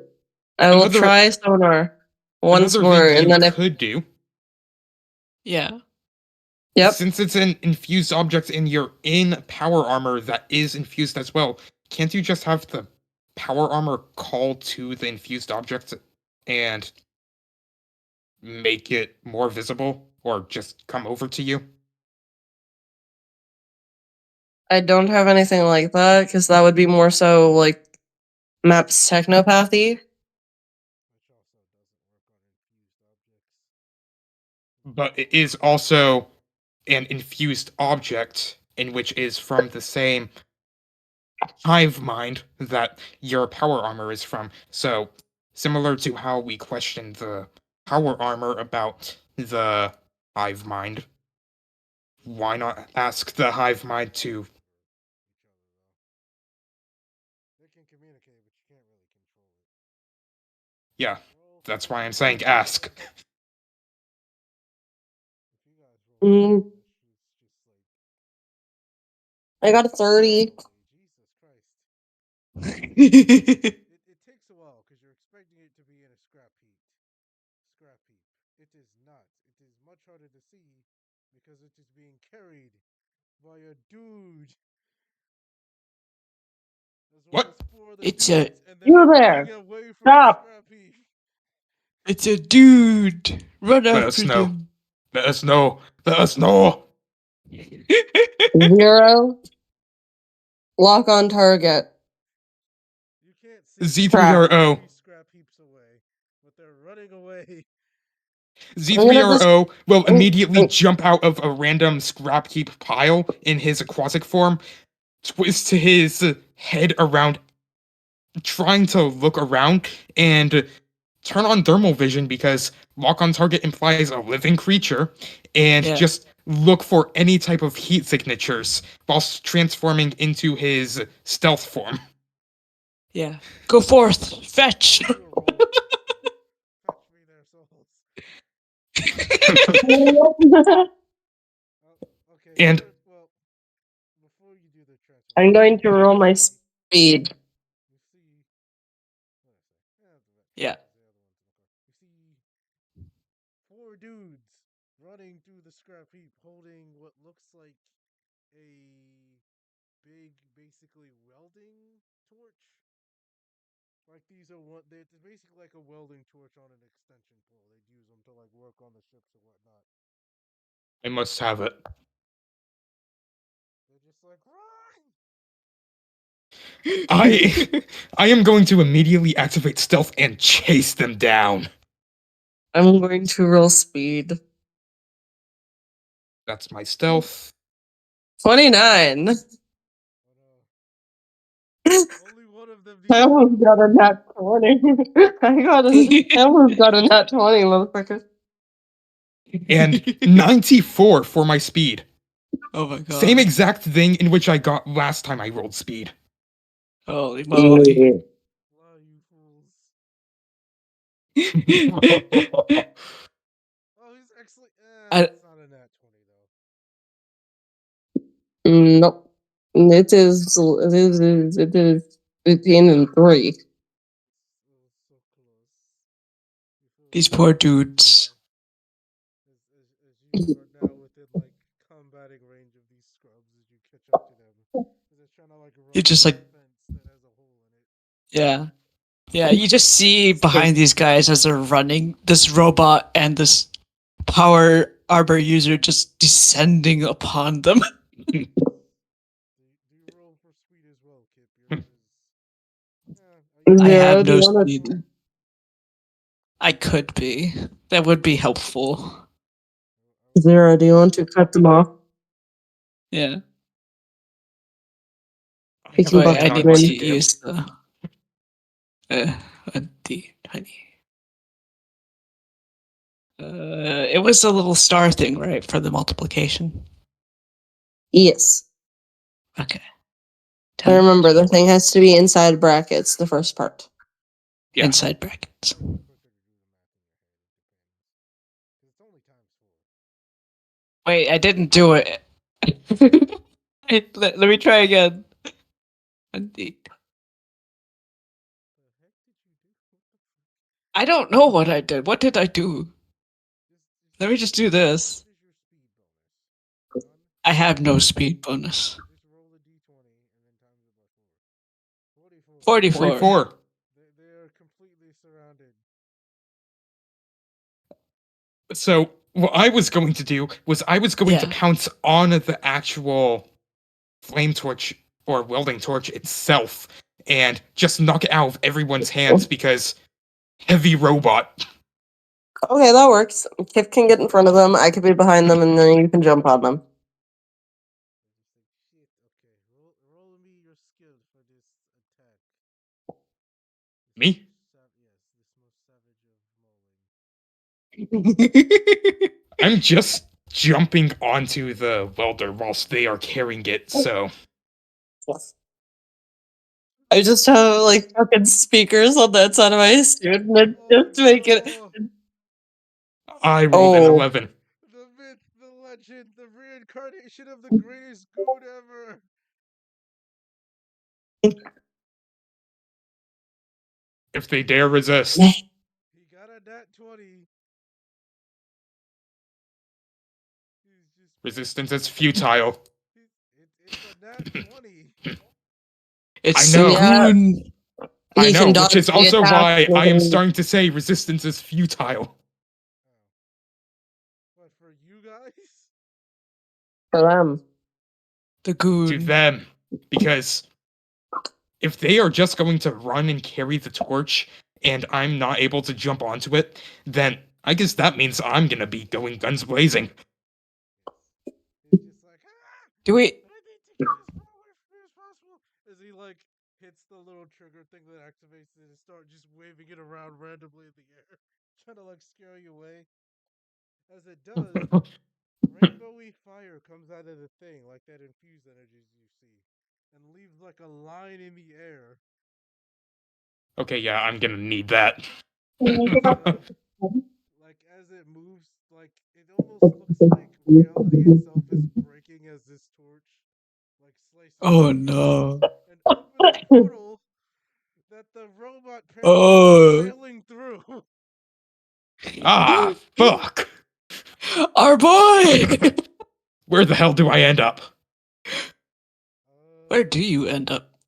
I will another try sonar once another more, thing and you then if could do, Yeah. yep, since it's an infused object and you're in power armor that is infused as well, can't you just have the power armor call to the infused object and make it more visible or just come over to you? I don't have anything like that because that would be more so like Maps technopathy. Which also doesn't work on infused objects. But it is also an infused object in which is from the same hive mind that your power armor is from. So, similar to how we questioned the power armor about the hive mind, why not ask the hive mind to? Each other, though. They can communicate, but you can't really control it. Yeah, Roll that's for why I'm it. saying ask. If you guys roll Mm, trash, it's just like. I got a 30. Holy Jesus Christ. It takes a while because you're expecting it to be in a scrap heap. Scrap heap. It is not. It is much harder to see because it is being carried by a dude, as well What? as four other It's a dudes, and they're You running there. away from the Stop. scrap heap. it's a dude. Run Let us after know. them. Let us know. Let us know. 0. Lock on target. You can't see them. They're Track. like Z3RO. 3 scrap heaps away, but they're running away. I'm gonna just. Z3RO will I'm- immediately jump out of a random scrap heap pile in his aquatic form, twist his head around, trying to look around, and turn on thermal vision because lock on target implies a living creature, and Yeah. just look for any type of heat signatures whilst transforming into his stealth form. Yeah. Go forth. Fetch. Do a roll. Fetch me their souls. Okay, And first, well, before you do the I'm transformation, going to roll my speed. you see. What did I say? Yeah. The other one's in the car. You see four dudes running through the scrap heap holding what looks like a big, basically welding torch. Like these are what it's basically like a welding torch on an extension pole. They'd use them to like work on the ships or whatnot. I must have it. They're just like run. I I am going to immediately activate stealth and chase them down. I'm going to roll speed. That's my stealth. 29. But only one of them I needs to almost have got a nat 20. I almost got a nat 20, motherfucker. And 94 for my speed. Oh my Same god. exact thing in which I got last time I rolled speed. Holy moly. fly, you fools. Oh, he's actually. I, It's not a nat 20 though. Nope. It is 15 and 3. It was so close. You feel these so poor bad dudes. as you are now within like combating range of these scrubs as you catch up to them. As they're trying to like You run just through like, a fence that has a hole in it. yeah. Yeah, you just see behind these guys as they're running, this robot and this power arbor user just descending upon them. Do you roll for speed as well, Kip? Yours is. Are you I gonna have Zero, do no you roll? want speed. to. I could be. That would be helpful. Zero, do you want to cut them off? Yeah. I We have can Wait, buff I forgotten need them what to to in. do. use the uh, honey. It was a little star thing, right, for the multiplication. Yes. Okay. And 10 remember, the thing has to be inside brackets, the first part. Yeah. inside brackets. Quicker to do the math in your head. It depends. 'Cause it's only times 4. Wait, I didn't do it. Let me try again. The heck did you do? What the fuck? I don't know what I did. What did I do? Let me just Just do this. what is your speed bonus? None? I have no speed bonus. Just roll a d20 and then times it by 4. 44. 44. 44. They are completely surrounded. So, what I was going to do was I was going to Yeah. pounce on the actual flame torch or welding torch itself and just knock it out of everyone's hands because heavy robot. Okay, that works. Kip can get in front of them, I could be behind them, and then you can jump on them. I just think, shit, okay. Roll me your skill for this attack. Me? Yes, this most savage of mauling. I'm just jumping onto the welder whilst they are carrying it, so Yes. I just have like fucking speakers on that side of my suit, and it Oh just make it. no! I rolled an Oh, 11. The myth, the legend, the reincarnation of the greatest goon ever! If they dare resist, meh. He got a nat 20. He's just resistance is futile. it's a nat 20. I It's the know. Yeah, goon. I he know, can which dodge is the also attack. why I am starting to say resistance is futile. Oh. But for you guys? For them. The To goon. them. Because if they are just going to run and carry the torch and I'm not able to jump onto it, then I guess that means I'm gonna be going guns blazing. Yes. He's just like, ah! Do we? I need to get as far away from here as possible. As he like hits the little trigger thing that activates it and start just waving it around randomly in the air, trying to like scare you away. As it does, rainbowy fire comes out of the thing, like that infused energies you see, and leaves like a line in the air. Okay, yeah, I'm gonna need that. Like as it moves, like it almost looks like reality itself is breaking as this torch like slices Oh through no. and opens a portal that the robot parents keep Oh. failing through. Ah, fuck! Our boy. Where the hell do I end up? Where do you end up?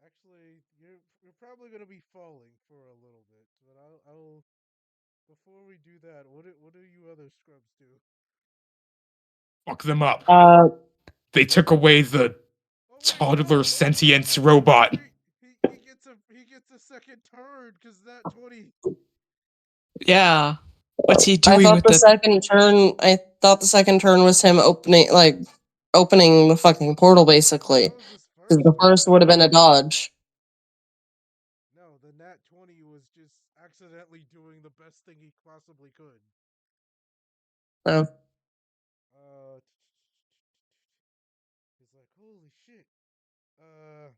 Actually, you're probably gonna be falling for a little bit, but I'll before we do that, what do you other scrubs do? Fuck them up. They took away the Oh wait, toddler no! sentience robot. Wait, he gets a second turn because that 20. Yeah. What's he I doing thought with the it? second turn. I thought the second turn was him opening the fucking portal, basically. That was his 'Cause first the turn. first would have been a dodge. No, the nat 20 was just accidentally doing the best thing he possibly could. So Uh, he's like, holy shit. Uh,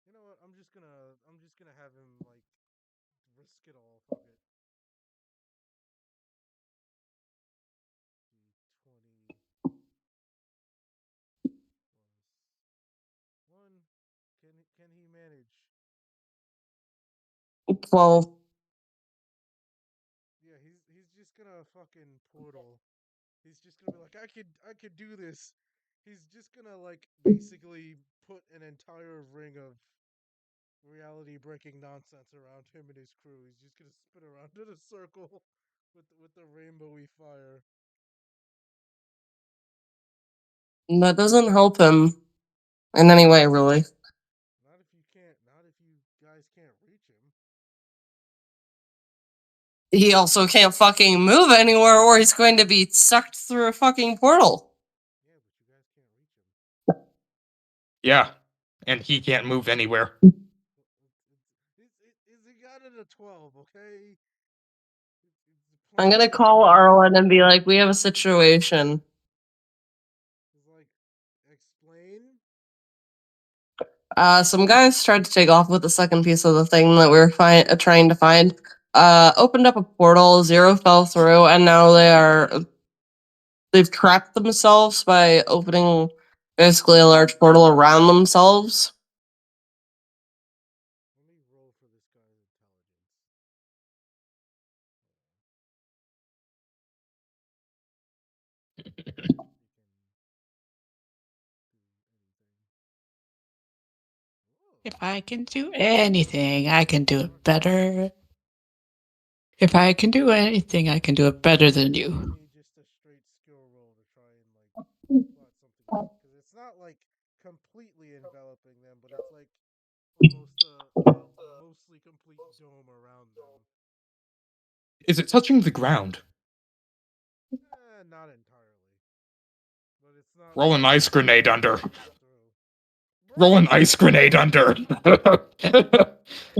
you know what? I'm just gonna have him like risk it all. Fuck it. D20 plus one. Can he manage? well, Yeah, he's just gonna fucking portal. He's just gonna be like, I could do this. He's just gonna like basically put an entire ring of reality breaking nonsense around him and his crew. He's just gonna spin around in a circle with the rainbowy fire. that doesn't help him in any way, really. Not if you guys can't reach him. He also can't fucking move anywhere, or he's going to be sucked through a fucking portal. Yeah, but you guys can't reach him. Yeah, and he can't move anywhere. He got it a 12, okay? I'm gonna Plenty. call Arlen and be like, "We have a situation." He's like, explain? Some guys tried to take off with the second piece of the thing that we were trying to find. Opened up a portal, zero fell through, and now they've trapped themselves by opening basically a large portal around themselves. Let me roll for this guy's intelligence. He can do anything. Whoa. If I can do anything, I can do it better. If I can do anything, I can do it better than Give you. me just a straight skill roll to try and like plot something out because it's not like completely enveloping them, but it's like almost a mostly complete dome around them. Is it touching the ground? Not entirely, but it's not Roll like an ice grenade under. through. Roll an Bro, ice grenade under.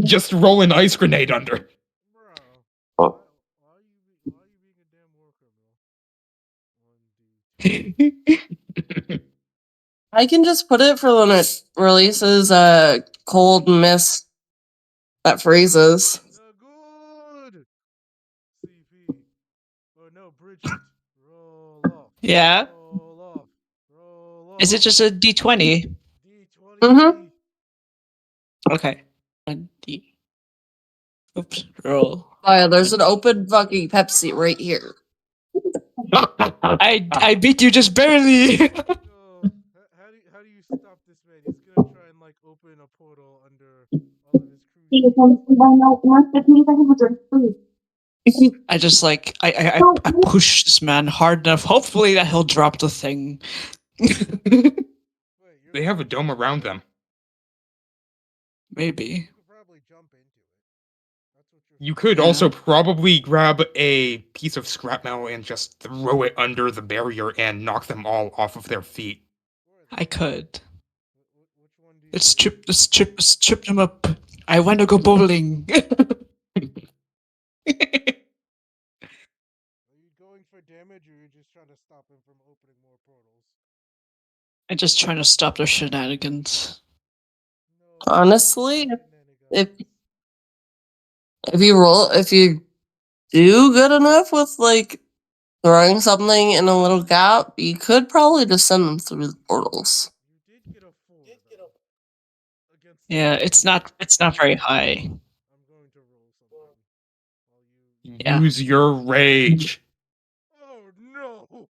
Just roll an ice grenade under. bro, why are you being a damn war criminal? 1d20. I can just put it for when it releases a cold mist that freezes. The good CP. Oh no, Bridget. Roll off. Yeah. Roll off. Roll Is off. it just a D20? Mm-hmm. D20. Okay. 1D. Oops. Roll. Oh yeah, there's an 1D. open fucking Pepsi right here. I beat you just barely. Yo, how do you stop this man? He's gonna try and like open a portal under all of his crew sheets. I just like I push this man hard enough. Hopefully that he'll drop the thing. Wait, you're They gonna have a dome push around it? them. Maybe. You could probably jump into it. That's what you're You could Yeah. also probably grab a piece of scrap metal and just throw it under the barrier and knock them all off of their feet. Where are I they? could. Which one do you Let's say? strip, let's strip, let's strip them up. I want to go bowling. Are you going for damage, or are you just trying to stop him from opening more portals? I'm just trying to stop their shenanigans. No, Honestly, if shenanigans. if you do good enough with like throwing something in a little gap, you could probably just send them through the portals. You did get a 4, though. Against the Yeah, rage. it's not very high. I'm going to roll something. While you... Yeah. Use your rage. Oh, no!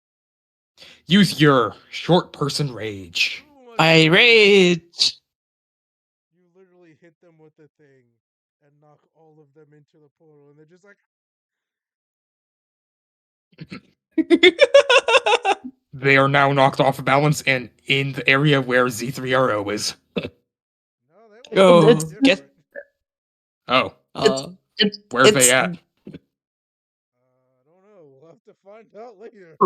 Use your short person rage. Too much I rage. You literally hit them with the thing and knock all of them into the portal, and they're just like, They are now knocked off balance and in the area where Z3RO is. no, that was Go something It's different. Oh, it's uh it's where are they it's at? I don't know. We'll have to find out later.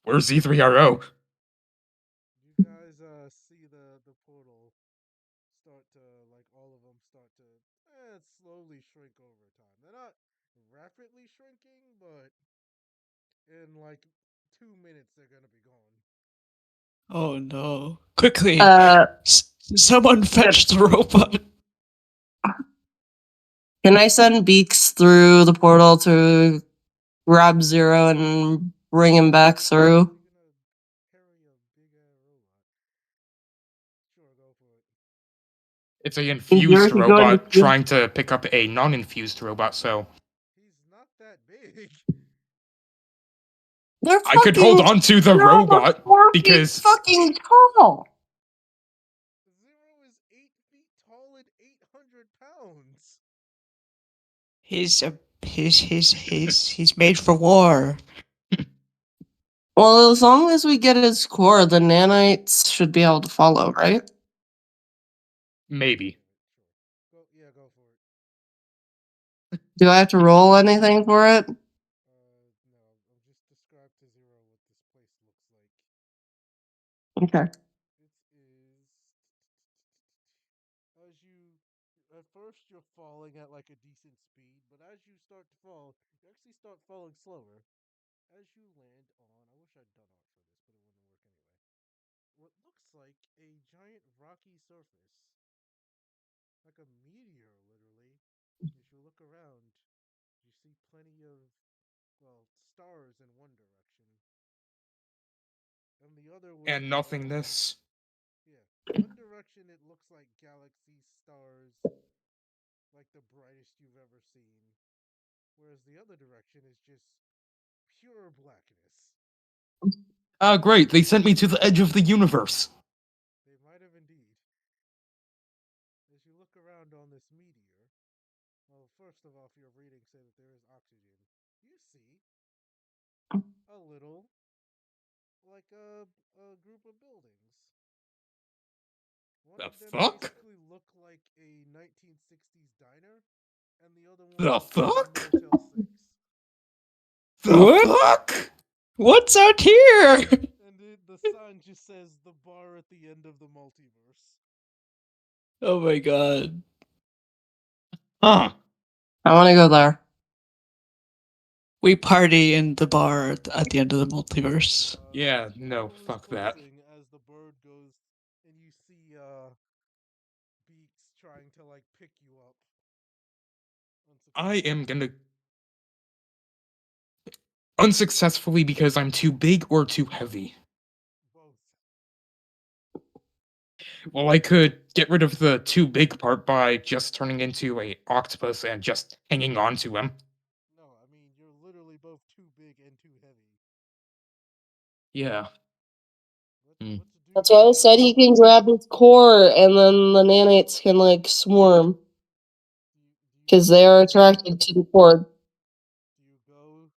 Where's Z3RO? You guys see the portal start to, like, all of them start to slowly shrink over time. They're not rapidly shrinking, but in like 2 minutes they're gonna be gone. oh no. Quickly. uh Someone fetch the robot. can I send Beaks through the portal to grab Zero and bring him back through? You're gonna carry a big ass robot. Sure, go for it. It's a Zero infused can go into robot trying to pick up a non-infused robot, so He's not that big. They're I could hold fucking on to the they're almost robot 4 feet because fucking tall. Zero is 8 feet tall and 800 pounds. He's a he's made for war. Well, as long as we get his core, the nanites should be able to follow, right? maybe. Go, yeah, go for it. Do I have to roll anything for it? No, I'll just describe to Zero what this place looks like. Okay. It is as you at first you're falling at like a decent speed, but as you start to fall, you actually start falling slower. As you land on, I wish I'd done art for this, but it wouldn't work anyway. What looks like a giant rocky surface, like a meteor, literally. As you look around, you see plenty of, well, stars in one direction, and the other looks And like, nothingness. yeah, one direction it looks like galaxies, stars, like the brightest you've ever seen, whereas the other direction is just pure blackness. Ah, great, they sent me to the edge of the universe. They might have indeed. As you look around on this meteor, well, first of all, if your readings say that there is oxygen, you see a little, like a group of buildings. One The of them fuck? basically look like a 1960s diner, and the other one The looks like a fuck? Motel 6. The What? fuck? What's out here? And the sign just says the bar at the end of the multiverse. Oh my god. Huh. I want to go there. We party in the bar at the end of the multiverse. Yeah, The no, portal is fuck that. closing as the bird goes, and you see Beaks trying to like pick you up. I am gonna unsuccessfully because I'm too big or too heavy. Both. Well, I could get rid of the too big part by just turning into a octopus and just hanging on to him. No, I mean you're literally both too big and too heavy. Yeah. Hmm. Let's do That's why I something. said he can grab his core, and then the nanites can like swarm Do you because want they to are go? attracted to the core. Do you go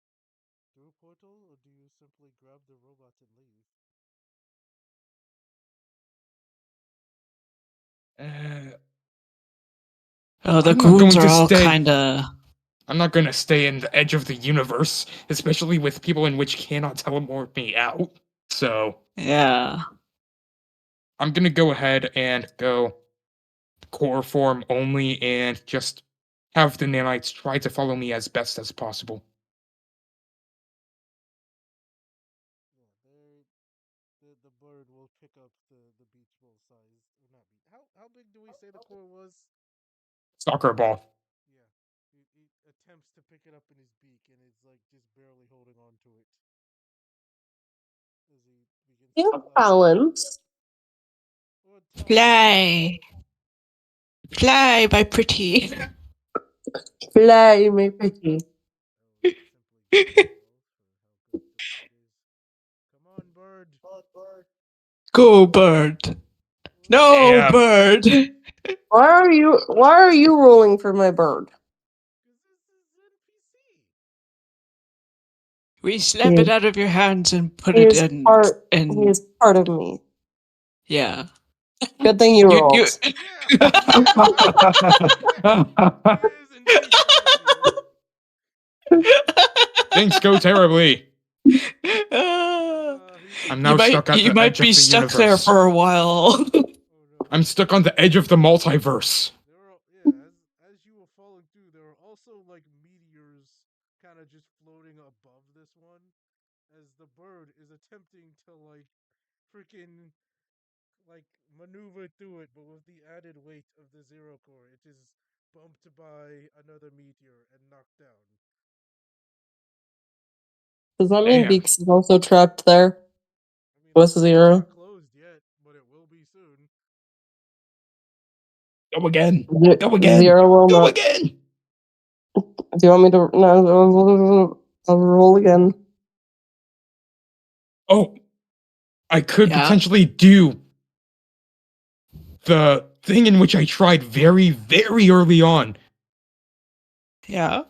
through a portal, or do you simply grab the robots and leave? Uh, Oh, the I'm not goons going are to all stay- kind of. I'm not gonna stay in the edge of the universe, especially with people in which cannot teleport me out. So Yeah. I'm gonna go ahead and go core form only and just have the nanites try to follow me as best as possible. The bird will pick up the beach ball size, or not beach. How big do we say the core was? Soccer ball. Yeah, he attempts to pick it up in his beak, and it's like just barely holding on to it as he begins You to have fly. balance. What talent? Fly. Fly, my pretty. Fly, my pretty. I will simply give myself for how good the bird is. Come on, bird. Go, bird. No, Damn. bird. Why are you rolling for my bird? Because this is NPC. We snap it He, out of your hands and put he it is in. part he In is part of me. yeah. Good thing you You. rolled. Yeah, he is indeed part of you. Things go terribly. He's I'm You now might stuck at you the might edge be of the stuck there universe. for a while. Oh no. I'm stuck on the edge of the multiverse. There were, yeah, as you were falling through, there were also like meteors kind of just floating above this one, as the bird is attempting to like freaking like maneuver through it, but with the added weight of the zero core, it is bumped by another meteor and knocked down. Does that mean Damn. Beaks is also trapped there? I mean, What's the portal's zero? not closed yet, but it will be soon. Go again. Ze- Go again. Zero will Go not. again. Do you want me to? No, I'll roll again. Oh, I could Yeah. potentially do the thing in which I tried very, very early on. Yeah.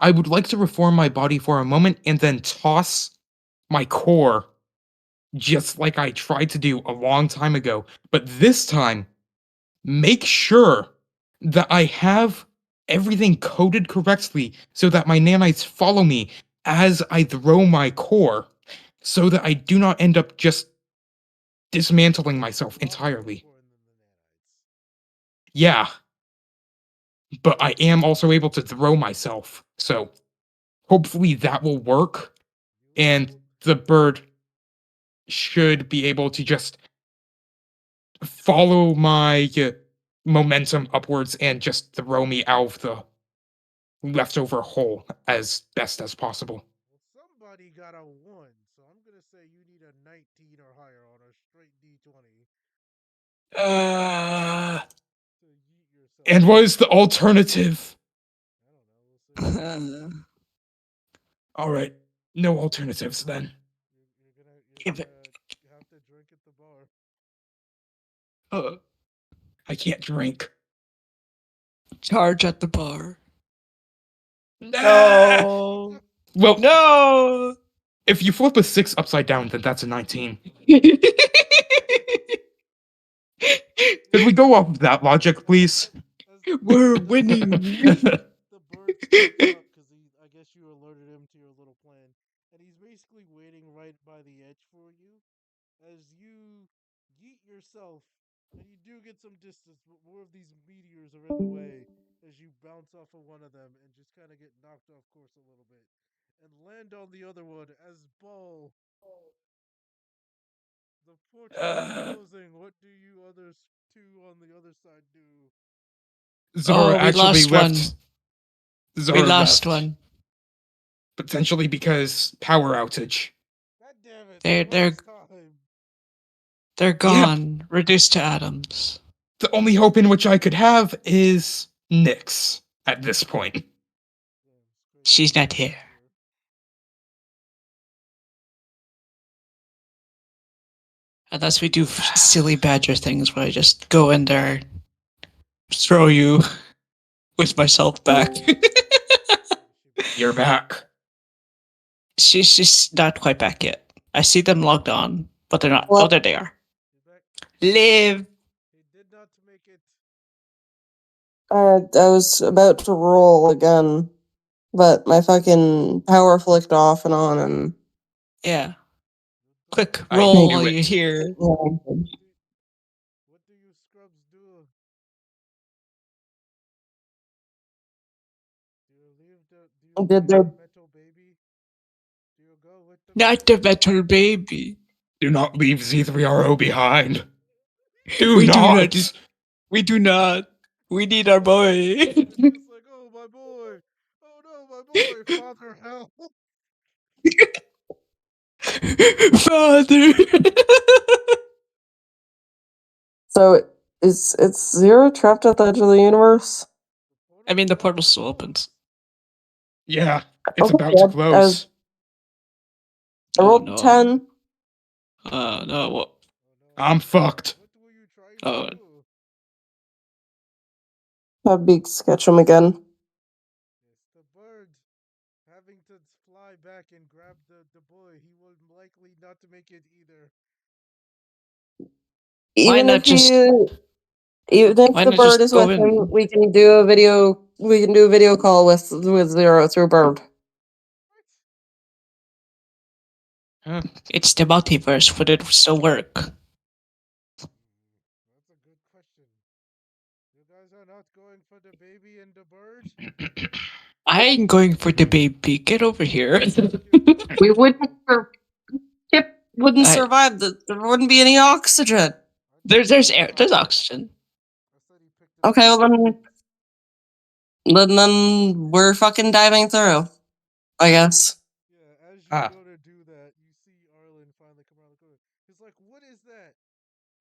I would like to reform my body for a moment and then toss my core, just like I tried to do a long time ago. But this time, make sure that I have everything coded correctly so that my nanites follow me as I throw my core, so that I do not end up just dismantling myself Lost more entirely. core than the nanites. Yeah, but I am also able to throw myself, so hopefully that will work, You and will. the bird should be able to just follow my momentum upwards and just throw me out of the leftover hole as best as possible. Well, somebody got a 1, so I'm going to say you need a 19 or higher on a straight D20 Uh, to yeet yourself. and what is the alternative? I don't know. We'll see. All right, no alternatives then. You're Give it. gonna have to drink at the bar. Uh, I can't drink. Charge at the bar. Nah! No. Well, No. if you flip a 6 upside down, then that's a 19. Could we go off of that logic, please? We're As winning. the bird stands up because I guess you alerted him to your little plan, and he's basically waiting right by the edge for you. As you yeet yourself, and you do get some distance, but more of these meteors are in the way as you bounce off of one of them and just kind of get knocked off course a little bit, and land on the other one as Ball. The portal is Uh, closing. What do you others two on the other side do? Zara Oh, we actually lost one. left. We Zara lost left. one. Potentially because power outage. God damn it! They're One they're last time. they're Yep. gone, reduced to atoms. The only hope in which I could have is Nyx at this point. Damn, it's crazy. She's not here. Unless we do silly badger things where I just go in there, throw you with myself back. You're back. She's not quite back yet. I see them logged on, but they're not. Oh, What? there they are. He's back. Live. He did not make it. I was about to roll again, but my fucking power flicked off and on, and Yeah. Quick, I roll knew while it. you're here. yeah. What do you scrubs do? Do you Did leave there the metal baby? Do you go with the Not metal the metal baby. Do not leave Z3RO behind. Do We do not. not. We do not. We need our boy. It's just like, oh my boy, oh no, my boy, father help! Father. so it's Zero trapped at the edge of the universe? I mean, the portal still opens. Yeah, it's Okay, about to I was close. I Oh rolled no. 10. No. What? Oh, no. I'm fucked. What were you trying Oh. to do? Have Beak sketch him again. It's the bird having to fly back and grab the boy. He will likely not to make it either. Why Even not if just? even if Why the not bird just is go with him, in? we can do a video call with Zero through Bird. What? Huh. It's the multiverse. Would it still work? That's a good question. You guys are not going for the baby and the bird? I ain't going for the baby. Get over here. We wouldn't ship wouldn't I, survive. There wouldn't be any oxygen. there's air. There's oxygen. I said he picked it up. Okay, well then we're fucking diving through, I guess. Yeah, as you Ah. go to do that, you see Arlen finally come around the corner. He's like, what is that?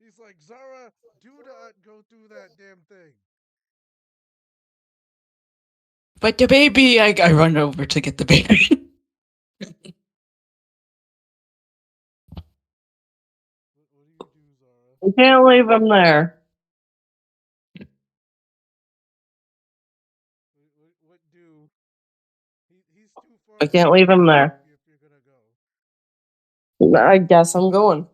He's like, Zara, do not go through that damn thing. But the baby, I run over to get the baby. What do you do, Zara? We can't leave him there. What do? He's too far I away can't from leave him the there. baby if you're gonna go. I guess I'm going.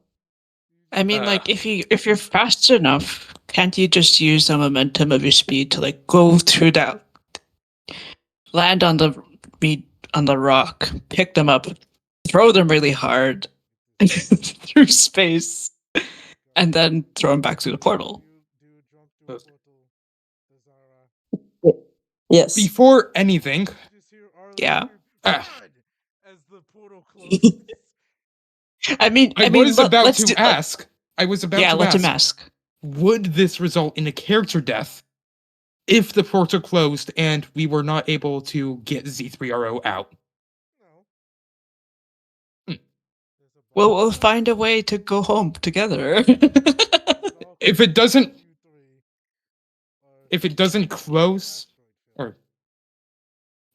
I mean, Uh. like if you're fast enough, can't you just use the momentum of your speed to like go through that, land on the meat on the rock, pick them up, throw them really hard through space, and then throw them back through the portal? Do you jump through Those- portal to Zara? Yes. Before anything, You just hear Arlen Yeah. scream, Ah. "Run!" as the portal closes. I mean, I was about let's to do. ask. I was about Yeah, to let him ask. ask. Would this result in a character death if the portal closed and we were not able to get Z3RO out? No. Hmm. There's a Well, bunch of we'll stuff find a way to go home together. If it doesn't, You three are if it doesn't close, asteroid field. or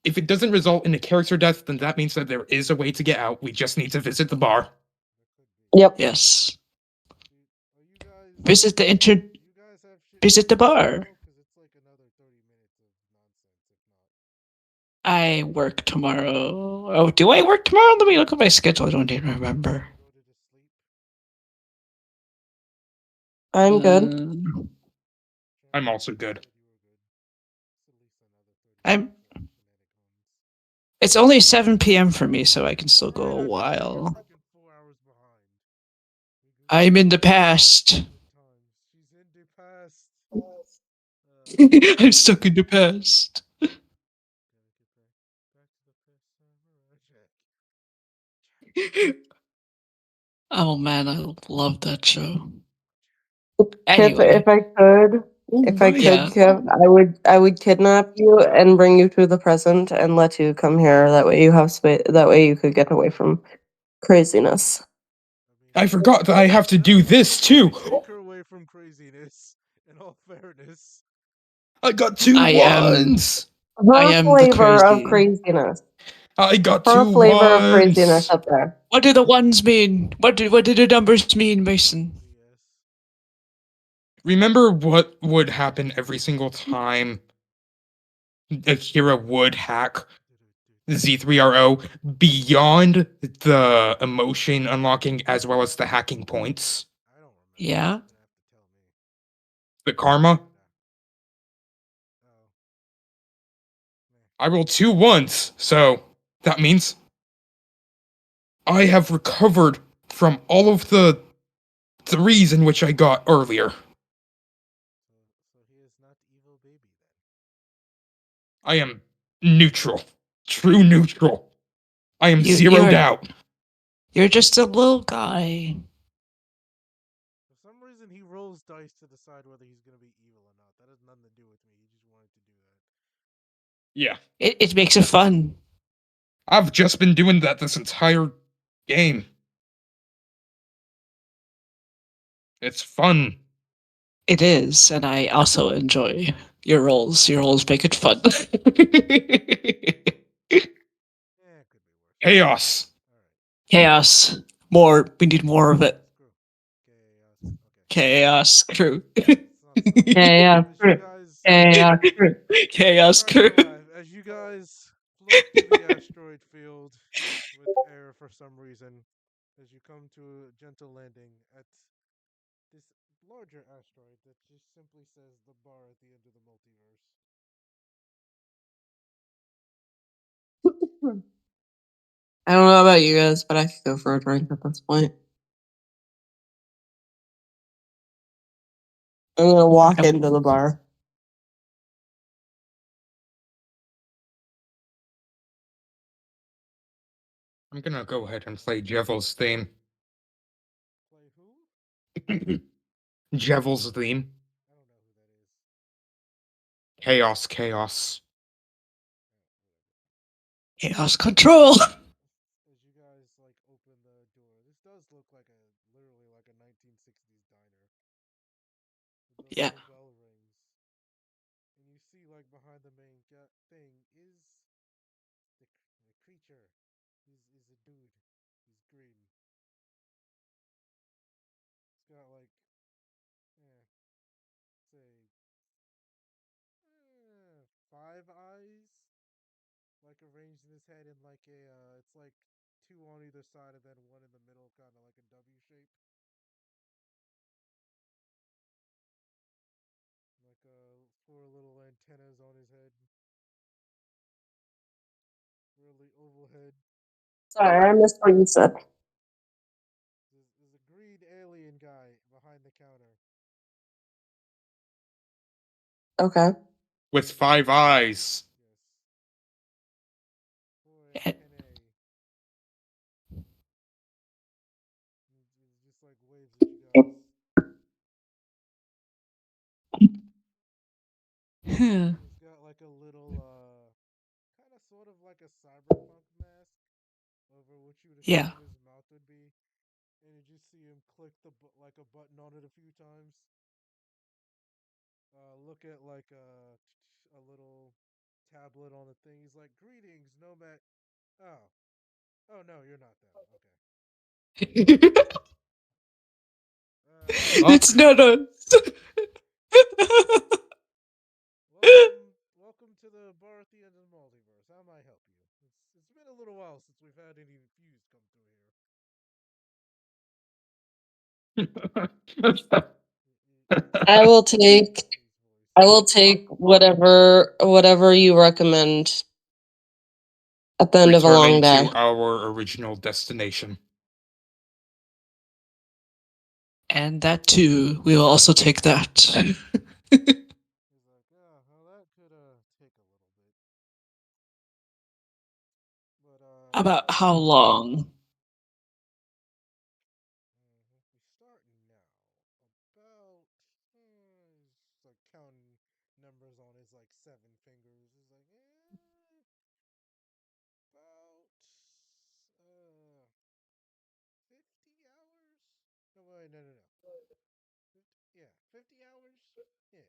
if it doesn't result in a character death, then that means that there is a way to get out. We just need to visit the bar. There could be. Yep. Yes. Are you guys? Visit the inter. You guys have shit Visit the to do bar. tomorrow? 'Cause it's like another 30 minutes of nonsense, if not. I work tomorrow. Oh, do I work tomorrow? Let me look at my schedule. I don't even remember. Go to the sleep. I'm good. I'm also good. Said you were good. It's at least another 30 I'm. minutes of shenanigans. It's only 7 p.m. for me, so I can still go Right, a I forgot you're while. freaking 4 hours behind. I'm in the past. Good times. She's in the past. I'm stuck in the past. Gotta get back to the past samurai Jack. Oh man, I love that show. Kip, Anyway, if I could, yeah. Kip, I would kidnap you and bring you to the present and let you come here. That way you have space. That way you could get away from craziness. I forgot that I have to do this too. Take her away from craziness. In all fairness, I got two I am. ones. I Her am the flavor of crazy. craziness. I got Her two flavor of craziness ones. up there. What do the ones mean? What do the numbers mean, Mason? BS. Remember what would happen every single time Akira would hack Z3RO beyond the emotion unlocking as well as the hacking points? I don't remember. Yeah. You're gonna have to tell me. The karma? I rolled 2 ones, so that means I have recovered from all of the 3s in which I got earlier. So he is not evil baby then. I am neutral. True neutral. I am zeroed You're out. you're just a little guy. For some reason, he rolls dice to decide whether he's gonna be evil or not. That has nothing to do with me. He just wanted to do that. Yeah. It makes it fun. I've just been doing that this entire game. It's fun. It is, and I also enjoy your roles. Your roles make it fun. Yeah, it could be worse. Chaos. All right. Chaos. More. We need more of it. Screw. Chaos. Okay. Chaos crew. Sounds good. Yeah, As you guys. yeah. Chaos Try not crew. to laugh. As you guys float through the asteroid field with air for some reason, as you come to a gentle landing at this larger asteroid that just simply says the bar at the end of the multiverse. I don't know about you guys, but I could go for a drink at this point. I'm gonna walk into the bar. I'm gonna go ahead and play Jevel's theme. Play who? Jevel's theme. I don't know who that is. Chaos, chaos. Chaos control. As you guys like open the door, this does look like literally like a 1960s diner. The Yeah. little bell rings, and you see like behind the main thing is the creature. Is a dude. He's green. He's got like say 5 eyes, like arranged in his head in like it's like two on either side and then one in the middle, kind of like a W shape. Like four little antennas on his head. Really oval head. Sorry, I missed what you said. There's a green alien guy behind the counter. Okay. With 5 eyes. Yes. Four antennae. He just like waves at you guys. He's got like a little kind of sort of like a cyberpunk mask over which you would Yeah. assume his mouth would be, and you just see him click like a button on it a few times. Look at like a little tablet on the thing. He's like, "Greetings, Nomad." Oh, oh no, you're not them. Okay. It's not us. Welcome to the bar at the end of the multiverse. How may I help you? It's been a little while since we've had any views come through here. I will take whatever you recommend at the end of a long Returning day. to our original destination. And that too. We will also take that. He's like, yeah, well, that could take a little bit, but About yeah. how long? We starting now. About he's like counting numbers on his like 7 fingers. He's like, about 50 hours. No, wait, no. 50 hours. Yeah.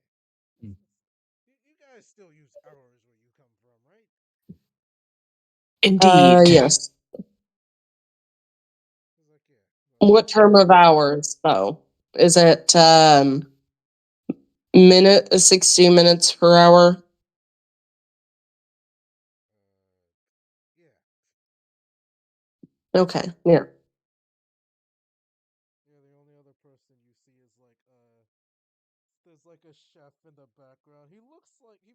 You guys still use hours where you come from, right? Indeed. Yes. He's like, yeah. What term of hours though? Is it minute 60 minutes per hour? Yeah. Okay. Yeah. Yeah, the only other person you see is like There's like a chef in the background. He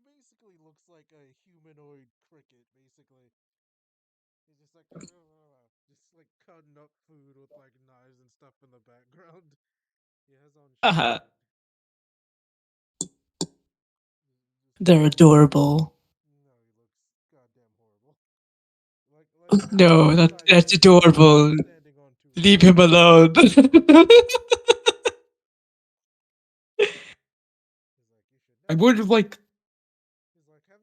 basically looks like a humanoid cricket, basically. He's just like just like cutting up food with like knives and stuff in the background. He has on Uh-huh. short. Just They're adorable. no, he looks goddamn horrible. Like a No, homicide that's victim adorable. standing on two Leave legs. him alone. He's like, you should I know. would like. He's like, have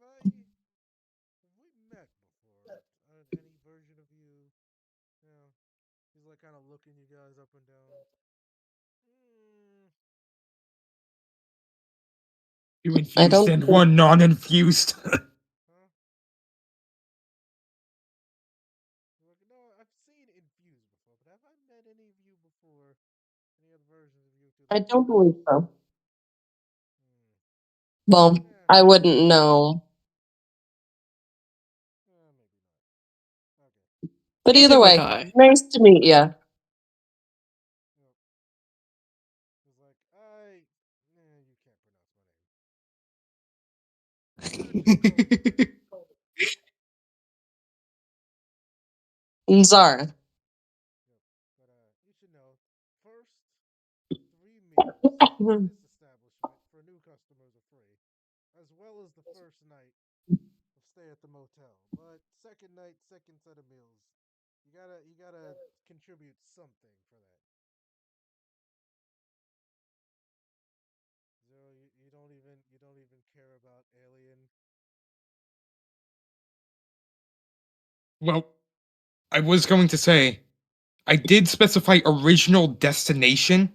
we met before? Any version of you? Yeah. He's like kind of looking you guys up and down. Mm, Two I infused don't and think one non-infused. huh? He's like, no, I've seen infused before, but have I met any of you before? Any other versions of you through I the don't world? believe so. Hmm. Well, Yeah, I wouldn't know. maybe not. Okay. But Neither either would way, I. nice to meet you. Yep. He's like, you can't pronounce my name. We're gonna just call you Zara. Zara. Yep. But you should know, first 3 meals at this establishment for new customers are free, as well as the first night of stay at the motel. But second night, second set of meals, you gotta contribute something for that. Zero, you don't even care about Alien. Well, I was going to say I did specify original destination,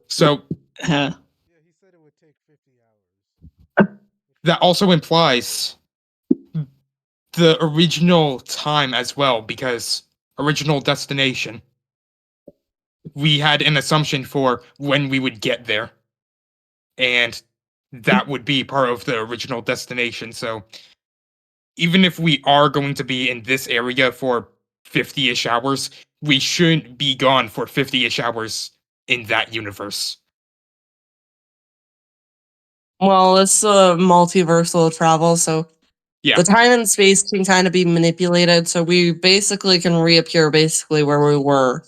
so Huh. Yeah, he said it would take 50 hours, which that means also implies the original time as well, because original destination. We had an assumption for when we would get there, and that would be part of the original destination. So even if we are going to be in this area for 50-ish hours, we shouldn't be gone for 50-ish hours in that universe. Well, it's multiversal travel, so Yeah, the time and space can kind of be manipulated. So we basically can reappear basically where we were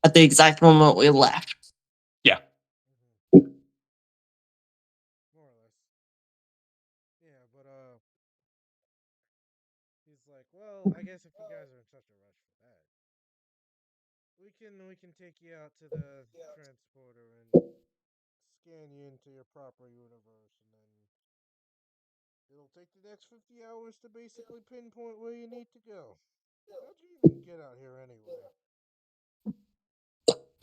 at the exact moment we left. yeah. hmm more or less. Yeah, but he's like, well, I guess if you guys are in such a rush for that, we can take you out to the transporter and scan you into your proper universe, and then it'll take the next 50 hours to basically pinpoint where you need to go. How'd you even get out here anyway?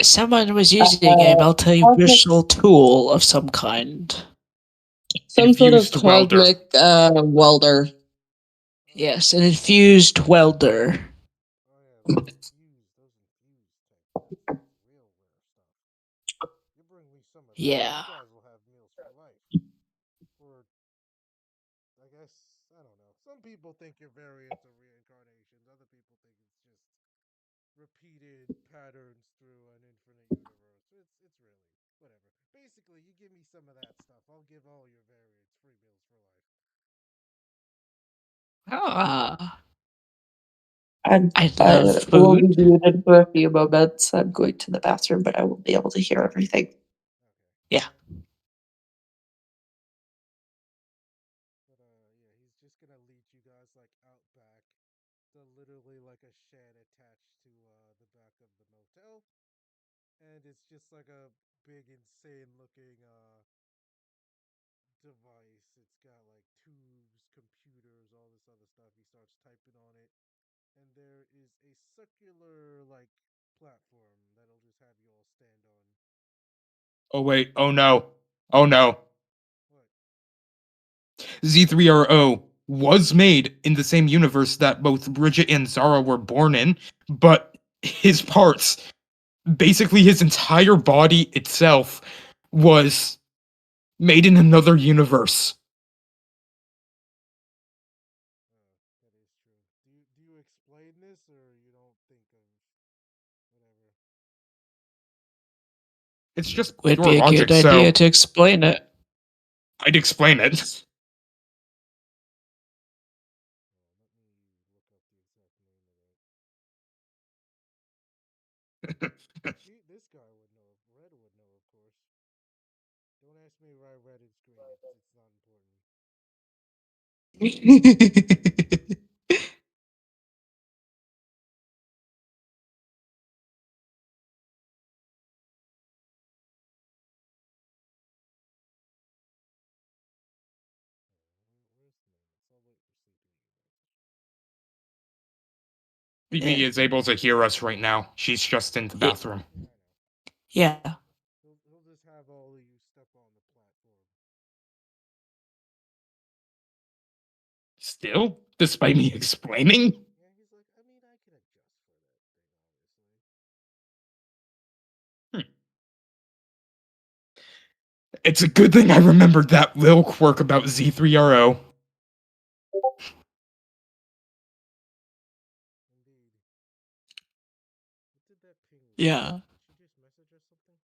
Someone was using a Uh, cosmic, multiversal tool of some kind. some sort of Infused welder. cosmic welder. Oh yeah, Yes, an infused welder. oh yeah, those infused tech. That's real rare stuff. You bring me some of that, you Yeah. guys will have meals for life. Or I guess I don't know. Some people think you're variants of reincarnations. Other people think it's just repeated patterns through an infinite universe. It's really whatever. Basically, you give me some of that stuff. I'll give all your variants free meals for life. Ah. And I I love will be food. muted for a few moments. I'm going to the bathroom, but I will be able to hear everything. Okay. Yeah. But yeah, he's just gonna lead you guys like out back to literally like a shed attached to the back of the motel, and it's just like a big, insane looking device. It's got like tubes, computers, all this other stuff. He starts typing on it, and there is a circular like platform that'll just have you all stand on. Oh wait, oh no. Oh no. What? Z3RO was made in the same universe that both Bridget and Zara were born in, but his parts, basically his entire body itself, was made in another universe. That is true. Do you explain this, or you don't think of whatever? It's just Would pure be a logic, good idea so to explain it. I'd explain it. Let me look up the exact name of that. This guy would know. Red would know, of course. Don't ask me why red is green. It's not important. Where's the name? I'll wait for sleeping you Phoebe is able to hear us right now. She's just in the Yeah. bathroom. Yeah, I know. Yeah. He'll just have all of you step on the platform. Still? Despite me explaining? Yeah, he's like, I mean, I can adjust for that thing, obviously. Hmm. It's a good thing I remembered that little quirk about Z3RO. Indeed. What did that ping say? Yeah. Did she just message us something?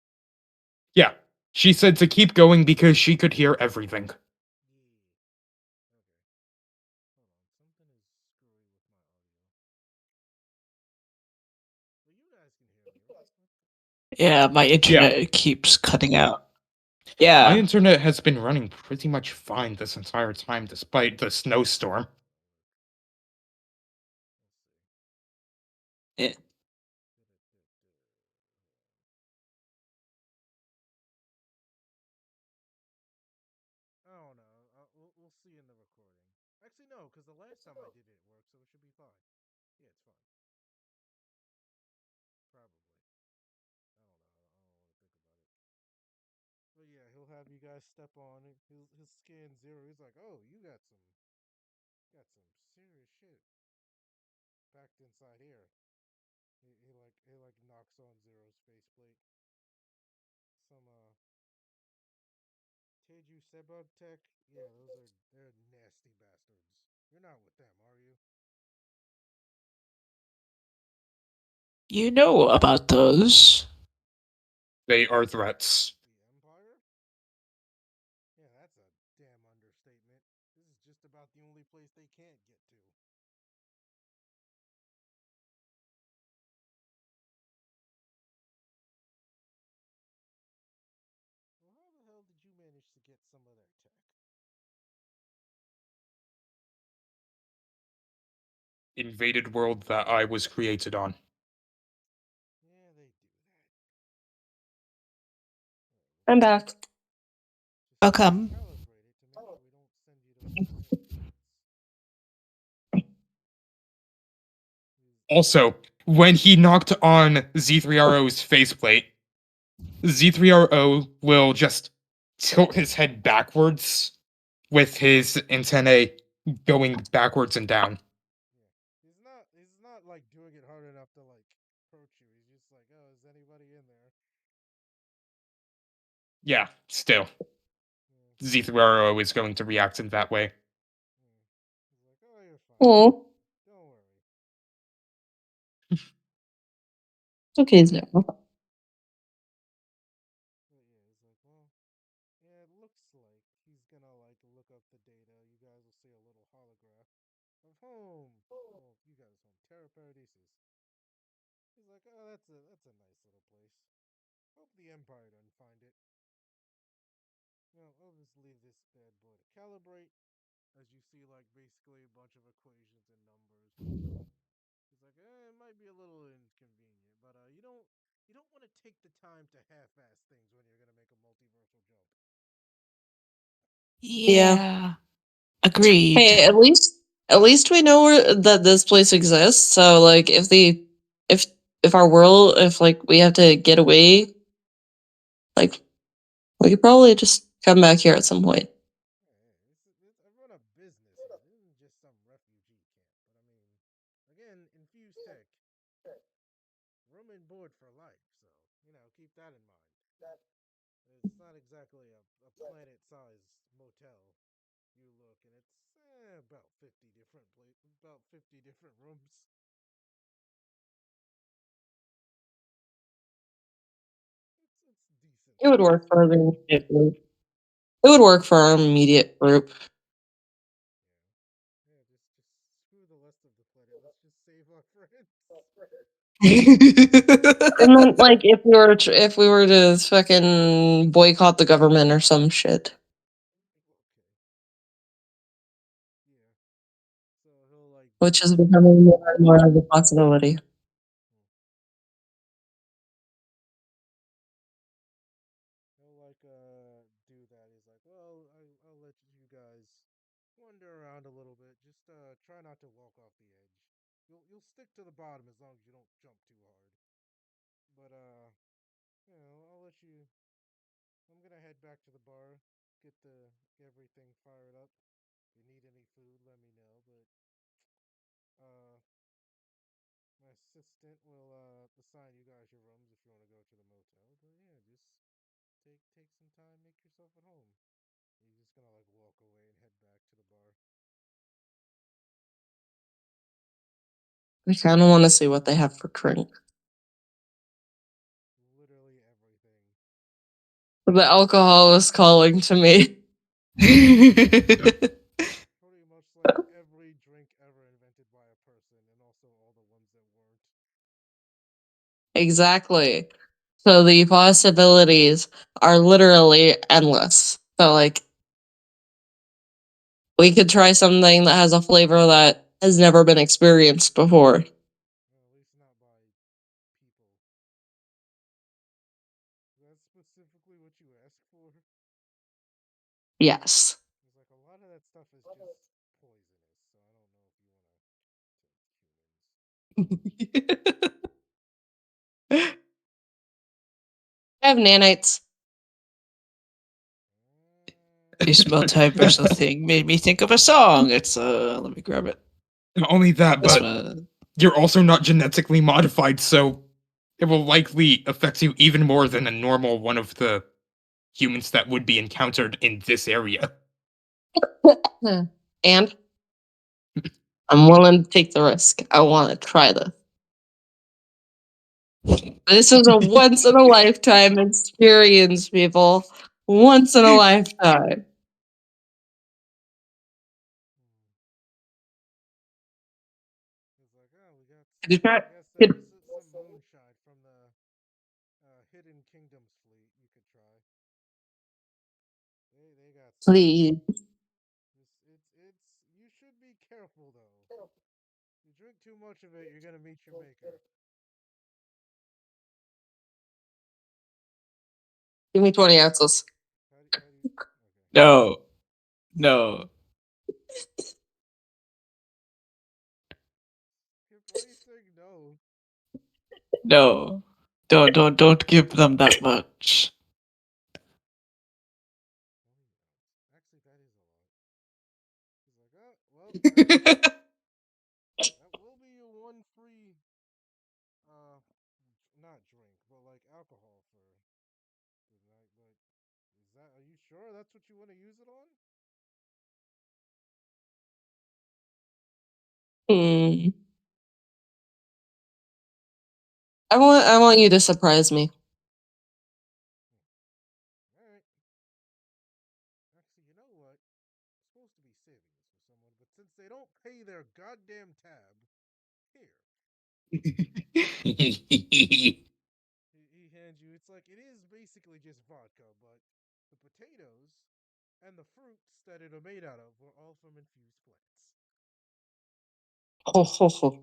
Yeah, she said to keep going because she could hear everything. Yeah. Okay. Hold on. Something is screwy with my audio. Well, you guys can hear me, right? Yeah, my internet keeps cutting out. My Yeah. internet has been running pretty much fine this entire time despite the snowstorm. Let's see. Yeah. I don't know. We'll see in the recording. Actually, no, because the last time I did it worked, so it should be fine. Yeah, it's fine. Probably. I don't know. I don't want to think about it. But yeah, he'll have you guys step on it. He'll scan zero. He's like, oh, you got some serious shit packed inside here. He like knocks on Zero's faceplate. Some Teju Sebug tech. Yeah, they're nasty bastards. You're not with them, are you? You know about those. They are threats. The Empire? Yeah, that's a damn understatement. This is just about the only place they can't get to. Well, how the hell did you manage to get some of their tech? Invaded world that I was created on. Yeah, they do that. I'm back. Just Welcome. calibrate it to make sure we don't send you to fucking Earth Also, when he knocked on Z3RO's faceplate, Z3RO will just tilt his head backwards with his antennae going backwards and down. Yeah. He's not like doing it hard enough to like approach you. He's just like, oh, is anybody in there? Yeah, still. Yeah. Z3RO is going to react in that way. Yeah. He's like, oh, you're fine. Oh, Don't worry. it's okay, Zero. But yeah, he's like, well, yeah, it looks like he's gonna like look up the data. You guys will see a little holograph of home. Well, you guys home. Terra Paradisus. He's like, oh, that's a nice little place. Hope the Empire doesn't find it. You know, I'll just leave this bad boy to calibrate. As you see, like basically a bunch of equations and numbers pop up. He's like, it might be a little inconvenient, but you don't want to take the time to half-ass things when you're gonna make a multiversal jump. Yeah. Yeah. Agreed. Hey, at least we know that this place exists. So like, if if our world, if like we have to get away, like we could probably just come back here at some point. I run a business here. This isn't just some refugee camp. But I mean, again, infused tech, room and board for life. So keep that in mind. It's not exactly a planet-sized motel. You look, and it's about 50 different rooms. It's decent It would size. work for the family. It would work for our immediate group. Yeah, just screw the rest of the planet. Let's just save our friends. And then, like, if we were to fucking boycott the government or some shit, Okay. Yeah. So he'll like which is basically becoming more and more of a possibility. he'll like do that. He's like, well, I'll let you guys wander around a little bit. Just try not to walk off the edge. You'll stick to the bottom as long as you don't jump too hard. But you know, I'll let you. I'm gonna head back to the bar, get everything fired up. If you need any food, let me know. But uh, my assistant will assign you guys your rooms if you want to go to the motel. But yeah, just take some time, make yourself at home. He's just gonna like walk away and head back to the bar. I kind of want to see what they have for drink. Literally everything. The alcohol is calling to me. Pretty much like every drink ever invented by a person, and also all the ones that weren't. Exactly. So the possibilities are literally endless. So, like, we could try something that has a flavor that has never been experienced before. Well, at least not by people. That's specifically what you asked for. Yes. It's like a lot of that stuff is just poisonous, so I don't know if you want to I have nanites. This multiversal thing made me think of a song. It's let me grab it. Not only that, This but one. you're also not genetically modified, so it will likely affect you even more than a normal one of the humans that would be encountered in this area. And I'm willing to take the risk. I want to try this. This is a once in a lifetime experience, people. Once in a lifetime. It's like, oh, Could you try? I guess Could, there's some moonshine from the Hidden Kingdoms fleet you could try. They got some. please. It's you should be careful though. You drink too much of it, you're gonna meet your maker. Give me 20 ounces. How do you okay. No, no, Why are you saying no? no. Don't give them that much. 20 ounces. Actually, that is a lot. He's like, oh, well, that will be your one free, uh, not drink, but like alcohol for the night. But is that? Are you sure that's what you want to use it on? Hmm. I want you to surprise me. All right. Actually, you know what? I'm supposed to be saving this for someone, but since they don't pay their goddamn tab, here. He hands you. It's like it is basically just vodka, but the potatoes and the fruits that it are made out of were all from infused plants. Ho, ho, ho.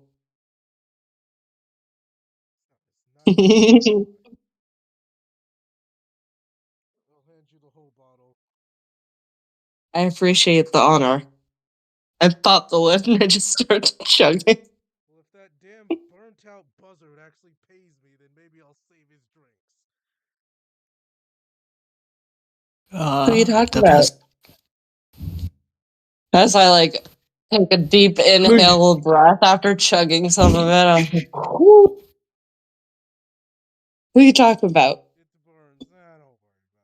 It's not even a small lie. I'll hand you the whole bottle. I appreciate the honor. I popped the lid and I just started chugging. Well, if that damn burnt out buzzard actually pays me, then maybe I'll save his drinks. What are you talking The about? best. As I like take a deep inhale of breath after chugging some of it, I'm like, "Whew, what are you talking about? It burns. Ah, don't worry about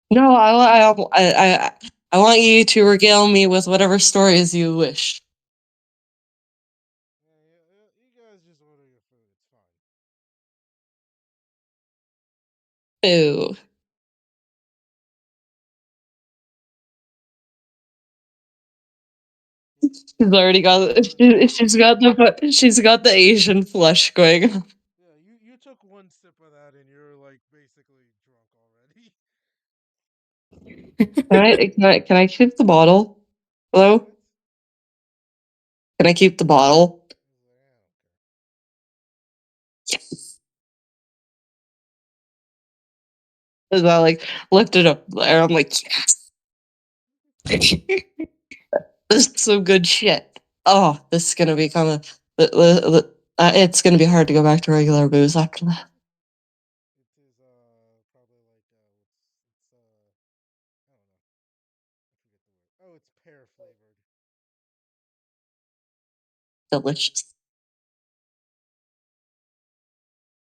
it. No, I want you to regale me with whatever stories you wish. Yeah, you guys just order your food. It's fine. Boo. She's already got she's got the Asian flush going. Yeah, you took one sip of that and you're like basically drunk already. Can I keep the bottle? Hello? What? Can I keep the bottle? He's like, "Yeah, I don't care." Yes. As I like lift it up there, I'm like, yes, this is some good shit. Oh, this is gonna become it's gonna be hard to go back to regular booze after that. It is probably like it's I don't know. I forget the word. Oh, it's pear flavored. Delicious.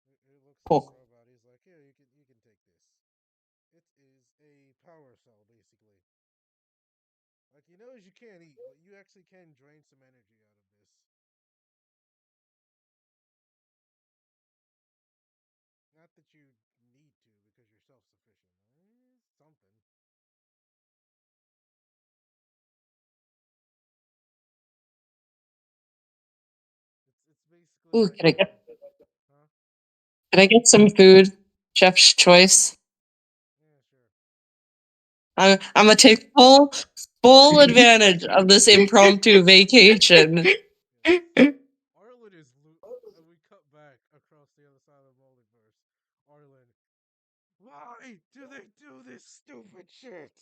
It looks at the Cool. robot. He's like, "Yeah, you can take this. It is a power cell, basically. Like he knows you can't eat, but you actually can drain some energy out of this. Not that you need to because you're self-sufficient. Something. It's basically Ooh, like huh? can I get some food? Chef's choice. Yeah, sure. I'm gonna take full advantage of this impromptu vacation. Yes. Arlen is we cut back across the other side of the multiverse. Arlen, why do they do this stupid shit?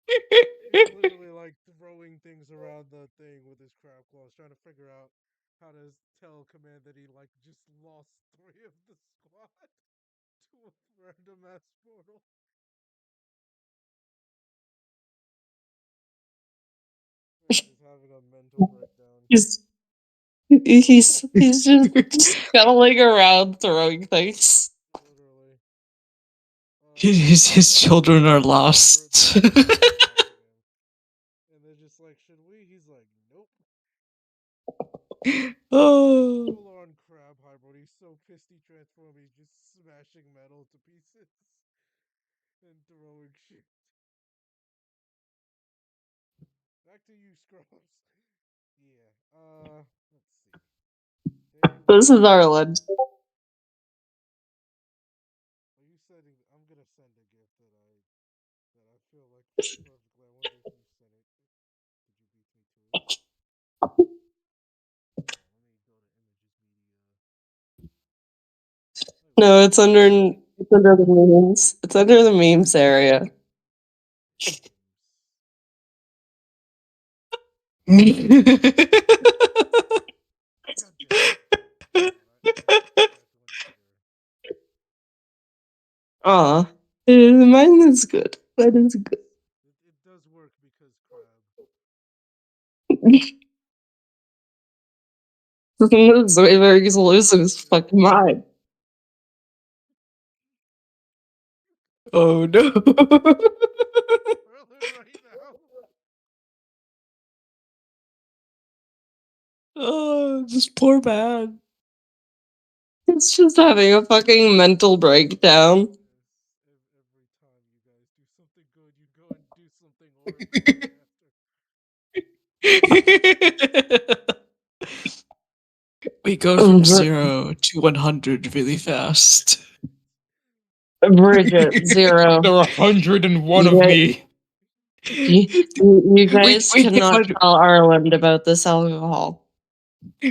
He's literally like throwing things around the thing with his crab claws, trying to figure out how to tell command that he like just lost 3 of the squad to a random ass portal. He's having a mental breakdown. He's he's just scuttling around throwing things. Literally. His children are lost. They're watching him. And they're just like, should we? He's like, nope. Oh. Full on crab hybrid. He's so pissed he transformed. He's just smashing metal to pieces and throwing shit. Back to you, Scrubs. Yeah. Let's see. Day This is 1. our lunch. Are you sending? I'm gonna send a gift that I feel like fits perfectly. I wonder if you sent it. Did you beat me to it? Hold on. Let me go to images media. Wait, No, where? it's under the memes. It's under the memes area. Memes. God damn it. Hold on. I typed one bigger. Aw. Mine is good. Mine is good. It does work because crab. The thing that's way very exclusive is fucking mine. Oh no. Merlin right now. Oh, this poor man. It's just having a fucking mental breakdown. Yes. Every time you guys do something good, you go and do something horrible right after. We go from Br- 0 to 100 really fast. Bridget, zero. There are 101 You, of guys, me. you guys We get cannot tell Ireland about this alcohol.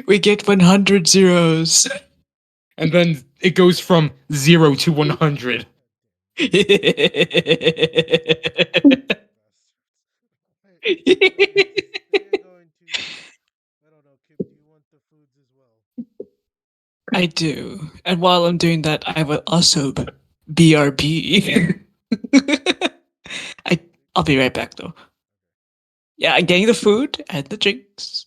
we get 100 zeros. And then it goes from 0 to 100. God damn you. Bastards. Right. Anyways, they are going to. I don't know, Kip. Do you want the foods as well? I do. And while I'm doing that, I will also BRB. I I'll be right back though. Yeah, I'm getting the food and the drinks.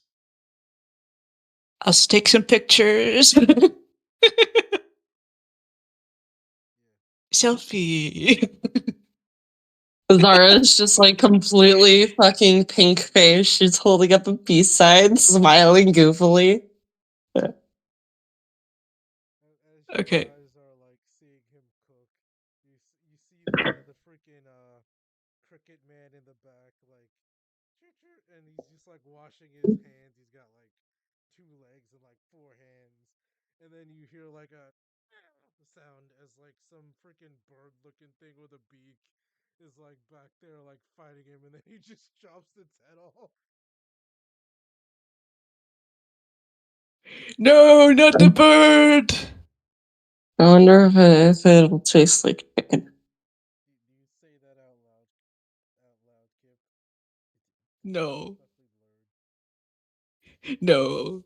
I'll take some pictures. Selfie. Zara's just like completely fucking pink face. She's holding up a peace sign, smiling goofily. As you Okay. guys are like seeing him cook, you see the freaking cricket man in the back like and he's just like washing his hands. He's got like two legs and like four hands, and then you hear like a sound as like some freaking bird-looking thing with a beak is like back there like fighting him, and then he just chops its head off. No, not the bird. I wonder if it'll taste like chicken. Do you say that out loud? Out loud, Kip. No, Perfectly blurred. no.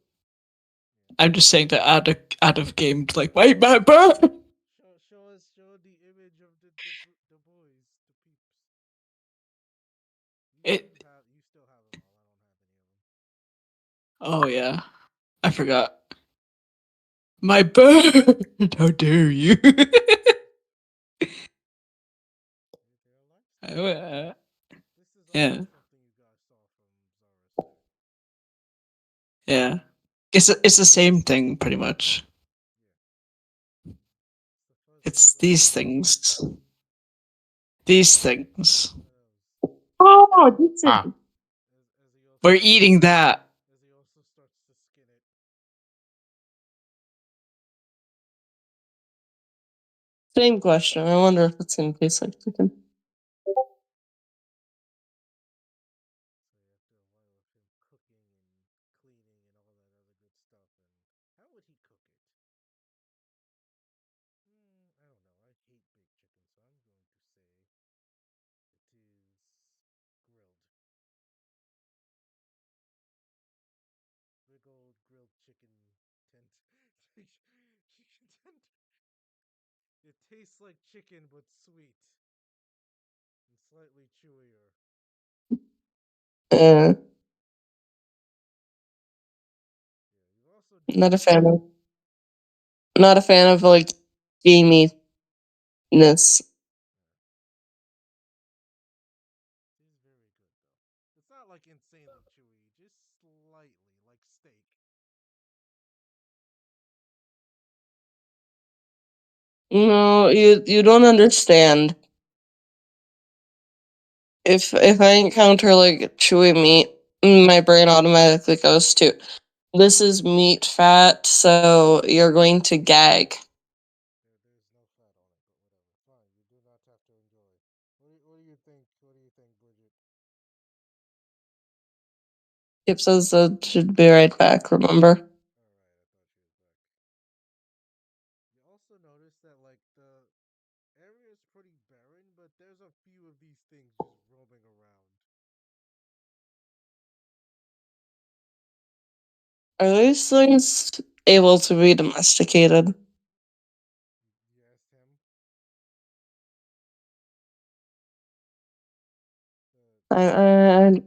Yeah. I'm just saying that out of game, like my bird. Show the image of the boys, the peeps. It. You still have them all. I don't have any of them. Oh yeah, I forgot. My bird. How dare you? They're lifestyle. This is also Yeah, something you guys saw from Zara's set. yeah. It's the same thing pretty much. Yeah. It's the fuzzy It's little these things. These things. what else? Oh, this Ah. is As he also We're eating that. as he also starts to skin it. same question. I wonder if it's gonna taste like chicken. So after a while of him cooking and cleaning and all that other good stuff, and how would he cook it? I don't know. I hate baked chicken, so I'm going to say it is grilled. Big old grilled chicken tent. Chicken tent. It tastes like chicken but sweet and slightly chewier. Uh, Yeah, you've also not a definitely fan of. Not a fan of like gaminess. it is very good though. It's not like insanely chewy, just slightly like steak. No, you don't understand. If I encounter like chewy meat, my brain automatically goes to this is meat fat, so you're going to gag. There's no fat on it, but whatever. Fine, you do not have to enjoy. What do you think? What do you think, Bridget? Kip says that should be right back, remember? All right, I thought she was back. You also notice that like the area is pretty barren, but there's a few of these things just roaming around. Are these things able to be domesticated? You asked him. I The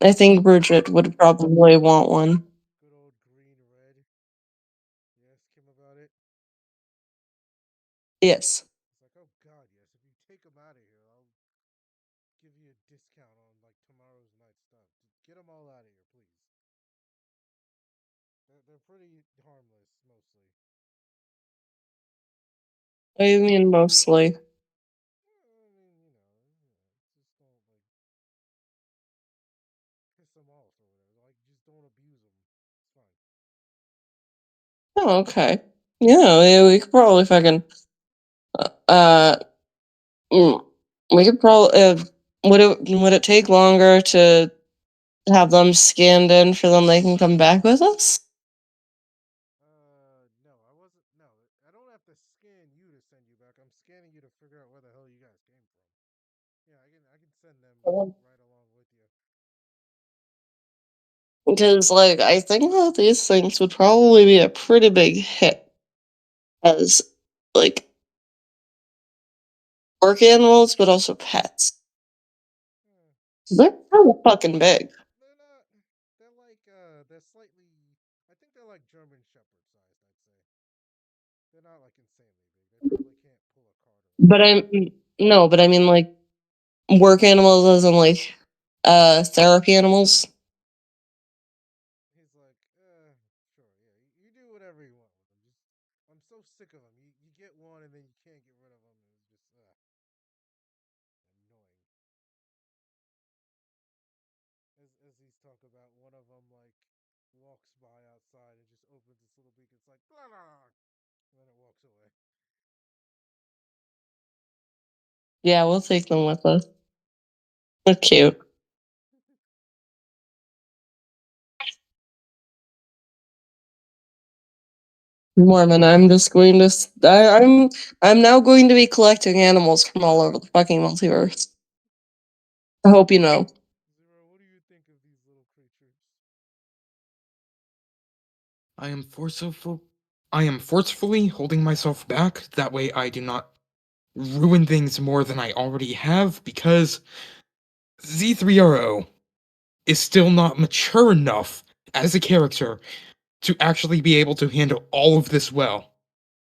I, I think Bridget would probably want one. good old green red. You asked him about it. Yes. It's like, oh god, yes. If you take them out of here, I'll give you a discount on like tomorrow's night stuff. Just get them all out of here, please. They're pretty harmless mostly. What do you mean mostly? I mean, just don't like piss them off or whatever. Like, just don't abuse them. It's fine. Oh, okay. Yeah, we could probably fucking uh mm, we could probably would it take longer to have them scanned in for them they can come back with us? No, I wasn't. No, I don't have to scan you to send you back. I'm scanning you to figure out where the hell you guys came from. Yeah, I can send them right along with you. Because like I think that these things would probably be a pretty big hit as like work animals, but also pets. Hmm. They're kind of fucking big. They're not. They're like. They're slightly. I think they're like German Shepherd sized. I'd say. They're not like insanely big. They probably can't pull a cart or But anything. I'm no, but I mean like work animals as in like therapy animals. He's like, sure, yeah. You do whatever you want with them. Just. I'm so sick of them. You get one and then you can't get rid of them. It's just annoying. talk about one of them like walks by outside and just opens its little beak. It's like, "Blah, blah," and then it walks away. Yeah, we'll take them with us. They're cute. Mormon, I'm just going to. I'm now going to be collecting animals from all over the fucking multiverse. I hope you know. Zero, what do you think of these little creatures? I am forcefully holding myself back. That way I do not ruin things more than I already have, because Z3RO is still not mature enough as a character to actually be able to handle all of this well. Are they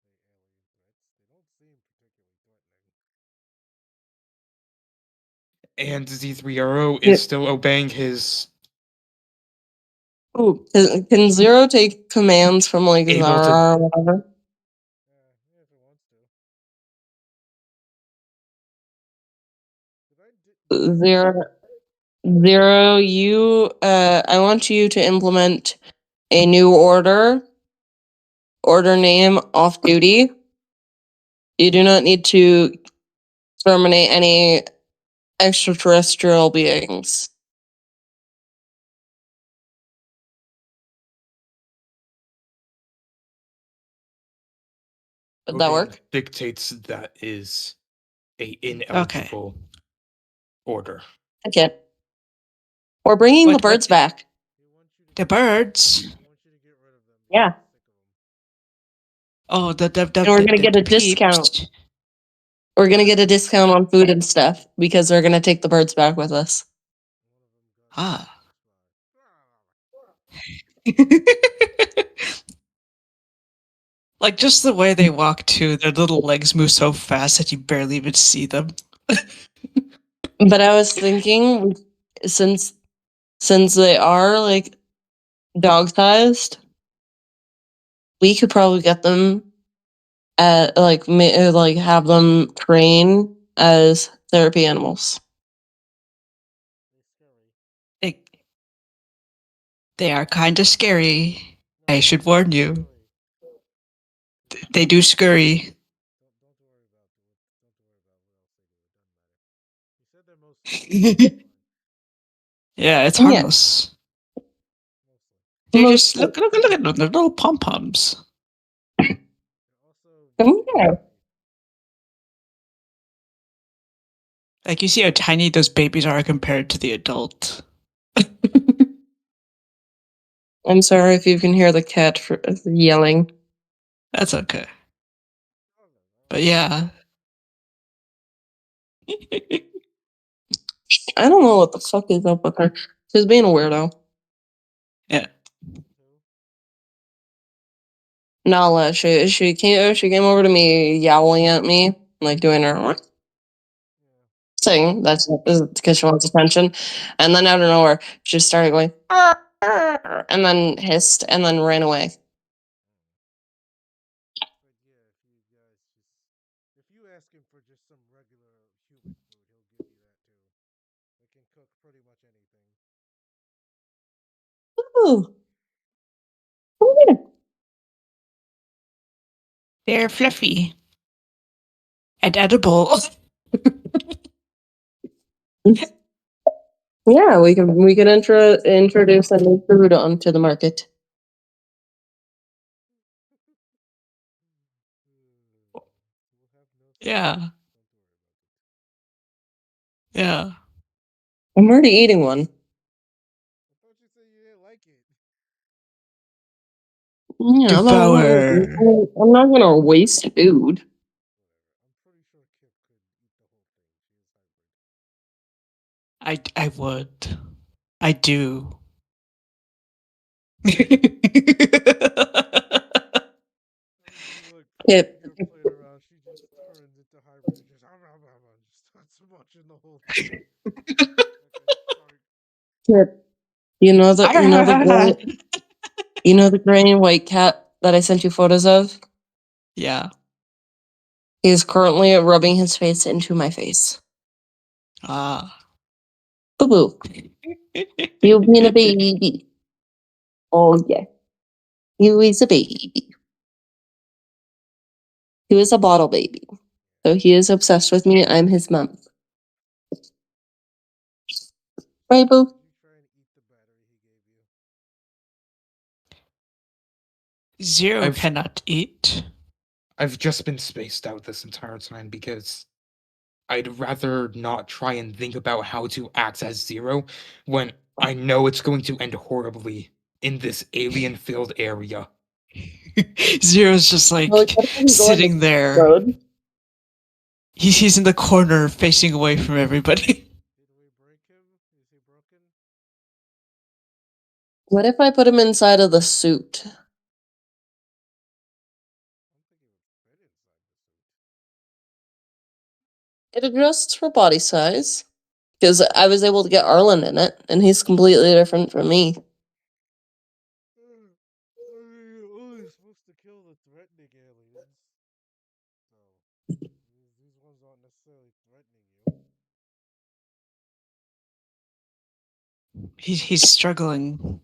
alien threats? They don't seem particularly threatening. And Z3RO Yeah. is still obeying his Ooh, can Zero take commands from like able to Zara or whatever? Yeah, if it wants to. Did I Zero, Zero, I want you to implement a new order. Order name off duty. You do not need to terminate any extraterrestrial beings. Would that coding work? dictates that is a Okay. ineligible order. Okay. We're bringing the birds back. He wants you to The get rid of them. birds. He wants you to get rid of them. Yeah. He's sick of them. Oh, And we're gonna get a discount. peeps. We're gonna get a discount on food and stuff because they're gonna take the birds back with us. One of them got Ah. satisfied. Like just the way they walk too, their little legs move so fast that you barely even see them. But I was thinking, since they are like dog sized, we could probably get them at like have them train as therapy animals. They're scary. They, they are kind of scary. No, I they should do warn scurry. you. They do scurry. Don't worry about it. Don't worry about what else they do. It doesn't matter. You said they're mostly scary. It's fine. Yeah, it's Yeah, harmless. Mostly. They just mostly. look at them. They're little pom poms. They're also Come here. Like you see how tiny those babies are compared to the adult. I'm sorry if you can hear the cat yelling. That's okay. Oh, no, But yeah. I don't know what the fuck is up with her. She's being a weirdo. Yeah. Who? Nala, she came over to me yowling at me, like doing her Yeah. thing. That's because she wants attention. And then out of nowhere, she just started going, "Arr, arr," and then hissed and then ran away. But yeah, if you ask him for just some regular human food, he'll give you that too. It can cook pretty much anything. Ooh. Oh, yeah. They're fluffy and edible. Yeah, we can introduce a new food onto the market. We'll have no Yeah. Don't worry about it. Yeah. I'm already eating one. I thought you said you didn't like it. Yeah, Devour. I'm not gonna waste food. Whatever. I'm pretty sure Kip could eat the whole thing. She is hybrid. I would. I do. Every time you Kip, see her playing around, she just turns into hybrid and just starts watching the whole thing. Okay, sorry. Kip, you know the gray and white cat that I sent you photos of? Yeah. He is currently rubbing his face into my face. Ah. Boo boo. You being a baby. Oh yeah. You is a baby. He was a bottle baby. So he is obsessed with me. I'm his mom. Right, boo? Did you try and eat the battery he gave you? Zero I've cannot eat. I've just been spaced out this entire time because I'd rather not try and think about how to act as Zero when I know it's going to end horribly in this alien-filled area. Zero's just like Well, what if we go on sitting the there. road? He's in the corner facing away from everybody. Did we break him? Is he broken? What if I put him inside of the suit? I don't think he would fit inside the suit. It adjusts for body size. Because I was able to get Arlen in it, and he's completely different from me. I mean, you're only supposed to kill the threatening aliens. So, these ones aren't necessarily threatening you. He's struggling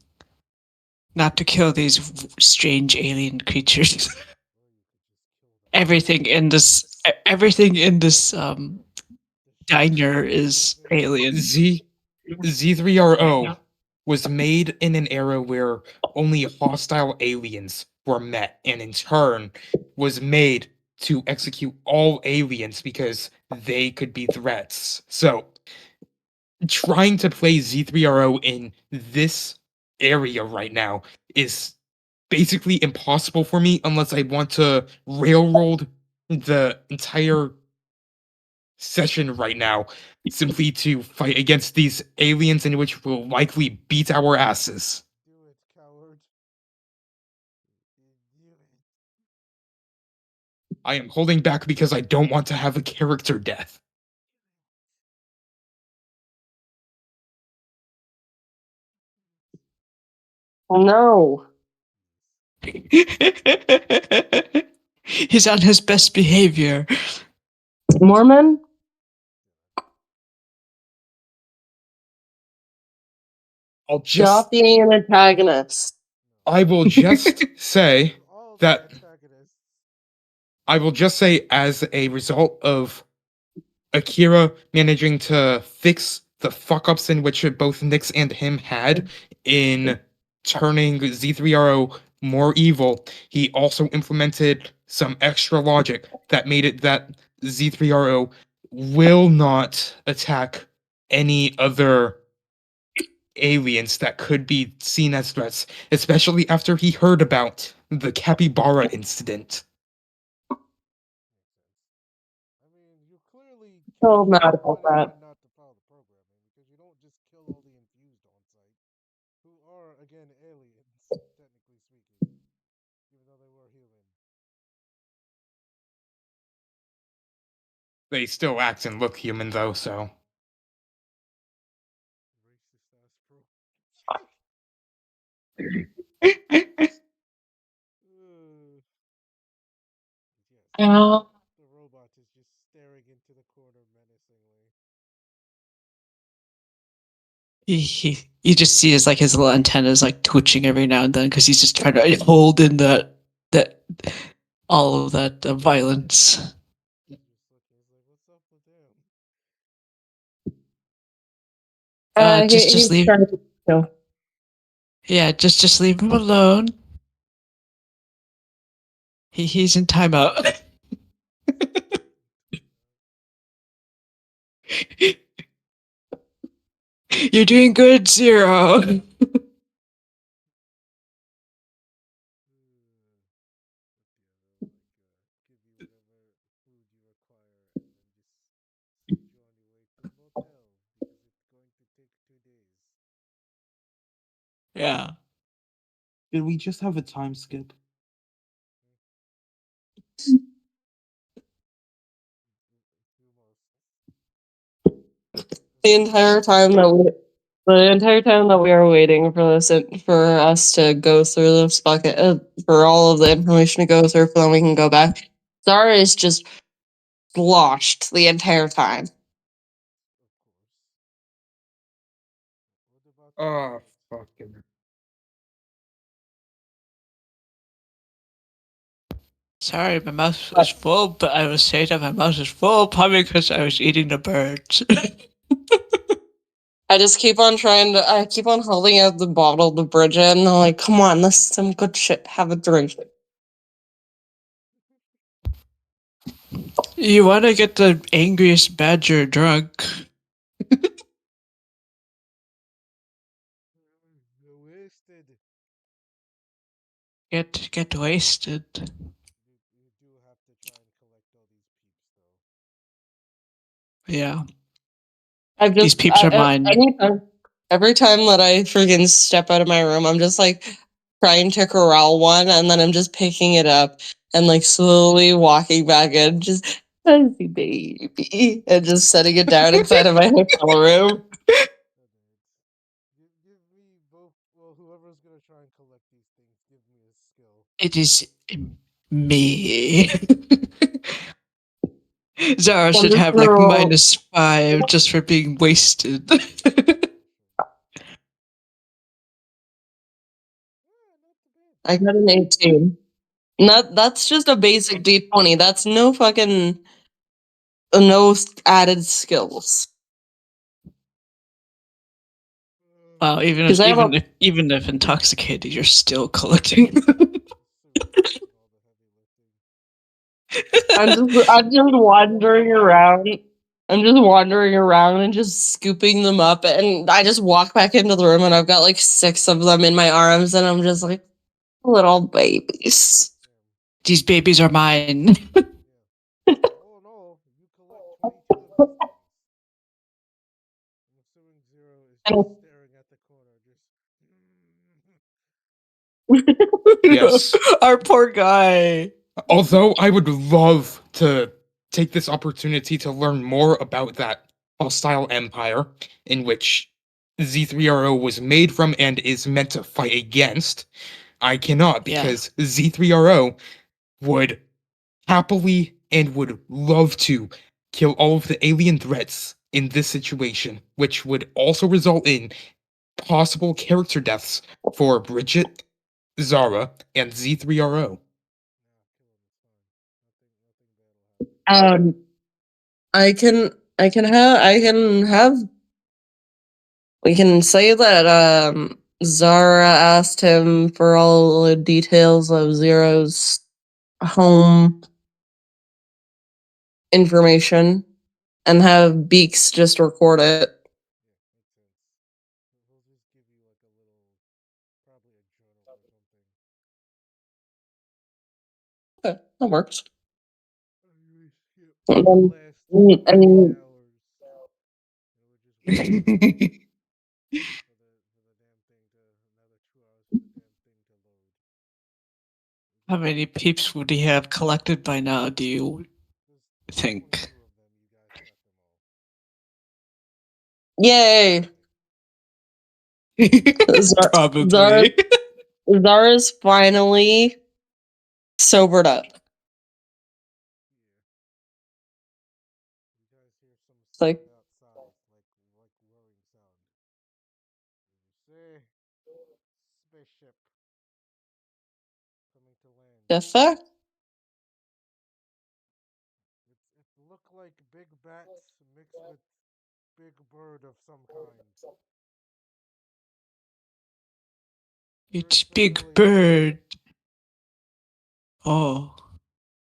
not to kill these strange alien creatures. Or you could just kill them. Everything in this The diner shit is in it. alien. Z3RO was made in an era where only hostile aliens were met, and in turn was made to execute all aliens because they could be threats. So, trying to play Z3RO in this area right now is basically impossible for me unless I want to railroad the entire session right now simply to fight against these aliens in which will likely beat our asses. Do it, coward. Do it. I am holding back because I don't want to have a character death. No. He's on his best behavior. Mormon? I'll just Stop being an antagonist. I will just say We're all the that antagonists. I will just say as a result of Akira managing to fix the fuck ups in which both Nyx and him had in turning Z3RO more evil, he also implemented some extra logic that made it that Z3RO will not attack any other aliens that could be seen as threats, especially after he heard about the capybara incident. I mean, you clearly So can't mad tell about that. anyone not to follow the programming because you don't just kill all the infused on site, who are again aliens, technically speaking, even though they were human. They still act and look human though, so. Racist ass pro. Yes, Ow. the robot is just staring into the corner menacingly. You just see his his little antennas twitching every now and then because he's just trying to hold in that all of that violence. He's just looking. He's like, "What's up with him?" Just He's leave. trying to kill. Yeah, just leave him alone. He's in timeout. You're doing good, Zero. At the other, give you whatever food you require, and then just send you on your way to a motel because it's going to take 2 days. Yeah. Did we just have a time skip? The entire time that we are waiting for for us to go through this bucket, for all of the information to go through, so then we can go back. Zara is just sloshed the entire time. Of course. Oh, fucking. Sorry, my mouth was full, but I was saying that my mouth is full probably because I was eating the birds. I just keep on I keep on holding out the bottle to Bridget, and I'm like, come on, this is some good shit. Have a drink. You want to get the angriest badger drunk? You're wasted. Get wasted. You do have to try and collect all these peeps, though. Yeah, I've these just peeps are mine. every time that I freaking step out of my room, I'm just like trying to corral one, and then I'm just picking it up and like slowly walking back in, just fuzzy baby, and just setting it down inside of my hotel room. Oh, give me both. Well, whoever's gonna try and collect these things, give me a skill. It is me. Zara I'm should just have gonna like roll. -5 just for being wasted. Yeah, not too bad. I got an 18. That's just a basic D20. That's no fucking no added skills. Wow, Because I have a even if intoxicated, you're still collecting. Doing all the heavy lifting. I'm just wandering around. I'm just wandering around and just scooping them up, and I just walk back into the room, and I've got like 6 of them in my arms, and I'm just like little babies. These babies are mine. Yeah. All in all, you collect 22 of these things. I'm assuming Zero is just staring at the corner, just. Yes. Our poor guy. Although I would love to take this opportunity to learn more about that hostile empire in which Z3RO was made from and is meant to fight against, I cannot Yeah. because Z3RO would happily and would love to kill all of the alien threats in this situation, which would also result in possible character deaths for Bridget, Zara, and Z3RO. Um, I can have we can say that Zara asked him for all the details of Zero's home information and have Beaks just record it. Yeah, makes sense. He'll just give you like a little, probably a journal or something. Okay, that works. You skip And the then, last I 30 mean, hours. And we're just waiting for the damn thing to another 2 hours for the damn thing to load. How many peeps would he have collected by now, do you There's think? 22 of them. You guys got them all. yay! Zar- Zara, Probably. Zara's finally sobered up. Yeah. You guys hear some It's like, sound outside, like whirring sound. Did you say spaceship coming to land? the fuck? It looked like big bats mixed with big bird of some kind. Very It's Big friendly. Bird. Oh.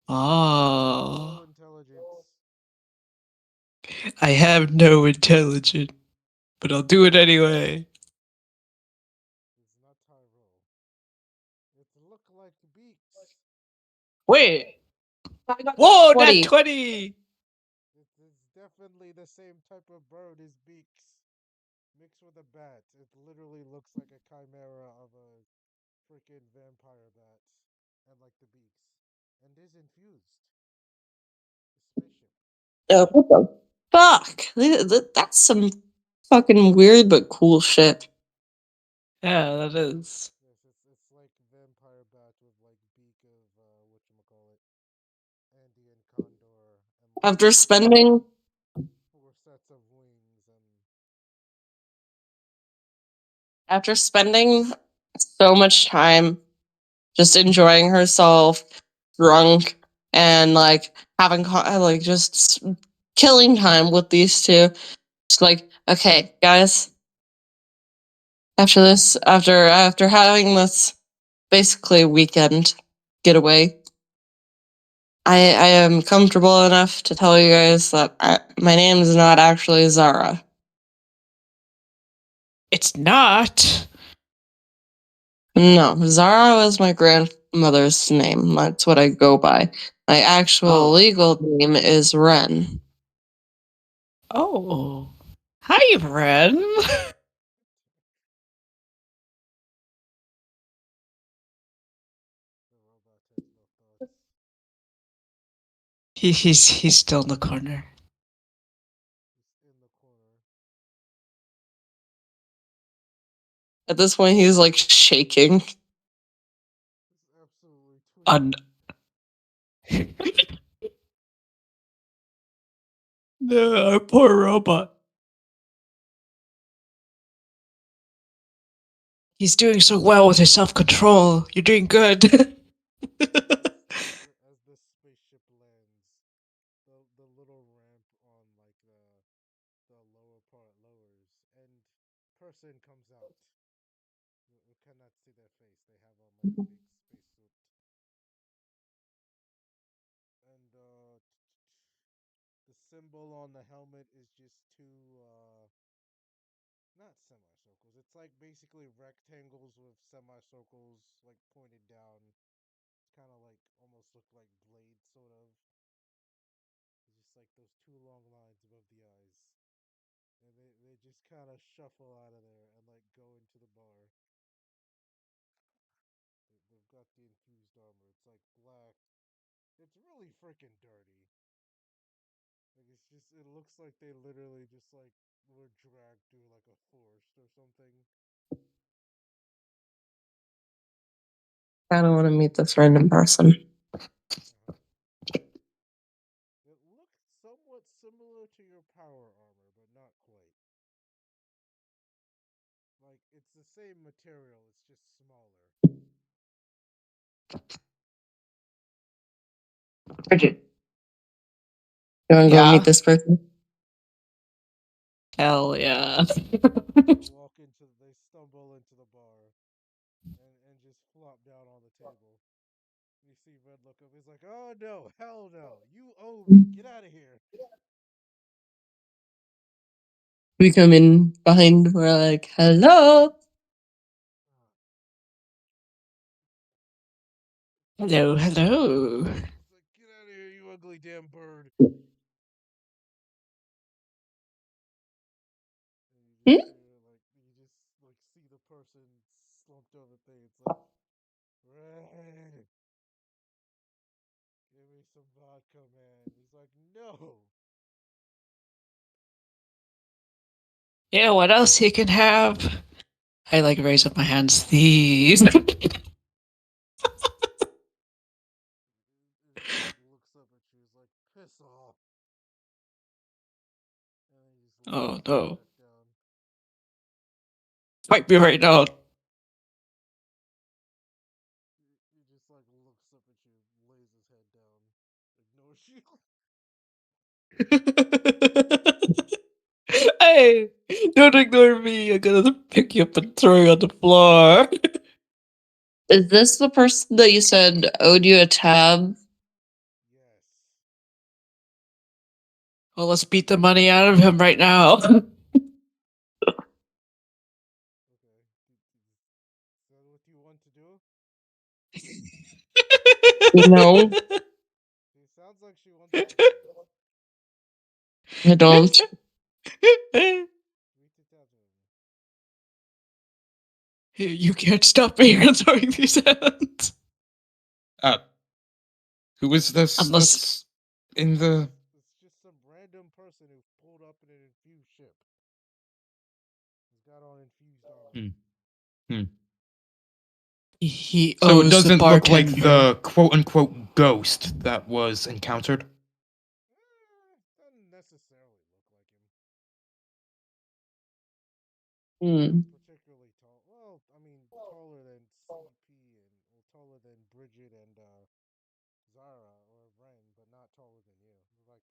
Low Oh. intelligence. I have no intelligence, but I'll do it anyway. It's not Tyro. It look like beaks. Wait. I got Whoa, nat 20. 20! It is definitely the same type of bird as beaks. Mixed with a bat. It literally looks like a chimera of a freaking vampire bat. And like the beaks. And is infused. A spaceship. What the fuck? That's some fucking weird but cool shit. Yeah, that is. Yes, it's like vampire bat with like beak of whatchamacallit. Andean condor and like After spending 4 sets of wings and After spending so much time just enjoying herself, drunk, and like having like just killing time with these two, she's like, okay, guys, after this, after having this basically weekend getaway, I am comfortable enough to tell you guys that my name is not actually Zara. It's not. No, Zara was my grandmother's name. That's what I go by. My actual Oh. legal name is Ren. Oh. Hi, Ren. The robot has no thoughts. He's still in the corner. He's in the corner. At this point, he's like shaking. He's absolutely twisted. No, our poor robot. He's doing so well with his self-control. You're doing good. As this spaceship lands, the little ramp on like the lower part lowers, and person comes out. You cannot see their face. They have on like a big spacesuit, and the symbol on the helmet is just two not semicircles. It's like basically rectangles with semicircles like pointed down. It's kind of like almost look like blades, sort of. It's just like those two long lines above the eyes. And they just kind of shuffle out of there and like go into the bar. They've got the infused armor. It's like black. It's really freaking dirty. Like it's just, it looks like they literally just like were dragged through like a forest or something. I don't want to meet this random person. Uh-huh. It looks somewhat similar to your power armor, but not quite. Like, it's the same material, it's just smaller. Bridget, you want to go meet Yeah. this person? Hell yeah. They stumble into the bar and just flop down on the table. You see Red look up, he's like, oh no, hell no, you owe me, get out of here. We come in behind, we're like, hello. Hello, hello. He's like, get out of here, you ugly damn bird. And you Hmm? just hear, like, you just, like, see the person slumped over thing. It's like, Red, give me some vodka, man. He's like, no. Yeah, what else he can have? I like raise up my hands. These. He just, like, looks up at you. He's like, piss off. And he just lays Oh his head no. back down. Fight me right now. He just, like, looks up at you, lays his head down, ignores you. Hey, don't ignore me. I'm gonna pick you up and throw you on the floor. Is this the person that you said owed you a tab? Yes. Well, let's beat the money out of him right now. Okay. Is that what you want to do? No, It sounds like she wants to do it. I don't. Read it out to him. You can't stop me from throwing these hands. Uh, who is this Unless that's in the... It's just some random person who pulled up in an infused ship. He's got on infused armor. Hmm. Hmm. he So it owes the doesn't look like bartender. the quote-unquote ghost that was encountered? Doesn't necessarily look like him. Hmm. Not particularly tall. Zara or Ren, but not taller than you. Like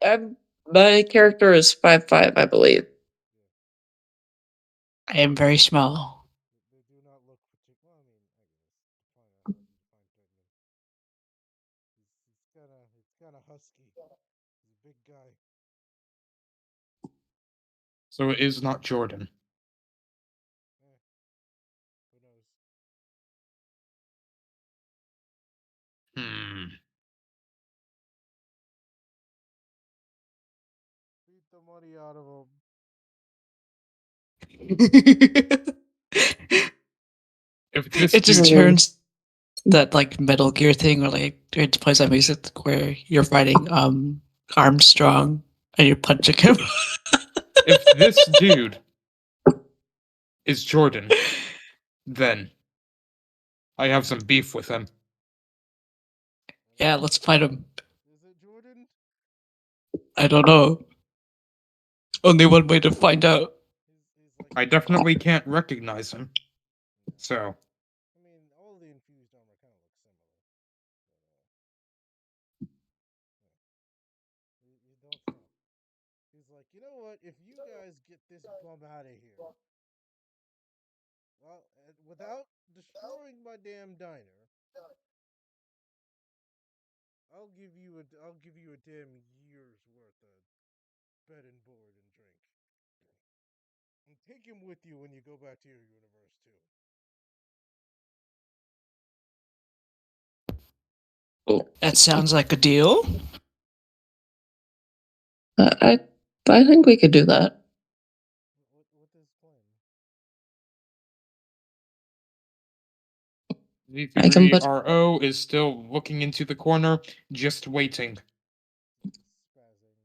6'1". My character is 5'5", I believe. Yeah. I am very small. They do not look particular. Well, I mean, I guess define how do you define Tedman? He's kind of husky. He's a big guy. So it is not Jordan. Eh, who knows? Beat the money out of him. If this It just dude, turns that like Metal Gear thing where like it plays that music where you're fighting Armstrong and you're punching him. if this dude is Jordan, then I have some beef with him. Yeah, let's fight him. Is it Jordan? I don't know. Only one way to find out. He's like. I definitely can't recognize him. So, I mean, all the infused armor kind of looks similar. But, you don't know. He's like, you know what? If you guys get this bum out of here, well, without destroying my damn diner, I'll give you a damn year's worth of bed and board and drink. And take him with you when you go back to your universe too. That sounds like a deal. I think we could do that. What is plan? I can put Z3RO is still looking into the corner, just waiting. Spazzing.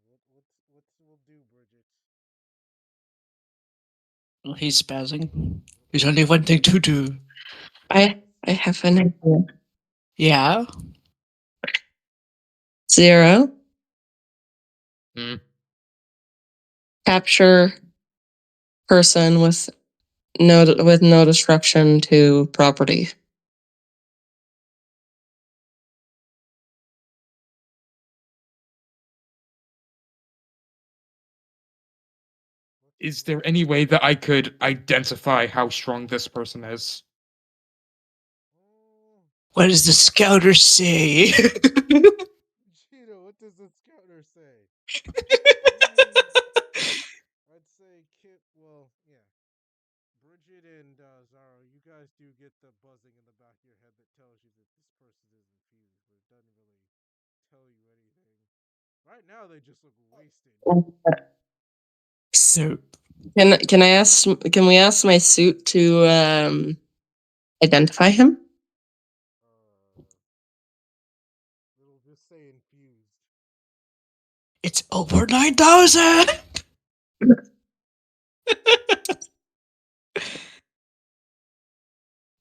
What will do, Bridget? Well, he's spazzing. There's only one thing to do. I have an idea. Yeah. 0. Hmm. Capture person with no destruction to property. Is there any way that I could identify how strong this person is? Oh, What does the scouter say? Cheeto, what does the scouter say? I'd say Kip. Well, yeah. Bridget and Zara, you guys do get the buzzing in the back of your head that tells you that this person is infused, but it doesn't really tell you anything. Right now, they just look wasted. So, Can we ask my suit to identify him? It'll just say infused. it's over 9,000!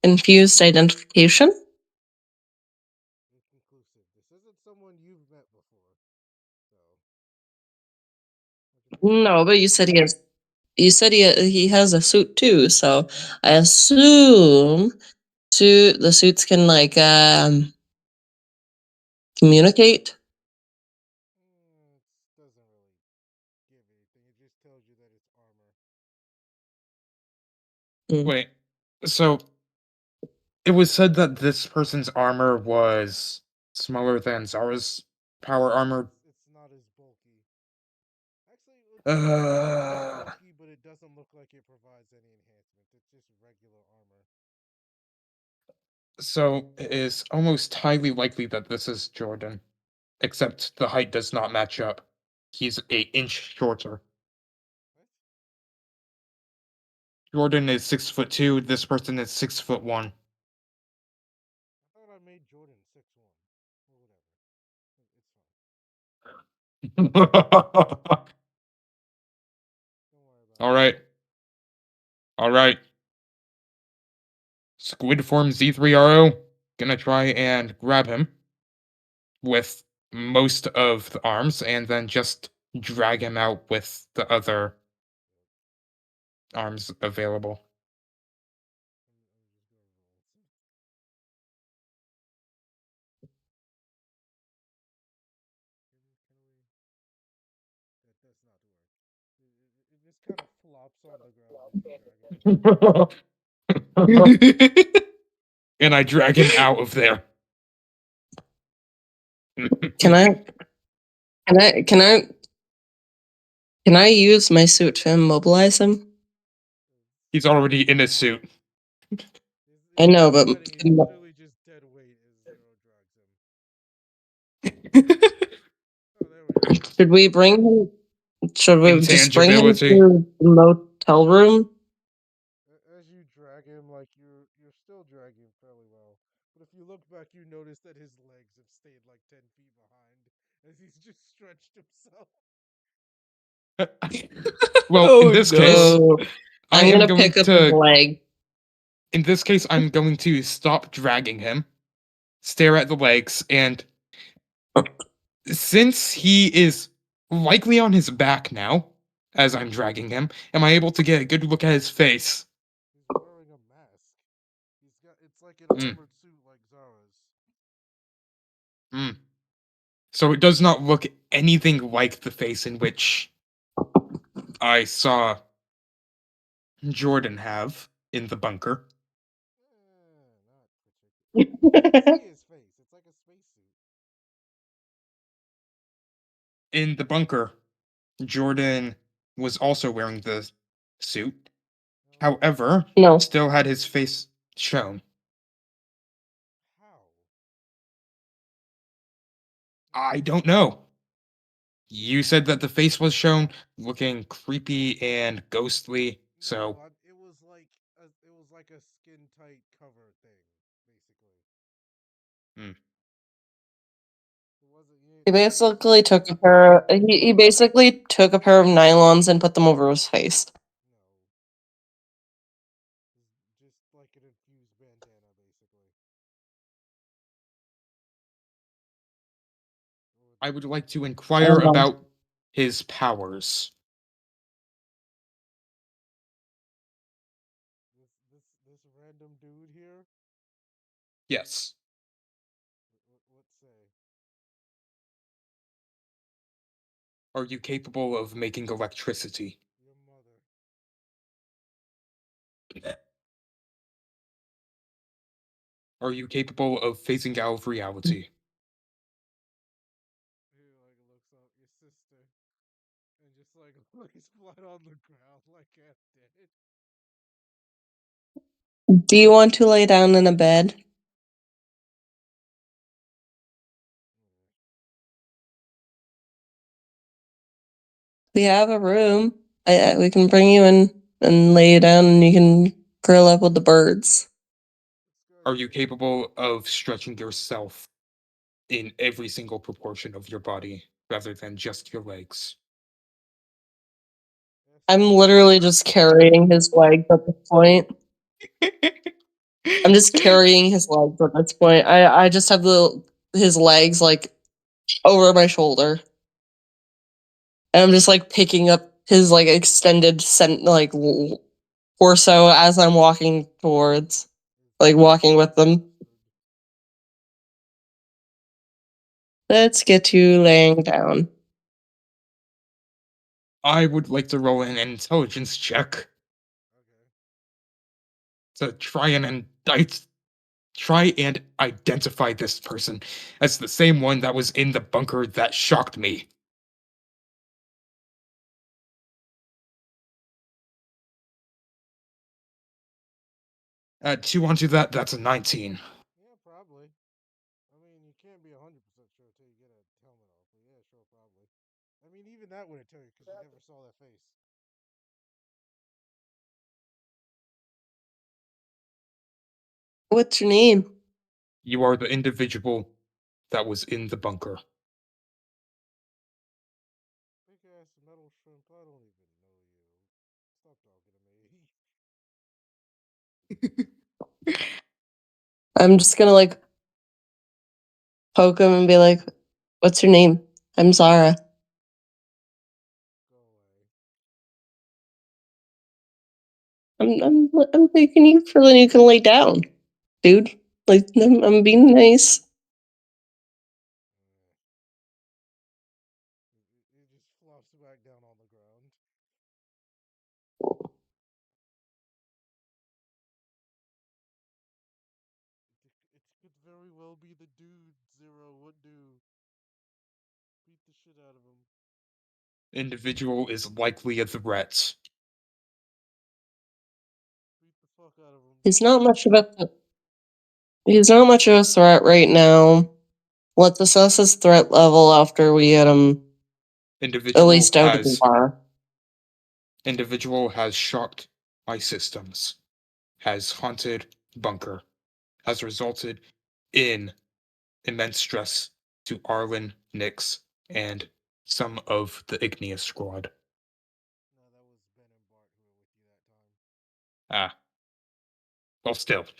Infused identification? Inconclusive. This isn't someone you've met before, so. No, but you said he has. You said he has a suit too, so I assume the suits can like communicate. It doesn't really give anything. It just tells you that it's armor. Wait, so it was said that this person's armor was smaller than Zara's power armor. It's not as bulky. Actually, it's Uh, bulky, but it doesn't look like it provides any enhancement. It's just regular armor. so it is almost highly likely that this is Jordan, except the height does not match up. He's 8 inch shorter. What? Jordan is 6'2". This person is 6'1". I thought I made Jordan 6'1". Or whatever. It's fine. Don't worry about All it. right, all right. Squid form Z3RO. Gonna try and grab him with most of the arms, and then just drag him out with the other arms available. I'm just gonna roll. just kind of flops on the ground as you drag him. And I drag him out of there. Can I? Can I? Can I? Can I use my suit to immobilize him? He's already in a suit. I know, but He's literally just dead weight as Zero drags him. Oh, there we go. should we bring him? Should we just bring him Intangibility. to the motel room? As you drag him, like you're still dragging him fairly well. But if you look back, you notice that his legs have stayed like 10 feet behind as he's just stretched himself. Well, Oh, in this no. case, So I I'm am gonna going pick up his to. leg. In this case, I'm going to stop dragging him, stare at the legs, and since he is likely on his back now, as I'm dragging him, am I able to get a good look at his face? He's wearing a mask. It's like an Mm. armored suit like Zara's. Mm. So it does not look anything like the face in which I saw Jordan have in the bunker. Not particularly. You can see his face. It's like a spacesuit. In the bunker, Jordan was also wearing the suit. However, No. still had his face shown. How? I don't know. You said that the face was shown looking creepy and ghostly, so It was like a skin tight cover thing, basically. Hmm. It wasn't. He basically took a pair. He basically took a pair of nylons and put them over his face. No. Just like an infused bandana, basically. I would like to I inquire don't know. about his powers. This random dude here. Yes. Let's say. Are you capable of making electricity? Your mother. Are you capable of phasing out of reality? He like looks up your sister and just like lays flat on the ground like half dead. Do you want to lay down in a bed? We have a room. We can bring you in and lay you down, and you can curl up with the birds. Are you capable of stretching yourself in every single proportion of your body rather than just your legs? I'm literally just carrying his legs at this point. I'm just carrying his legs at this point. I just have his legs like over my shoulder, and I'm just like picking up his like extended torso as I'm walking towards, like walking with them. Let's get you laying down. I would like to roll an intelligence check to try and identify this person as the same one that was in the bunker that shocked me. Add 2 onto that, that's a 19. Yeah, probably. I mean, you can't be 100% sure until you get a helmet off. But yeah, sure, probably. I mean, even that wouldn't tell you because we never saw that face. What's your name? You are the individual that was in the bunker. Big ass metal shrimp. I don't even know you. Stop talking to me. I'm just gonna like poke him and be like, "What's your name?" I'm Zara. Go away. I'm thanking you for letting you can lay down, dude. Like I'm being nice. He just flops back down on the ground. very well be the dude Zero would do. Beat the shit out of him. Individual is likely a threat. Beat the fuck out of him. He's not much of a threat right now. Let's assess his threat level after we get him at Individual least out of the has bar. individual has shocked my systems, has haunted bunker, has resulted in immense stress to Arlen, Nix, and some of the Igneous squad. No, that was Ben and Bart who were with you that time. Ah. Well, still. Yes.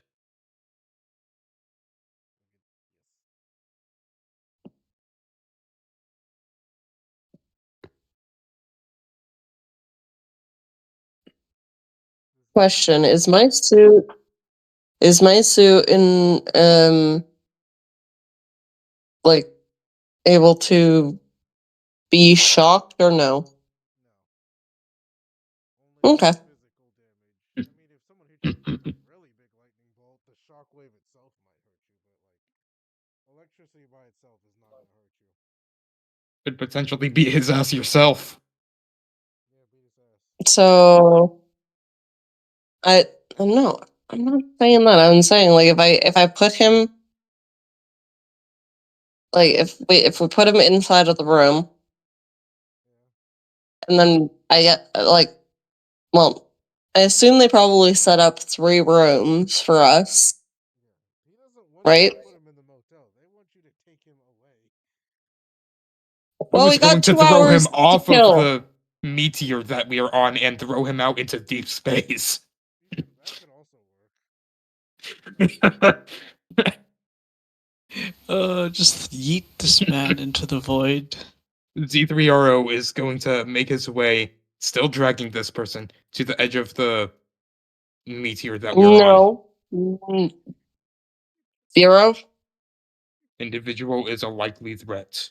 Question: Is my suit in like able to be shocked or no? No. Only Okay. physical damage. I mean, if someone hit you with like a really big lightning bolt, the shockwave itself might hurt you, but like electricity by itself is not gonna hurt you. Could potentially beat his ass yourself. Yeah, beat his ass. So I'm not saying that. I'm saying like if I put him like if we put him inside of the room Yeah. and then I get well, I assume they probably set up 3 rooms for us, Yeah. He doesn't want you right? to put him in the motel. They want you to take him away. I Well, we was going got to 2 throw him hours to off of kill. the meteor that we are on and throw him out into deep space. That could also work. Just yeet this man into the void. Z3RO is going to make his way, still dragging this person, to the edge of the meteor that we're on. No. 0. Individual is a likely threat.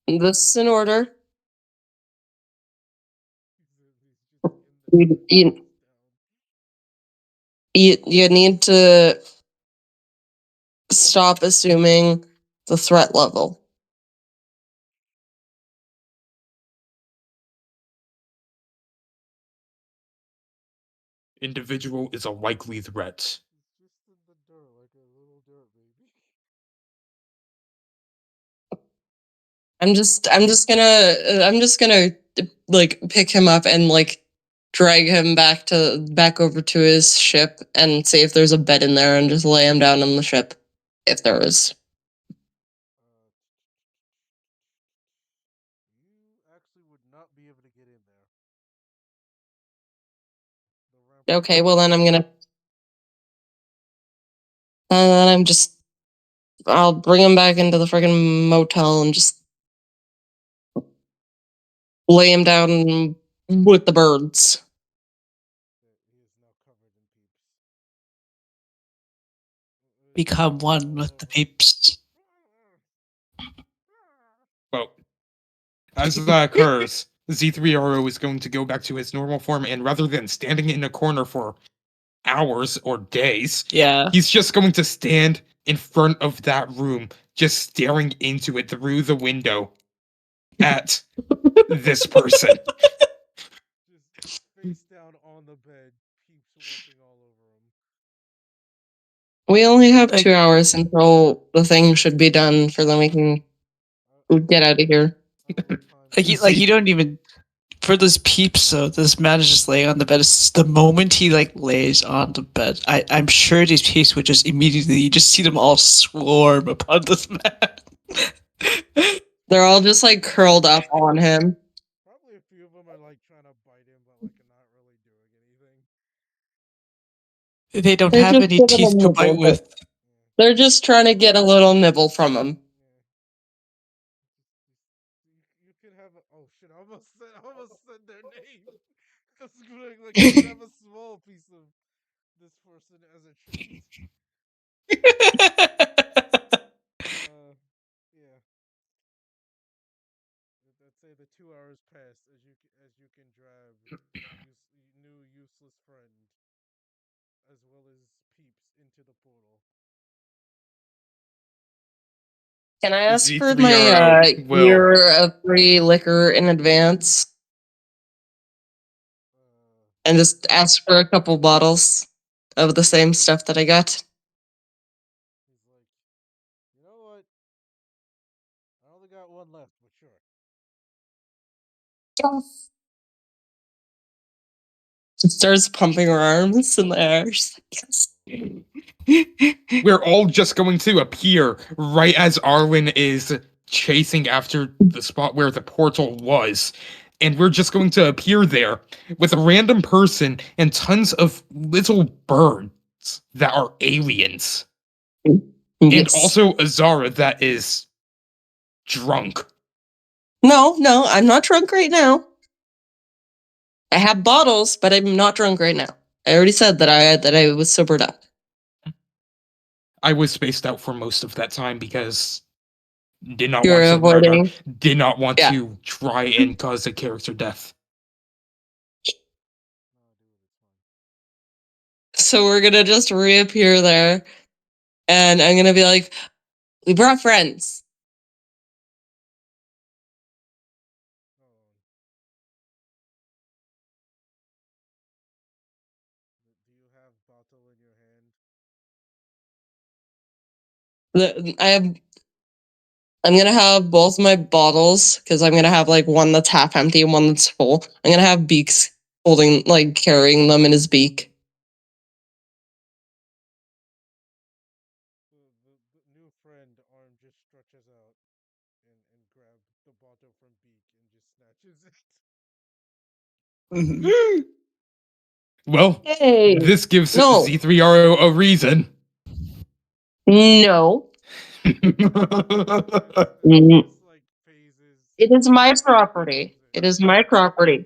This is in order. He's just in You, there. you need to stop assuming the threat level. Individual is a likely threat. He's just in the dirt like a little dirt baby. I'm just gonna like pick him up and like drag him back over to his ship and see if there's a bed in there and just lay him down on the ship if there is. You actually would not be able to get in there. The ramp would Okay, not well be then there. I'll bring him back into the friggin' motel and just lay him down with the birds. He is now covered in peeps. Become one All with the over him. peeps. Well, as that occurs, Z3RO is going to go back to his normal form, and rather than standing in a corner for hours or days, Yeah. he's just going to stand in front of that room, just staring into it through the window at this person. Just face down on the bed, peeps walking all over him. We only have Like 2 hours until the thing should be done for then we can I will, get out of here. I will time like it. you don't even for this peeps so this man is just laying on the bed. It's the moment he like lays on the bed, I'm sure these peeps would just immediately you just see them all swarm upon this man. They're all just like curled up on him. Probably a few of them are like trying to bite him, but like not really doing anything. They don't They're have just any giving teeth him to bite nibble. with. They're just trying to get a little nibble from him. You can have a, oh shit! I almost said their name. Cause like you can have a small piece of this person as a treat. Yeah. Let's say the 2 hours pass as you can grab new useless Zalla's friend, as well as Peeps, into the portal. Can I ask for my Z3RO will. year of free liquor in advance and just ask for a couple bottles of the same stuff that I got? He's like, you know what? I only got one left, but sure. Just starts pumping her arms in the air. She's like, yes. We're all just going to appear right as Arwen is chasing after the spot where the portal was. And we're just going to appear there with a random person and tons of little birds that are aliens. And Yes. also Azara that is drunk. No, I'm not drunk right now. I have bottles, but I'm not drunk right now. I already said that I was sobered up. I was spaced out for most of that time because did not You're want to murder, avoiding. did not want Yeah. to try and cause a character death. So we're gonna just reappear there, and I'm gonna be like, "We brought friends." Hold on. Do you have bottle in your hand? I'm gonna have both my bottles because I'm gonna have like one that's half empty and one that's full. I'm gonna have Beaks holding, like, carrying them in his beak. The new friend arm just stretches out and grab the bottle from Beak and just snatches it. Well, Hey, this gives no, Z3RO a reason. no. It Mm, just like phases. It is my and property. grabs It is my property.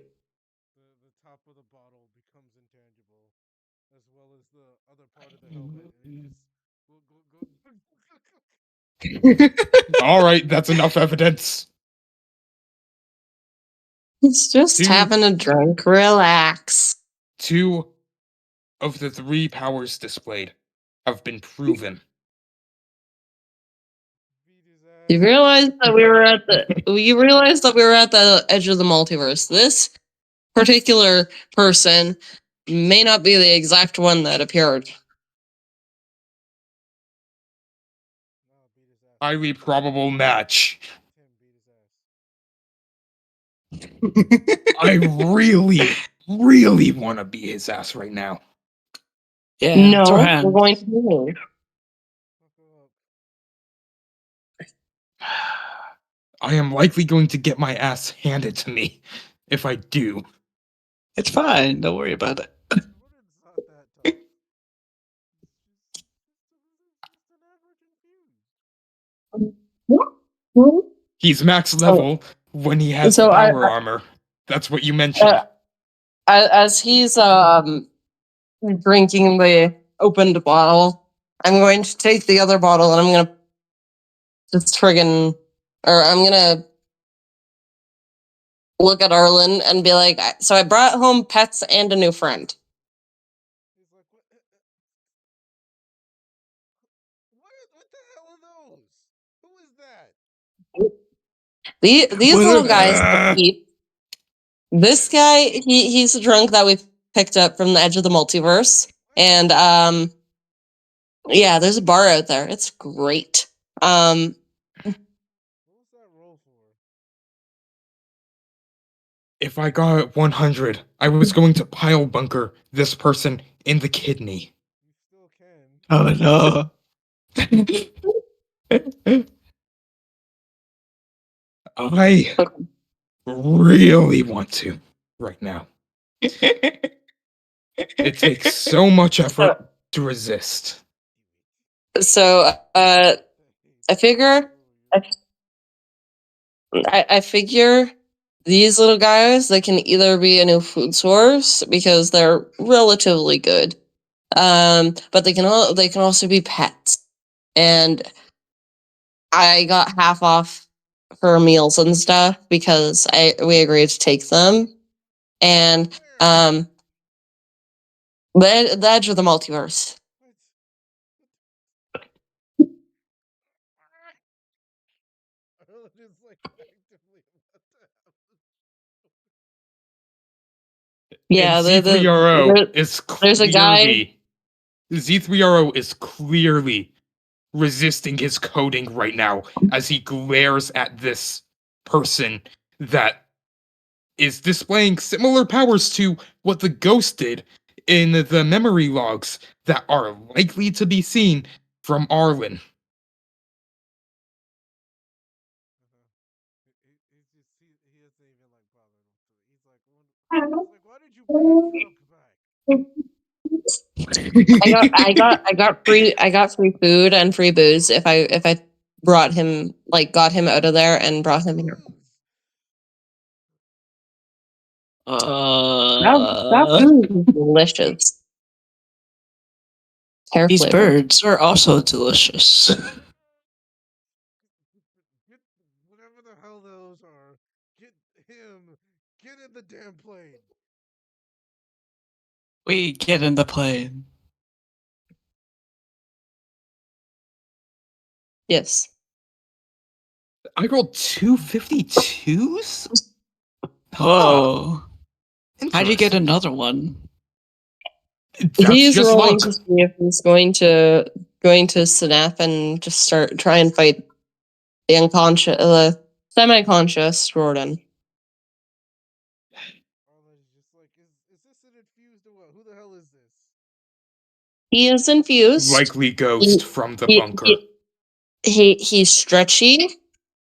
The top of the bottle becomes intangible, as well as the other part of the helmet, and it just Alright, that's enough evidence. It's just Two, having a drink. Relax. two of the three powers displayed have been proven. beat his You ass. realize that we were at the. You realize that we were at the edge of the multiverse. This particular person may not be the exact one that appeared. No, beat his ass. Highly probable match. Tim beat his ass. I really, really want to beat his ass right now. Yeah, throw No, we're going hands. to move. Fuck him up. I am likely going to get my ass handed to me if I do. It's fine. Don't worry about it. Jordan's not that tough. He's just an average infused. He's max level when he has the So power armor. That's what you mentioned. uh, as he's drinking the opened bottle, I'm going to take the other bottle and I'm gonna just friggin', or I'm gonna look at Arlen and be like, so I brought home pets and a new friend. He's like, what the hell are those? Who is that? These Was little it? guys eat. This guy, he's a drunk that we picked up from the edge of the multiverse. And yeah, there's a bar out there. It's great. What was that roll for? If I got 100, I was going to pile bunker this person in the kidney. You still can. Oh no. I really want to right now. It takes so much effort to resist. So I figure I figure these little guys, they can either be a new food source because they're relatively good, but they can also be pets. And I got half off for meals and stuff because we agreed to take them. And Where? The edge of the multiverse. What? Arlen is like actively about to have Yeah, And Z3RO there- is there's a guy. clearly Z3RO is clearly resisting his coding right now as he glares at this person that is displaying similar powers to what the ghost did in the memory logs that are likely to be seen from Arlen. he isn't even like bothered to it. He's like, why did you bring a drunk back? I got free food and free booze if I brought him, like, got him out of there and brought him here. Booze. That food is delicious. Hair these flavored. birds are also delicious. Get whatever the hell those are. Get him. Get in the damn plane. We get in the plane. Yes. I rolled 252s? Whoa. How'd you get Interesting. another one? That's He's just rolling luck. to see if he's going to snap and just try and fight the unconscious, semi-conscious Jordan. Arlen's just like, is this an infused or what? Who the hell is this? He is infused. Likely He, ghost from the he, bunker. he's stretchy.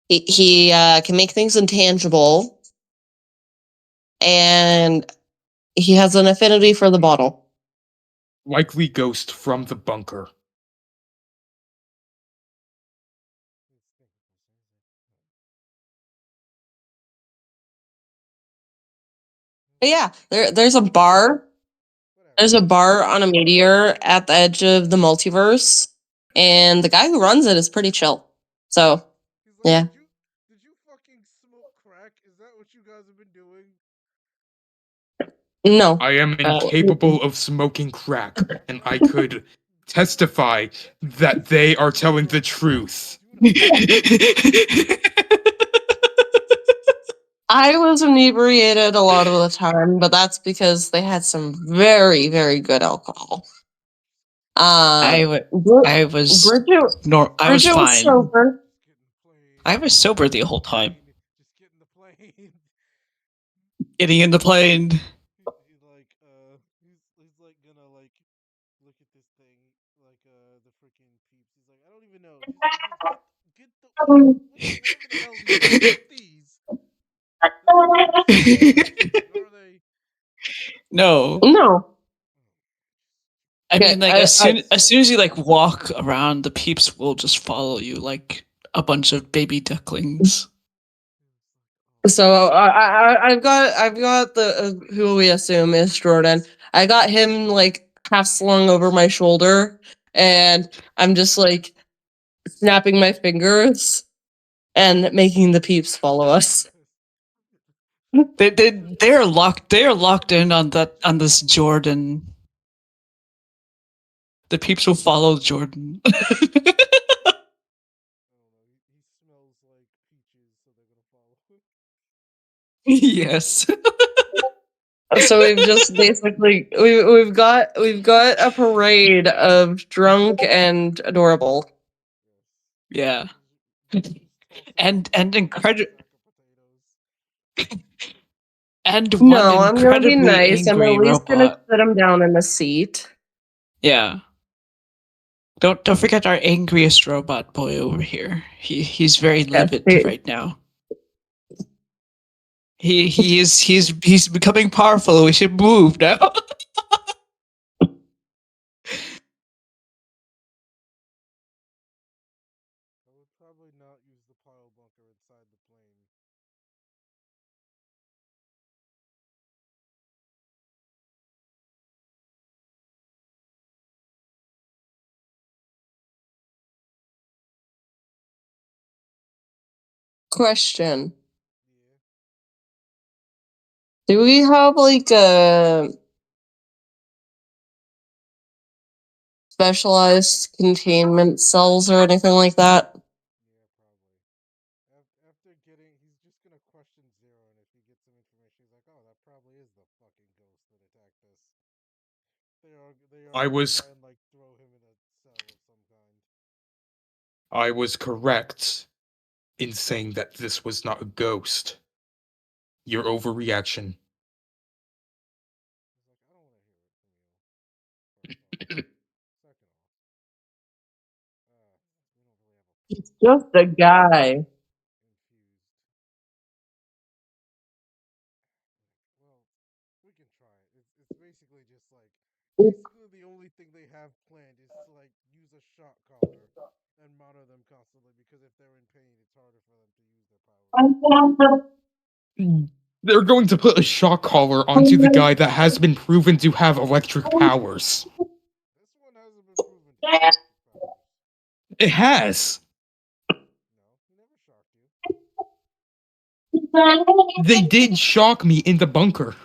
He can make things intangible, and he has an affinity for the bottle. Likely ghost from the bunker. But yeah, there's a bar. Whatever. There's a bar on a meteor at the edge of the multiverse, and the guy who runs it is pretty chill. So He's like, yeah, did you fucking smoke crack? Is that what you guys have been doing? no. I am Uh, incapable of smoking crack, and I could testify that they are telling the truth. I was inebriated a lot of the time, but that's because they had some very, very good alcohol. I, w- I was Bridget, I was Bridget was fine. sober. Just get in the plane. I was sober the whole Just get in the time. plane. Just get in the plane. Getting in the plane. He's like gonna like look at this thing like the freaking peeps. He's like, I don't even know. Just get the whatever the hell these are. Get these. Are these smoked or are they? No. No. I Okay, mean, like as soon as you like walk around, the peeps will just follow you like a bunch of baby ducklings. so I've got the who we assume is Jordan. I got him like half slung over my shoulder, and I'm just like snapping my fingers and making the peeps follow us. They're locked. They're locked in on that on this Jordan. The peeps will follow Jordan. I don't know. He smells like peaches, so they're gonna follow. Yes. So we've just basically we've got a parade of drunk and adorable. Yeah. Just tossing And them and like a incredible sack of potatoes. and one No, I'm gonna be incredibly nice. I'm at angry least gonna robot. sit him down in a seat. Yeah. Don't forget our angriest robot boy over here. He's very Yes, livid right now. He's becoming powerful. We should move now. I would probably not use the pile bunker inside the plane. Question: Yeah. do we have like specialized containment cells or anything like that? Yeah, probably. After getting, he's just gonna question Zero, and if he gets some information, he's like, "Oh, that probably is the fucking ghost that attacked us." They are I gonna was try and like throw him in a cell of some kind. I was correct in saying that this was not a ghost. Your overreaction. He's like, "I don't want to hear it from you." First off. Second off, we don't really have a It's protocol just a guy. infused. Well, we can try it. It's basically just like basically the only thing they have planned is to like use a shock collar and monitor them constantly because if they're in pain, it's harder for them to use their powers. They're going to put a shock collar onto the guy that has been proven to have electric powers. This one hasn't been proven to have electric powers. It has. No, he never shocked you. They did shock me in the bunker. I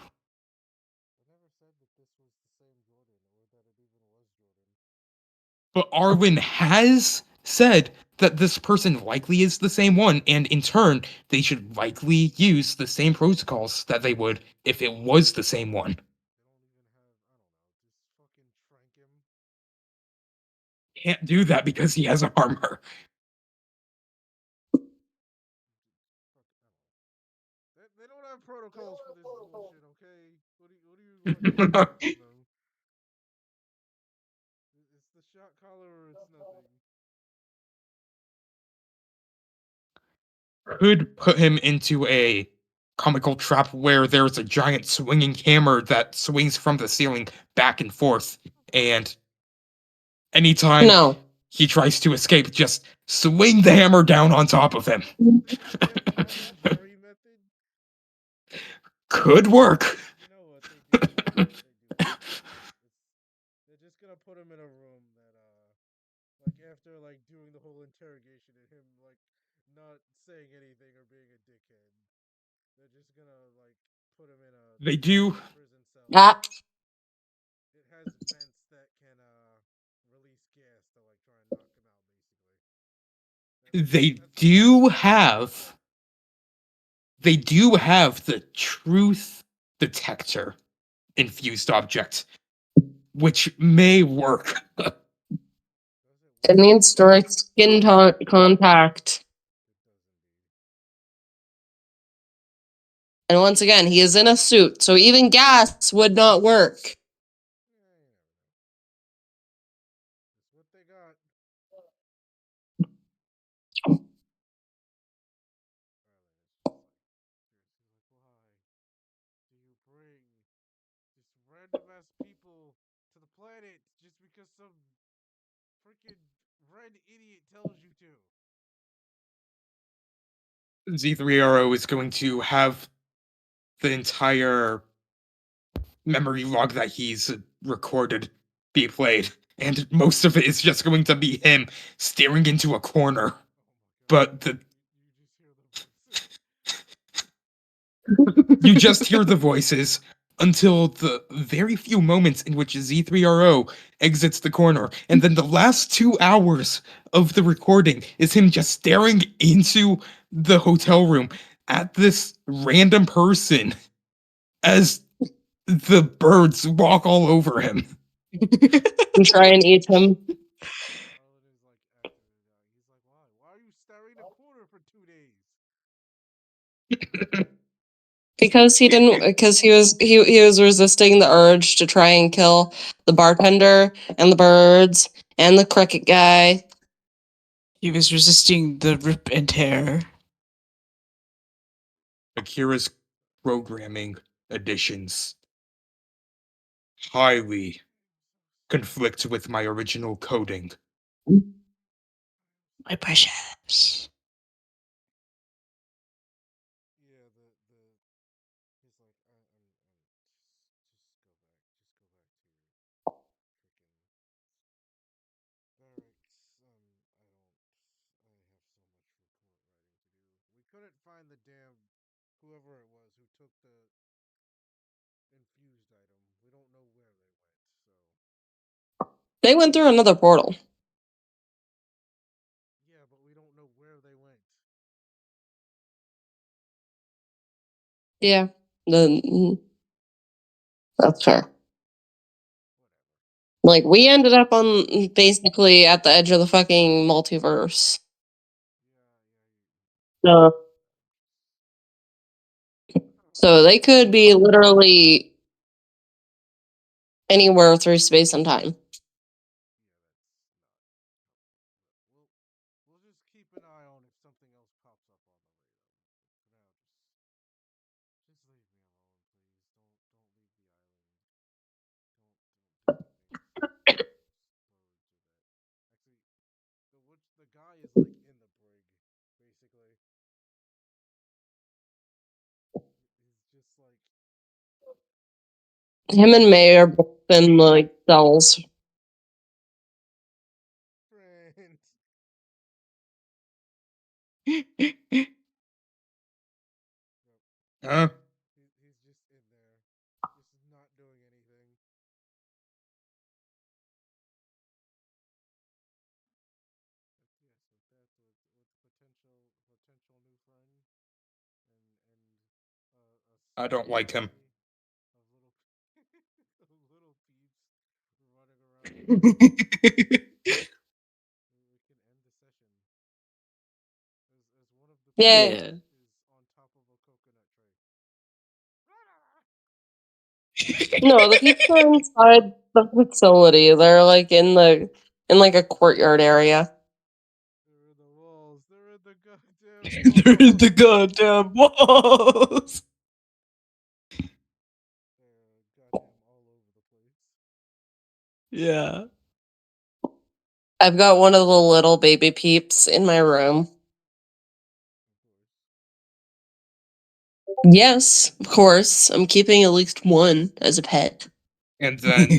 never said that this was the same Jordan or that it even was Jordan. But Arwen has said that this person likely is the same one, and in turn, they should likely use the same protocols that they would if it was the same one. They don't even have, I don't know, just fucking trank him. Can't do that because he has armor. Fuck, I don't know. They don't have protocols for this bullshit, okay? What do you fucking expect from them? It's the shot collar or it's nothing. Could put him into a comical trap where there's a giant swinging hammer that swings from the ceiling back and forth, and anytime No. he tries to escape, just swing the hammer down on top of him. They have Tom and Jerry method. Could work. You know what? They do have that. They do have that. They're just gonna put him in a room that like after like doing the whole interrogation and him like not saying anything or being a dickhead. They're just gonna like put him in a They do. prison cell. Ah, It has vents that can release gas to like try and knock him out basically. They That's what they do have planned. have. They do have the truth detector infused object, which may work. Does it it work? needs direct skin contact. It does indeed. And once again, he is in a suit, so even gas would not work. Yeah, you never know. That's what they got. Arlen is just like, seriously, like, why do you bring just random ass people to the planet just because some freaking red idiot tells you to? Z3RO is going to have the entire memory log that he's recorded be played, and most of it is just going to be him staring into a corner. Oh my god. But the You just hear the voices. you just hear the voices until the very few moments in which Z3RO exits the corner. And then the last 2 hours of the recording is him just staring into the hotel room at this random person as the birds walk all over him. And try and eat him. Arlen is like actively dying. He's like, why? Why are you staring a corner for 2 days? Because he didn't because he was resisting the urge to try and kill the bartender and the birds and the cricket guy. He was resisting the rip and tear. Akira's programming additions highly conflict with my original coding. My precious. Yeah, he's like, just go back to your freaking barracks. I have so much report writing to do. We couldn't find the damn whoever it was who took the infused item. We don't know where they went, so They went through another portal. Yeah, but we don't know where they went. Yeah. That's fair. Like, we ended up on basically at the edge of the fucking multiverse. So, so they could be literally anywhere through space and time. We'll just keep an eye on if something else pops up on the radar. For now, just leave me alone, please. Don't leave the island. Don't do anything. Actually, the guy is like in the brig, basically. He's just like Him and May are both in like cells. friend. Huh? He's just in there, just not doing anything. Yes, with potential new friend and I a don't small like him. army of little of little peeps running around. We can end the session as one of the Yeah. peeps Yeah. is on top of a coconut tray. No, the people are inside the facility. They're like in like a courtyard area. They're in the walls. They're in the goddamn They're in the walls. goddamn walls. They're goddamn all over the place. Yeah. I've got one of the little baby peeps in my room. Of course. Yes, of course. I'm keeping at least one as a pet. And then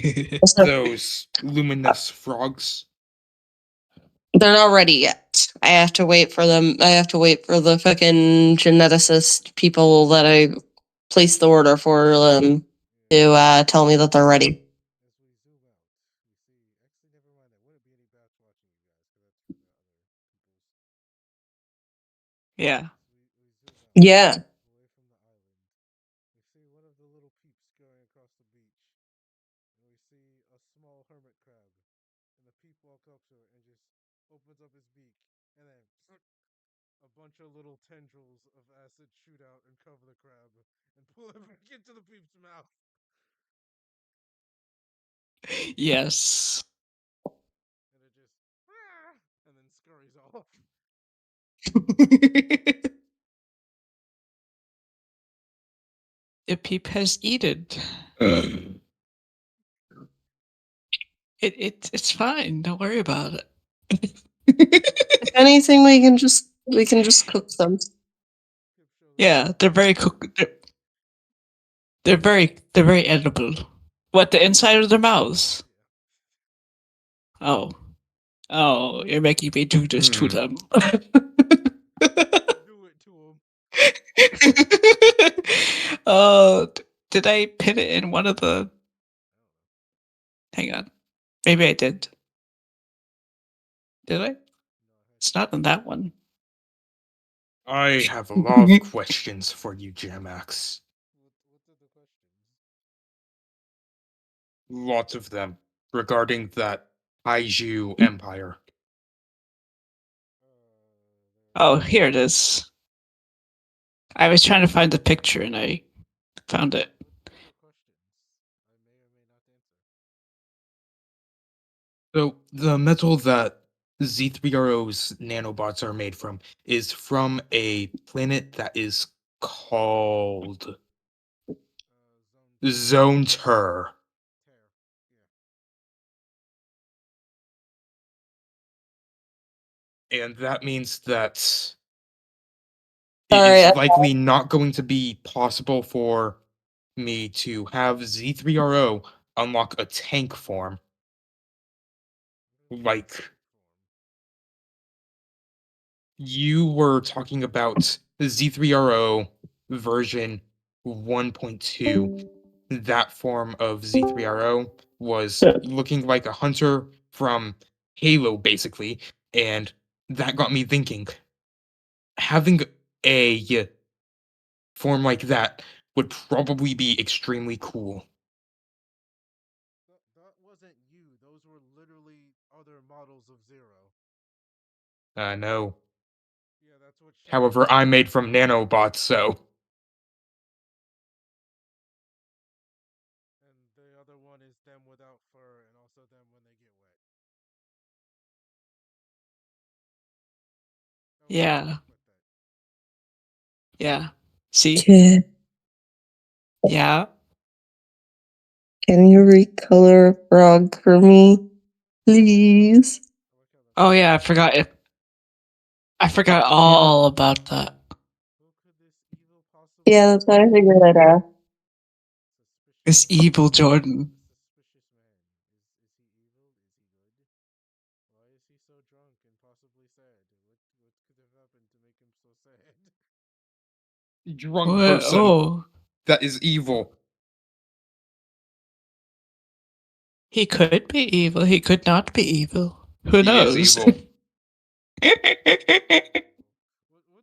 So those luminous frogs. they're not ready yet. I have to wait for them. I have to wait for the fucking geneticist people that I placed the order for to tell me that they're ready. As we zoom out, we see. Actually, never mind. There wouldn't be any bats watching you guys, because that's for the other people's. Yeah. We zoom out Yeah. away from the island. We see one of the little peeps going across the beach, and we see a small hermit crab. And the peep walks up to it and just opens up his beak, and then a bunch of little tendrils of acid shoot out and cover the crab and pull it back into the peep's mouth. Yes. And it just and then scurries off. The peep has eaten. It's fine. Don't worry about it. If anything, we can just cook them. Yeah, they're very cook. They're very edible. What, the inside of their mouths? Yeah. Oh, oh, you're making me do this to Hmm. them. Do it to him. Oh, did I put it in one of the? Hang on, maybe I did. Did I? It's not in that one. I have a lot of questions for you, Jamax. What are the questions? Lots of them regarding that Kaiju Empire. Oh, here it is. I was trying to find the picture and I found it. What are the questions? I may or may not answer. So the metal that Z3RO's nanobots are made from is from a planet that is called Zone Zone Ter. tear. Yeah. And that means that it Sorry, is likely not going to be possible for me to have Z3RO unlock a tank form. Like, you were talking about the Z3RO version 1.2 that form of Z3RO was looking like a hunter from Halo, basically, and that got me thinking. Having a form like that would probably be extremely cool. That wasn't you. Those were literally other models of Zero. No. Yeah, that's what Shadow However, said. I'm made from nanobots, so And the other one is them without fur, and also them when they get wet. Oh, Yeah. click that. Yeah. See? Kid, Yeah. can you recolor a frog for me, please? I like how that's Oh yeah, I forgot it. I forgot all about that. Who could this evil possibly Yeah, that's what I figured I'd ask. This evil Jordan. The suspicious man. Is he evil? Is he good? Why is he so drunk and possibly sad? What could have happened to make him so sad? drunk What? person Oh, that is evil. he could be evil. He could not be evil. Who He is knows? evil. What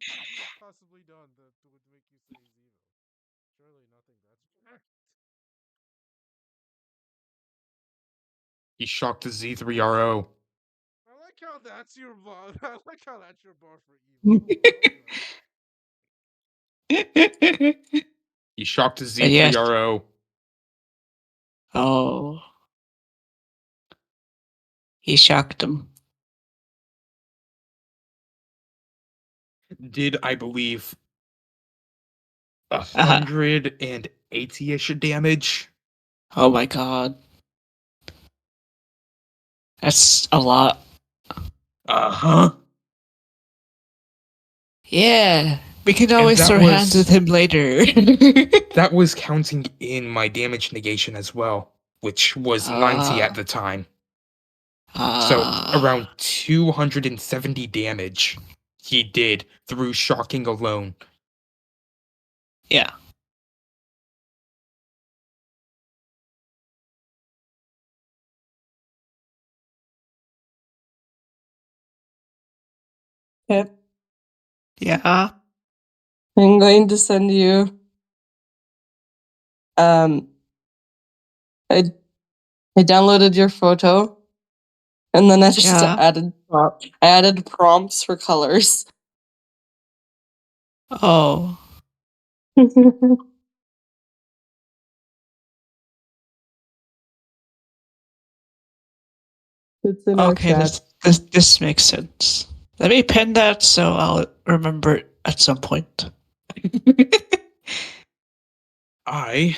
could he have possibly done that would make you say he's evil? Surely nothing that's bad. He shocked the Z3RO. I like how that's your bar. I like how that's your bar for evil. I like that. He shocked the But yes. Z3RO. Oh, he shocked him. Did, I believe, Uh-huh. 180-ish damage. Oh my god. That's a lot. Uh-huh. Yeah. We can And always that throw hands with was him later. that was counting in my damage negation as well, which was 90 at the time. So around 270 damage he did through shocking alone. Yeah. Okay. Yeah. I'm going to send you I I downloaded your photo and then I just Yeah. added prompts for colors. Oh. It's in our Okay, chat. this makes sense. Let me pen that so I'll remember it at some point. I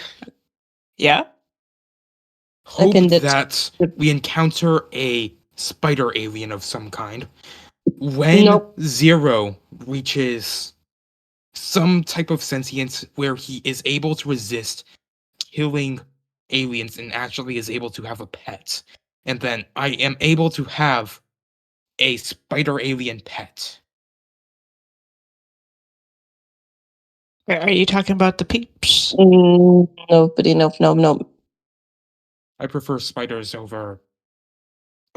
Yeah? I hope pinned it. that we encounter a spider alien of some kind when Nope. Zero reaches some type of sentience where he is able to resist killing aliens and actually is able to have a pet. And then I am able to have a spider alien pet. Are you talking about the peeps? Nobody, nope. I prefer spiders over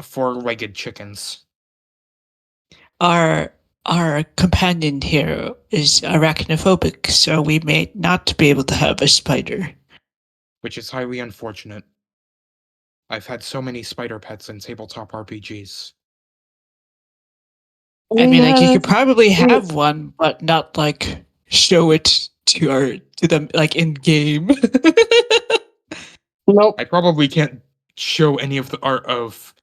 four-legged chickens. Our companion here is arachnophobic, so we may not be able to have a spider. Which is highly unfortunate. I've had so many spider pets in tabletop RPGs. I mean, like you Yeah, could probably have one, but not like show it to them like in game. nope. I probably can't show any of the art of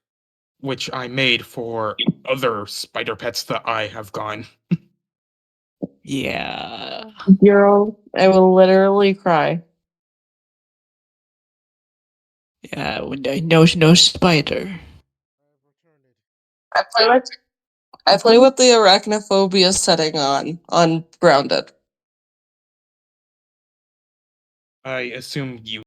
which I made for other spider pets that I have gone. Yeah. Girl, I will literally cry. Yeah. No spider. I've returned it. I play with the arachnophobia setting on Grounded. I assume you